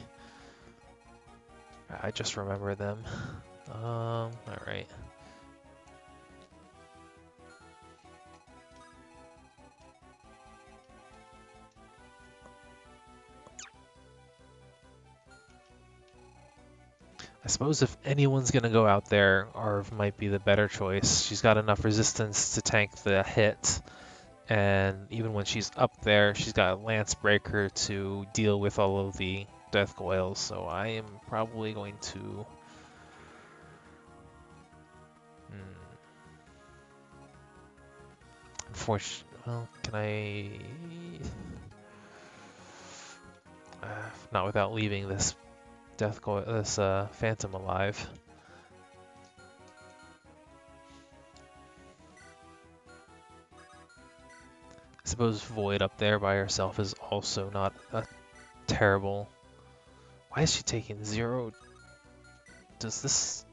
I just remember them. Alright. I suppose if anyone's gonna go out there, Arv might be the better choice. She's got enough resistance to tank the hit, and even when she's up there, she's got a Lance Breaker to deal with all of the death coils, so I am probably going to... Unfortunately, well, can I... not without leaving this Phantom alive. I suppose Void up there by herself is also not a terrible... Why is she taking 0? Does this...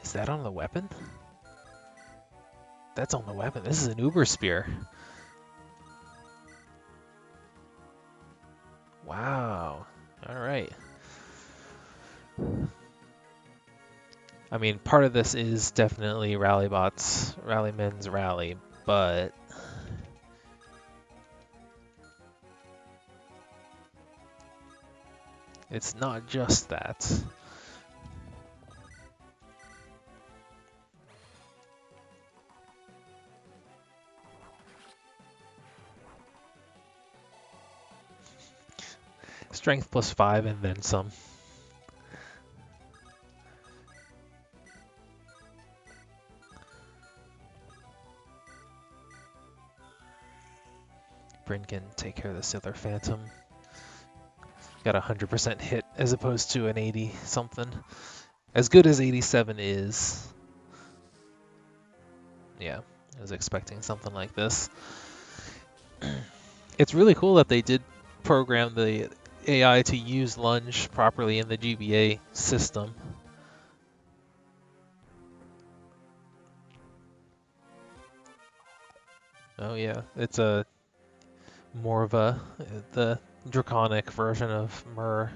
Is that on the weapon? That's on the weapon. This is an Uber Spear. Wow. Alright. I mean, part of this is definitely Rallymen's rally, but... It's not just that. Strength +5 and then some. Bryn can take care of this other Phantom. Got a 100% hit as opposed to an 80 something. As good as 87 is. Yeah, I was expecting something like this. It's really cool that they did program the AI to use lunge properly in the GBA system. Oh yeah, it's a more of the draconic version of Myrrh,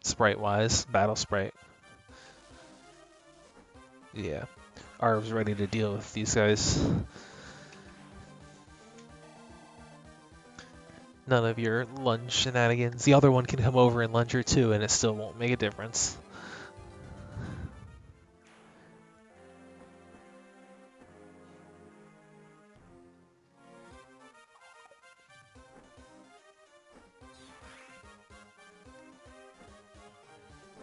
sprite-wise, battle sprite. Yeah, Arv's ready to deal with these guys. None of your lunge shenanigans. The other one can come over and lunge her too, and it still won't make a difference.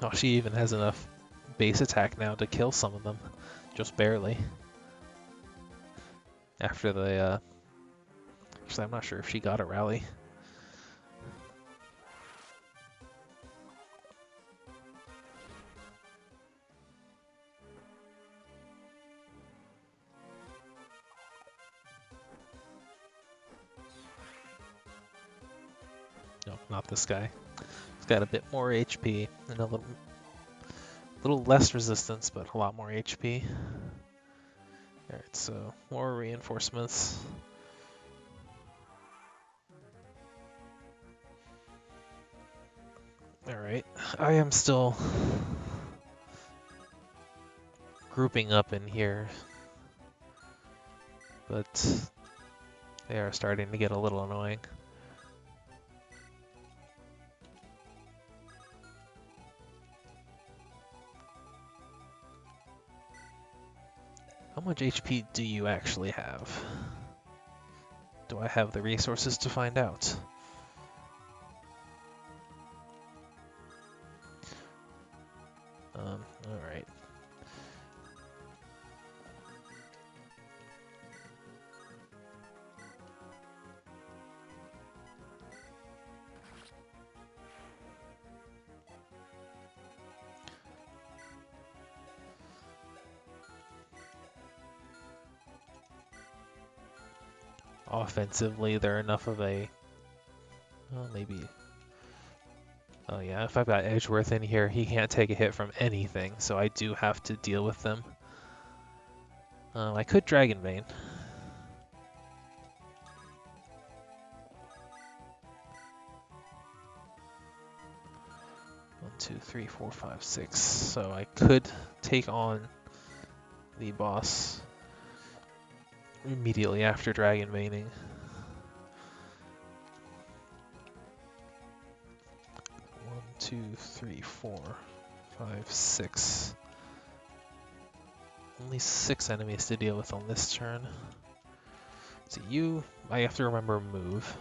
Oh, she even has enough base attack now to kill some of them. Just barely. After the, actually I'm not sure if she got a rally. No, not this guy. He's got a bit more HP and a little less resistance, but a lot more HP. Alright, so more reinforcements. Alright, I am still grouping up in here, but they are starting to get a little annoying. How much HP do you actually have? Do I have the resources to find out? Alright. Offensively, they're enough of a... Well, maybe... Oh yeah, if I've got Edgeworth in here, he can't take a hit from anything, so I do have to deal with them. I could Dragonbane. 1, 2, 3, 4, 5, 6. So I could take on the boss immediately after Dragonbaning. 1, 2, 3, 4, 5, 6. Only 6 enemies to deal with on this turn. So I have to remember move.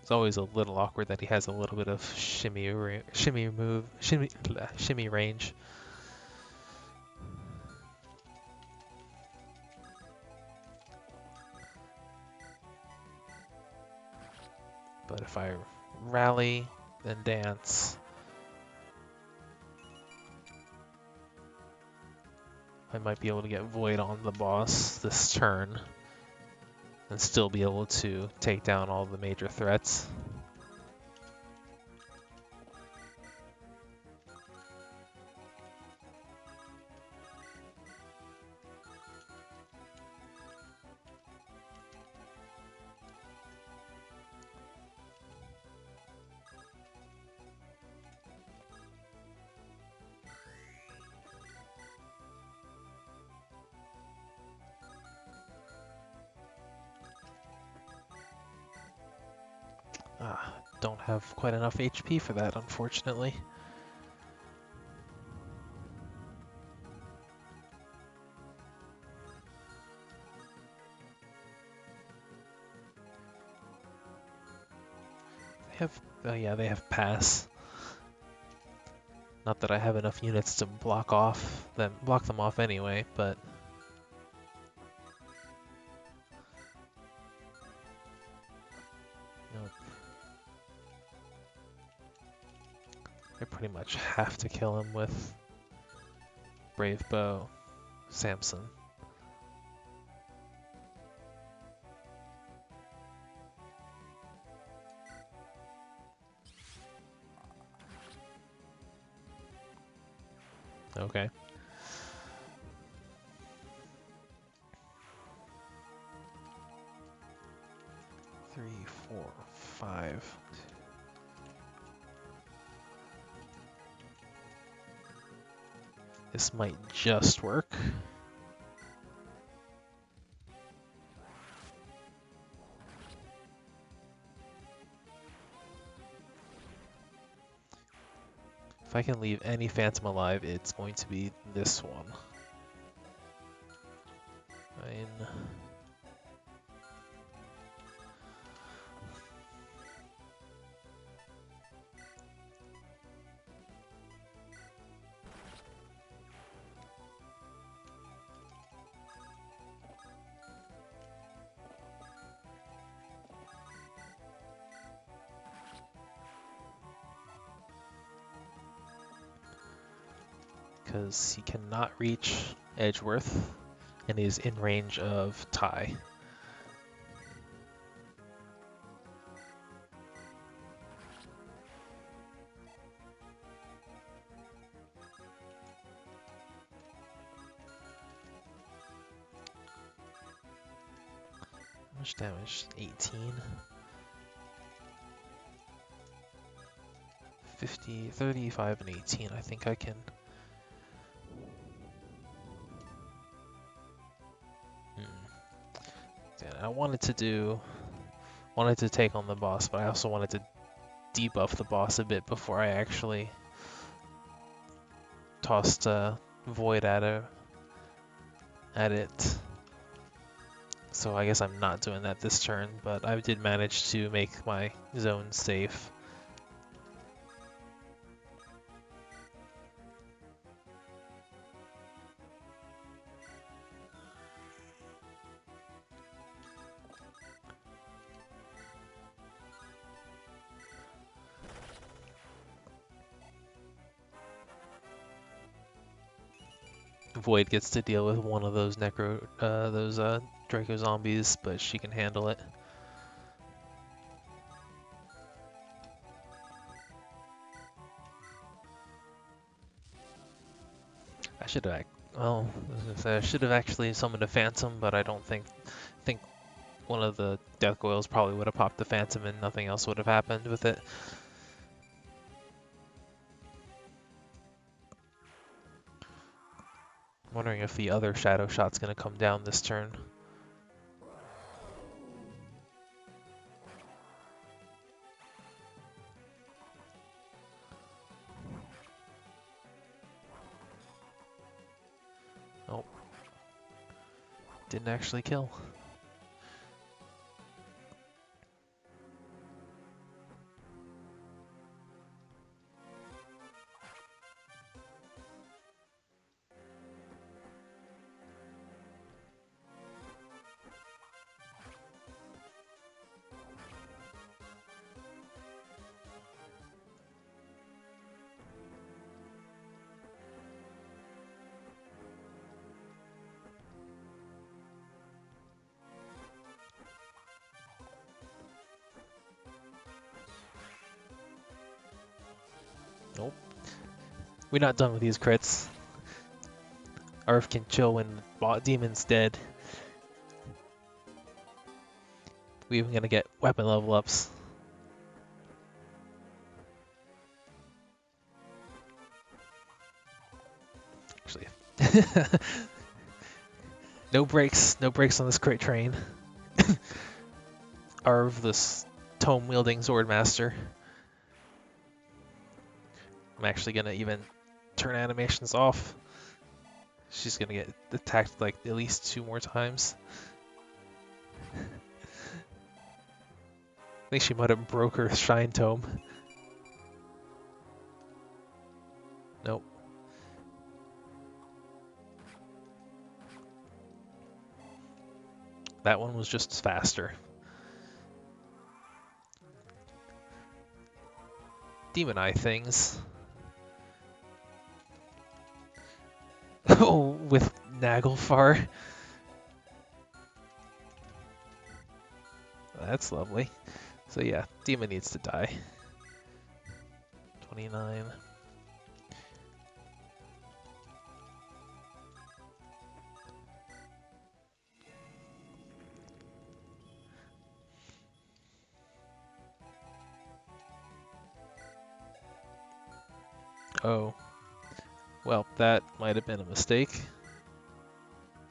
It's always a little awkward that he has a little bit of shimmy range. But if I rally, then dance, I might be able to get Void on the boss this turn and still be able to take down all the major threats. Don't have quite enough HP for that, unfortunately. Yeah, they have pass. Not that I have enough units to block them off anyway, but nope. I pretty much have to kill him with Brave Bow, Samson. Okay. Three, 4, 5. This might just work. If I can leave any Phantom alive, it's going to be this one. Fine. Because he cannot reach Edgeworth and is in range of Ty. How much damage? 18. 50, 35, and 18. I think I can... I wanted to take on the boss, but I also wanted to debuff the boss a bit before I actually tossed Void at at it. So I guess I'm not doing that this turn, but I did manage to make my zone safe. Void gets to deal with one of those Draco zombies, but she can handle it. I should have, well, I was gonna say I should have actually summoned a Phantom, but I don't think one of the Death Coils probably would have popped the Phantom and nothing else would have happened with it. I'm wondering if the other Shadow Shot's gonna come down this turn. Oh, didn't actually kill. Nope. We're not done with these crits. Arf can chill when the demon's dead. We're even gonna get weapon level ups. Actually, no brakes on this crit train. Arv, this tome wielding Swordmaster. I'm actually gonna even turn animations off. She's gonna get attacked like at least 2 more times. I think she might have broke her Shine Tome. Nope. That one was just faster. Demon Eye things. Oh, with Naglfar. That's lovely. So yeah, Demon needs to die. 29. Oh. Well, that might have been a mistake.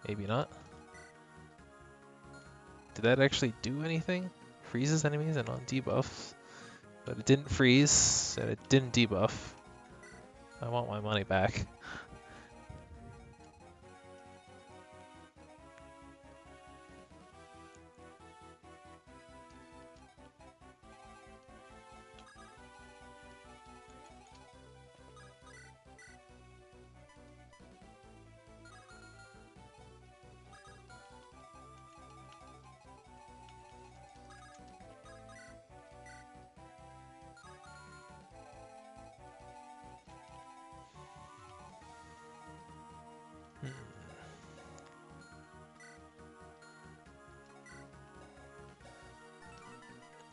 Maybe not. Did that actually do anything? Freezes enemies and on debuffs. But it didn't freeze, and it didn't debuff. I want my money back.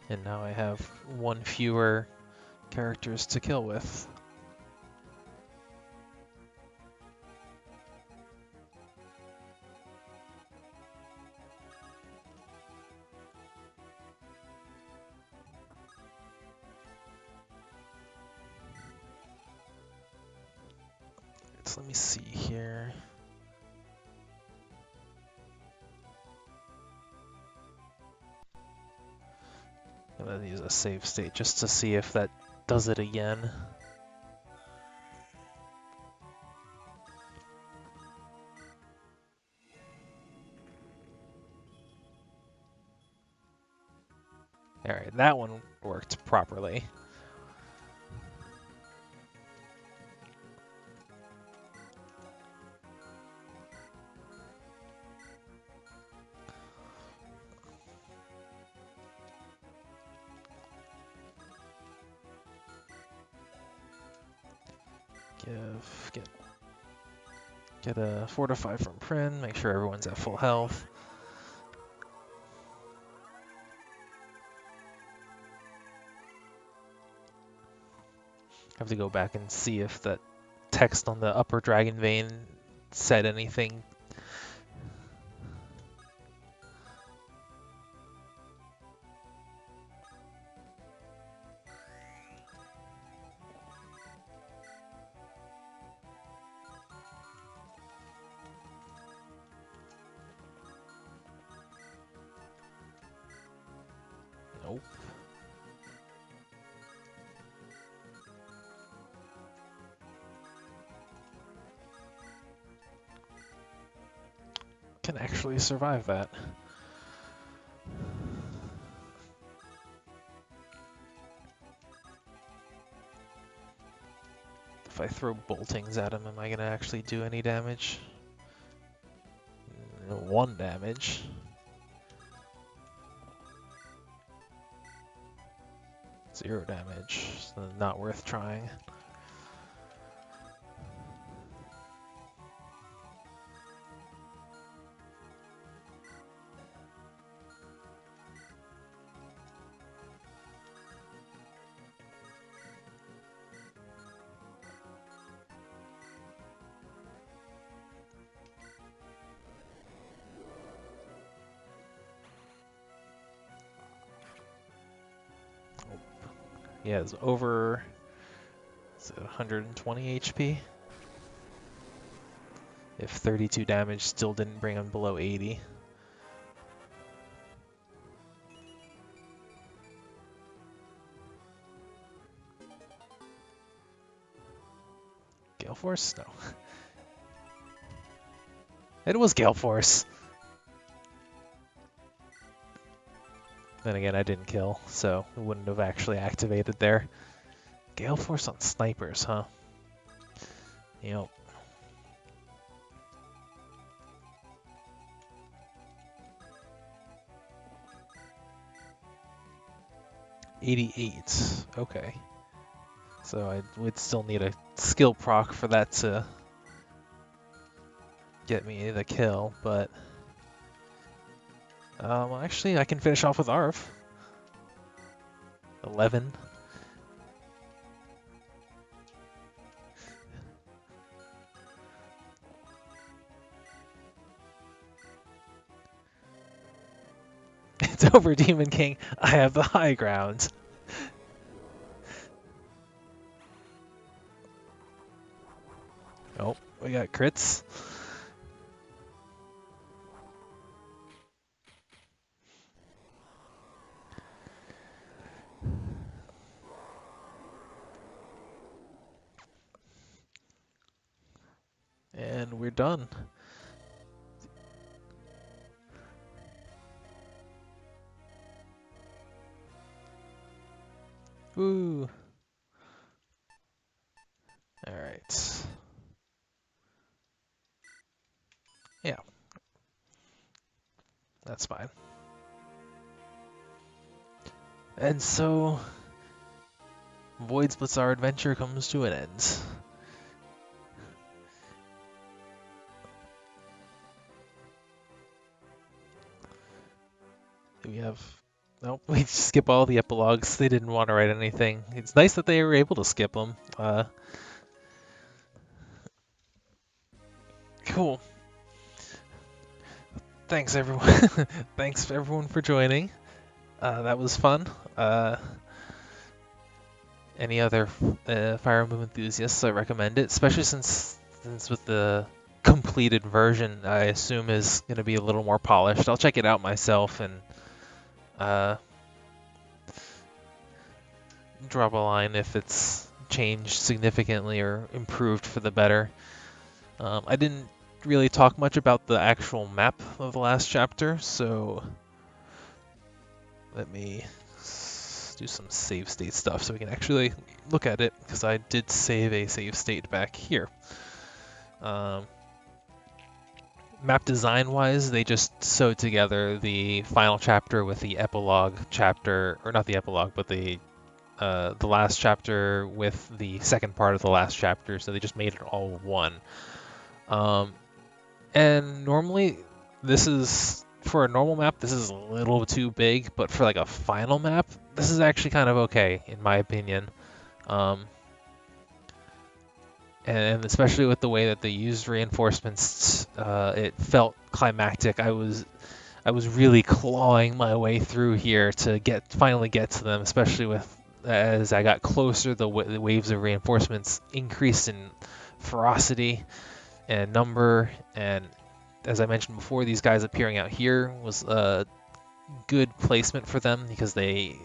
And now I have 1 fewer characters to kill with. So let me see here. I'm gonna use a save state just to see if that does it again. Alright, that one worked properly. Get a fortify from Prin, make sure everyone's at full health. Have to go back and see if that text on the upper dragon vein said anything. Nope. Can actually survive that. If I throw boltings at him, am I gonna actually do any damage? 1 damage. Zero damage. So not worth trying. Yeah, it's over 120 HP. If 32 damage still didn't bring him below 80. Gale Force? No. It was Gale Force. Then again, I didn't kill, so it wouldn't have actually activated there. Gale Force on snipers, huh? Yep. $88. Okay. So I would still need a skill proc for that to get me the kill, but actually I can finish off with Arv. 11. It's over, Demon King. I have the high ground. Oh, we got crits. And we're done. Woo! Alright. Yeah. That's fine. And so, Void's Blitzarre Adventure comes to an end. Do we have... Nope, we skip all the epilogues. They didn't want to write anything. It's nice that they were able to skip them. Cool. Thanks, everyone. Thanks, everyone, for joining. That was fun. Any other Fire Emblem enthusiasts, I recommend it, especially since with the completed version, I assume is going to be a little more polished. I'll check it out myself and drop a line if it's changed significantly or improved for the better. I didn't really talk much about the actual map of the last chapter, so let me Let's do some save state stuff so we can actually look at it, because I did save a save state back here. Map design wise, they just sewed together the final chapter with the epilogue chapter, or not the epilogue, but the last chapter with the second part of the last chapter, so they just made it all one. And normally, this is, for a normal map, this is a little too big, but for like a final map, this is actually kind of okay, in my opinion. And especially with the way that they used reinforcements, it felt climactic. I was really clawing my way through here to finally get to them, especially with as I got closer, the waves of reinforcements increased in ferocity and number. And as I mentioned before, these guys appearing out here was a good placement for them, because they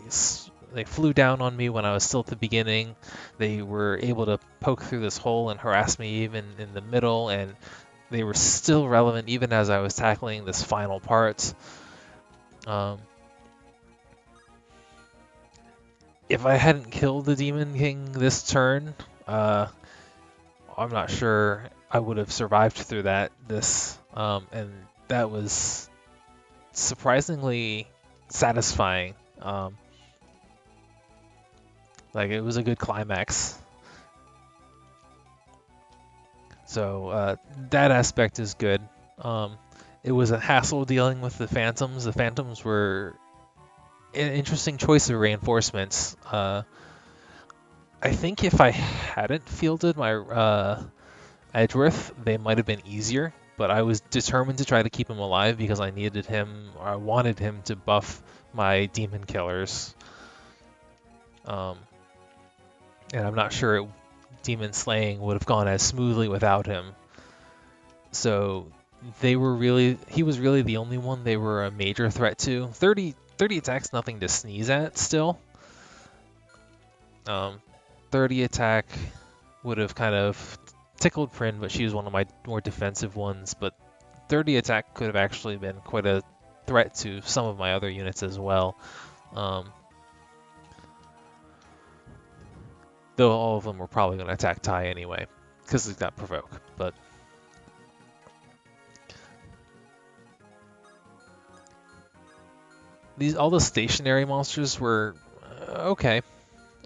flew down on me when I was still at the beginning. They were able to poke through this hole and harass me even in the middle, and they were still relevant even as I was tackling this final part. If I hadn't killed the Demon King this turn, I'm not sure I would have survived through this, and that was surprisingly satisfying. Like, it was a good climax. So that aspect is good. It was a hassle dealing with the Phantoms. The Phantoms were an interesting choice of reinforcements. I think if I hadn't fielded my Edgeworth, they might have been easier, but I was determined to try to keep him alive because I needed him, or I wanted him to buff my demon killers. And I'm not sure demon slaying would have gone as smoothly without him. So he was really the only one they were a major threat to. 30 attack's nothing to sneeze at still. 30 attack would have kind of tickled Prin, but she was one of my more defensive ones. But 30 attack could have actually been quite a threat to some of my other units as well. Though all of them were probably going to attack Tai anyway, because it's got provoke. But all the stationary monsters were okay.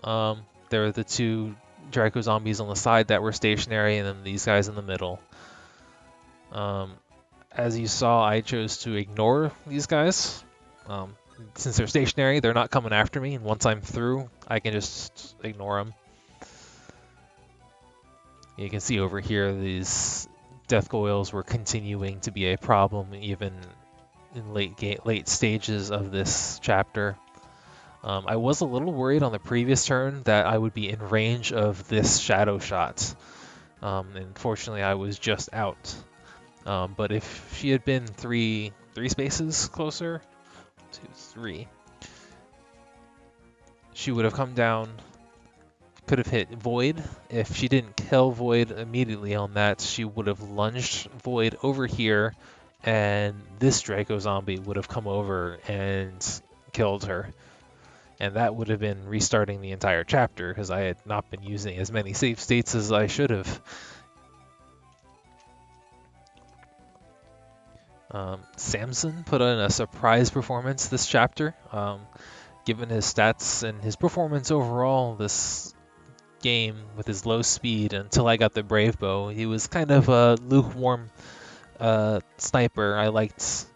There were the two Draco zombies on the side that were stationary, and then these guys in the middle. As you saw, I chose to ignore these guys. Since they're stationary, they're not coming after me, and once I'm through, I can just ignore them. You can see over here, these death coils were continuing to be a problem even in late stages of this chapter. I was a little worried on the previous turn that I would be in range of this shadow shot. And fortunately, I was just out. But if she had been three spaces closer, 1, 2, 3, she would have come down. Could have hit Void. If she didn't kill Void immediately on that, she would have lunged Void over here, and this Draco zombie would have come over and killed her. And that would have been restarting the entire chapter, because I had not been using as many save states as I should have. Samson put in a surprise performance this chapter. Given his stats and his performance overall this game with his low speed until I got the Brave Bow, he was kind of a lukewarm sniper. I liked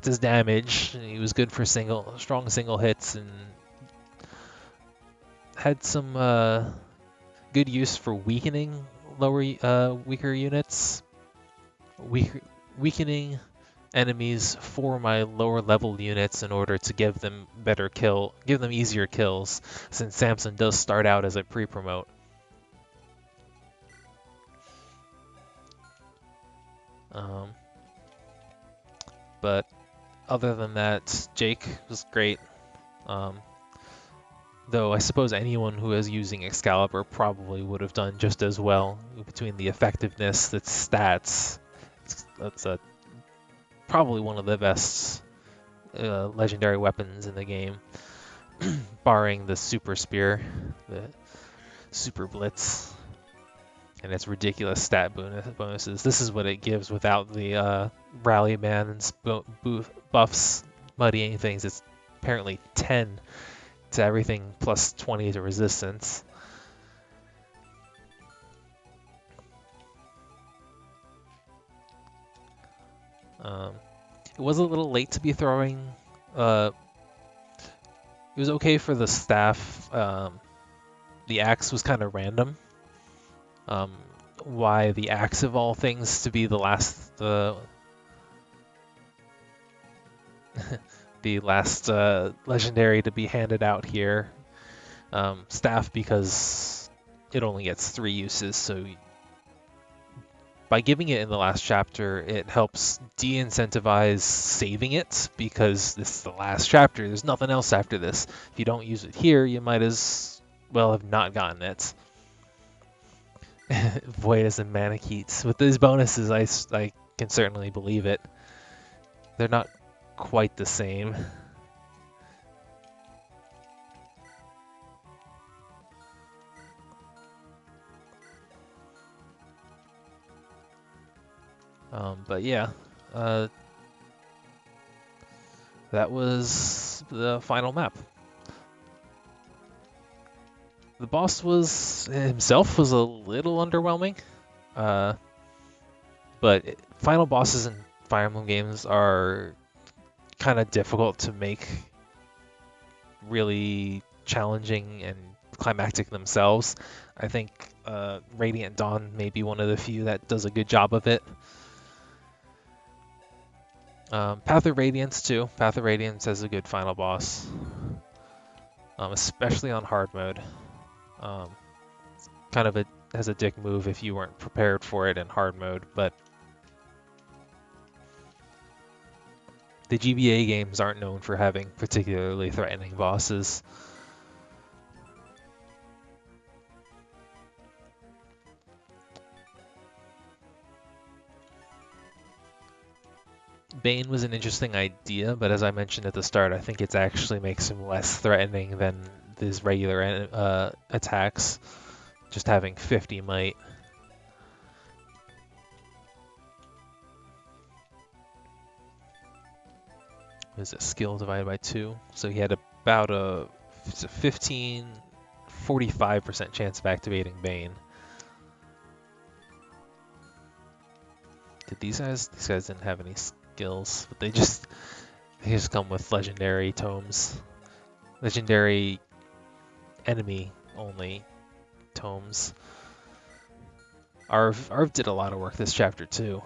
his damage. He was good for strong single hits, and had some good use for weakening weaker units, weakening enemies for my lower level units in order to give them easier kills, since Samson does start out as a pre-promote. But other than that, Jake was great. Though I suppose anyone who is using Excalibur probably would have done just as well. Between the effectiveness, the stats, that's probably one of the best legendary weapons in the game. barring the super spear, the super blitz, and its ridiculous stat bonuses. This is what it gives without the rally bands, buffs, muddying things. It's apparently 10 to everything plus 20 to resistance. It was a little late to be throwing. It was okay for the staff. The axe was kind of random. Why the axe of all things to be the last the last legendary to be handed out here. Staff because it only gets 3 uses, so by giving it in the last chapter, it helps de-incentivize saving it because this is the last chapter. There's nothing else after this. If you don't use it here, you might as well have not gotten it. Voidus and Manicheats. With these bonuses, I can certainly believe it. They're not quite the same. But yeah, that was the final map. The boss himself was a little underwhelming, but final bosses in Fire Emblem games are kind of difficult to make really challenging and climactic themselves. I think Radiant Dawn may be one of the few that does a good job of it. Path of Radiance too. Path of Radiance has a good final boss, especially on hard mode. Kind of has a dick move if you weren't prepared for it in hard mode, but the GBA games aren't known for having particularly threatening bosses. Bane was an interesting idea, but as I mentioned at the start, I think it actually makes him less threatening than his regular attacks, just having 50 might. Is it skill divided by 2? So he had about a 45% chance of activating Bane. Did these guys? These guys didn't have any skills, but they just come with legendary tomes, legendary enemy only tomes. Arv did a lot of work this chapter too.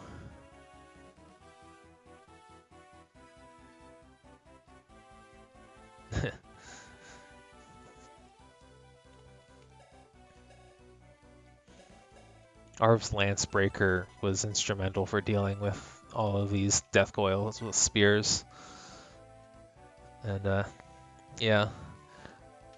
Arv's Lancebreaker was instrumental for dealing with all of these death coils with spears. And yeah,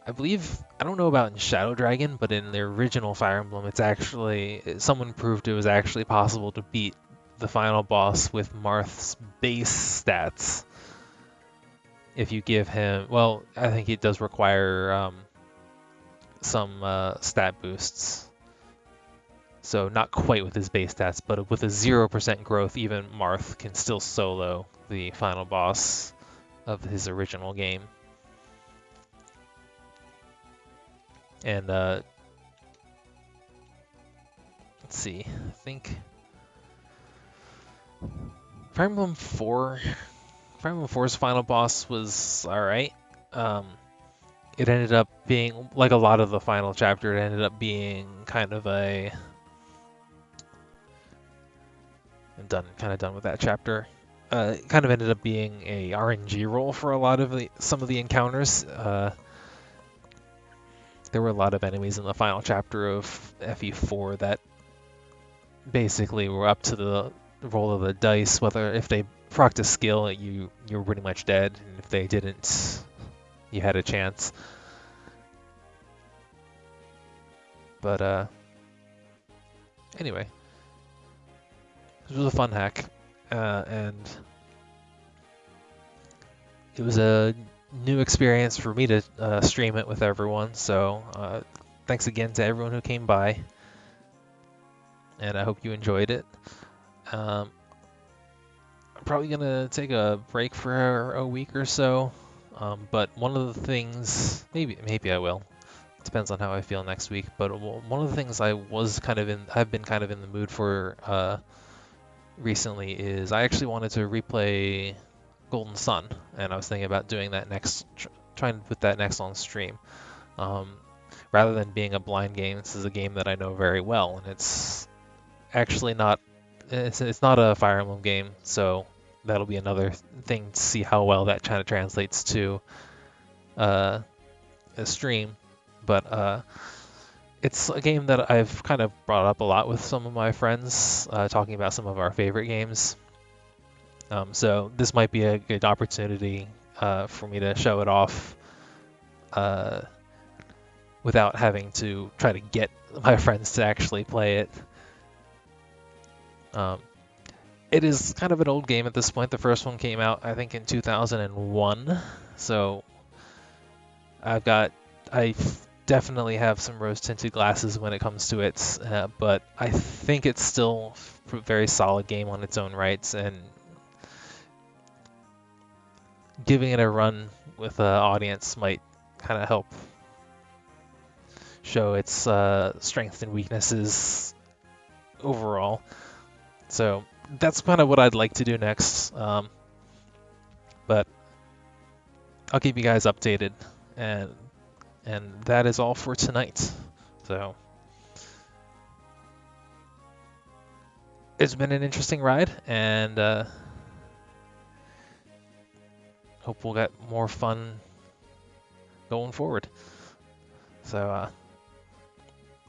I believe, I don't know about in Shadow Dragon, but in the original Fire Emblem, it's actually, someone proved it was actually possible to beat the final boss with Marth's base stats. If you give him, well, I think it does require some stat boosts. So not quite with his base stats, but with a 0% growth, even Marth can still solo the final boss of his original game. And let's see, I think Fire Emblem 4's final boss was alright. It ended up being, like a lot of the final chapter, it ended up being kind of a... I'm kind of done with that chapter. It kind of ended up being a RNG role for a lot of some of the encounters. There were a lot of enemies in the final chapter of FE4 that basically were up to the roll of the dice. Whether if they procced a skill, you were pretty much dead, and if they didn't, you had a chance. But anyway, this was a fun hack, and it was a new experience for me to stream it with everyone. So thanks again to everyone who came by, and I hope you enjoyed it. I'm probably gonna take a break for a week or so, but one of the things, maybe I will. Depends on how I feel next week. But one of the things I've been kind of in the mood for recently is I actually wanted to replay Golden Sun, and I was thinking about doing that next, trying to put that next on stream. Um, Rather than being a blind game, this is a game that I know very well, and it's actually not, it's not a Fire Emblem game, so that'll be another thing to see how well that kind of translates to a stream. But it's a game that I've kind of brought up a lot with some of my friends, talking about some of our favorite games. So this might be a good opportunity for me to show it off uh, without having to try to get my friends to actually play it. Um, it is kind of an old game at this point. The first one came out, I think, in 2001. So I definitely have some rose-tinted glasses when it comes to it, but I think it's still a very solid game on its own rights, and giving it a run with an audience might kind of help show its strengths and weaknesses overall. So that's kind of what I'd like to do next. But I'll keep you guys updated, and that is all for tonight. So it's been an interesting ride, and hope we'll get more fun going forward. So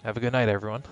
have a good night, everyone.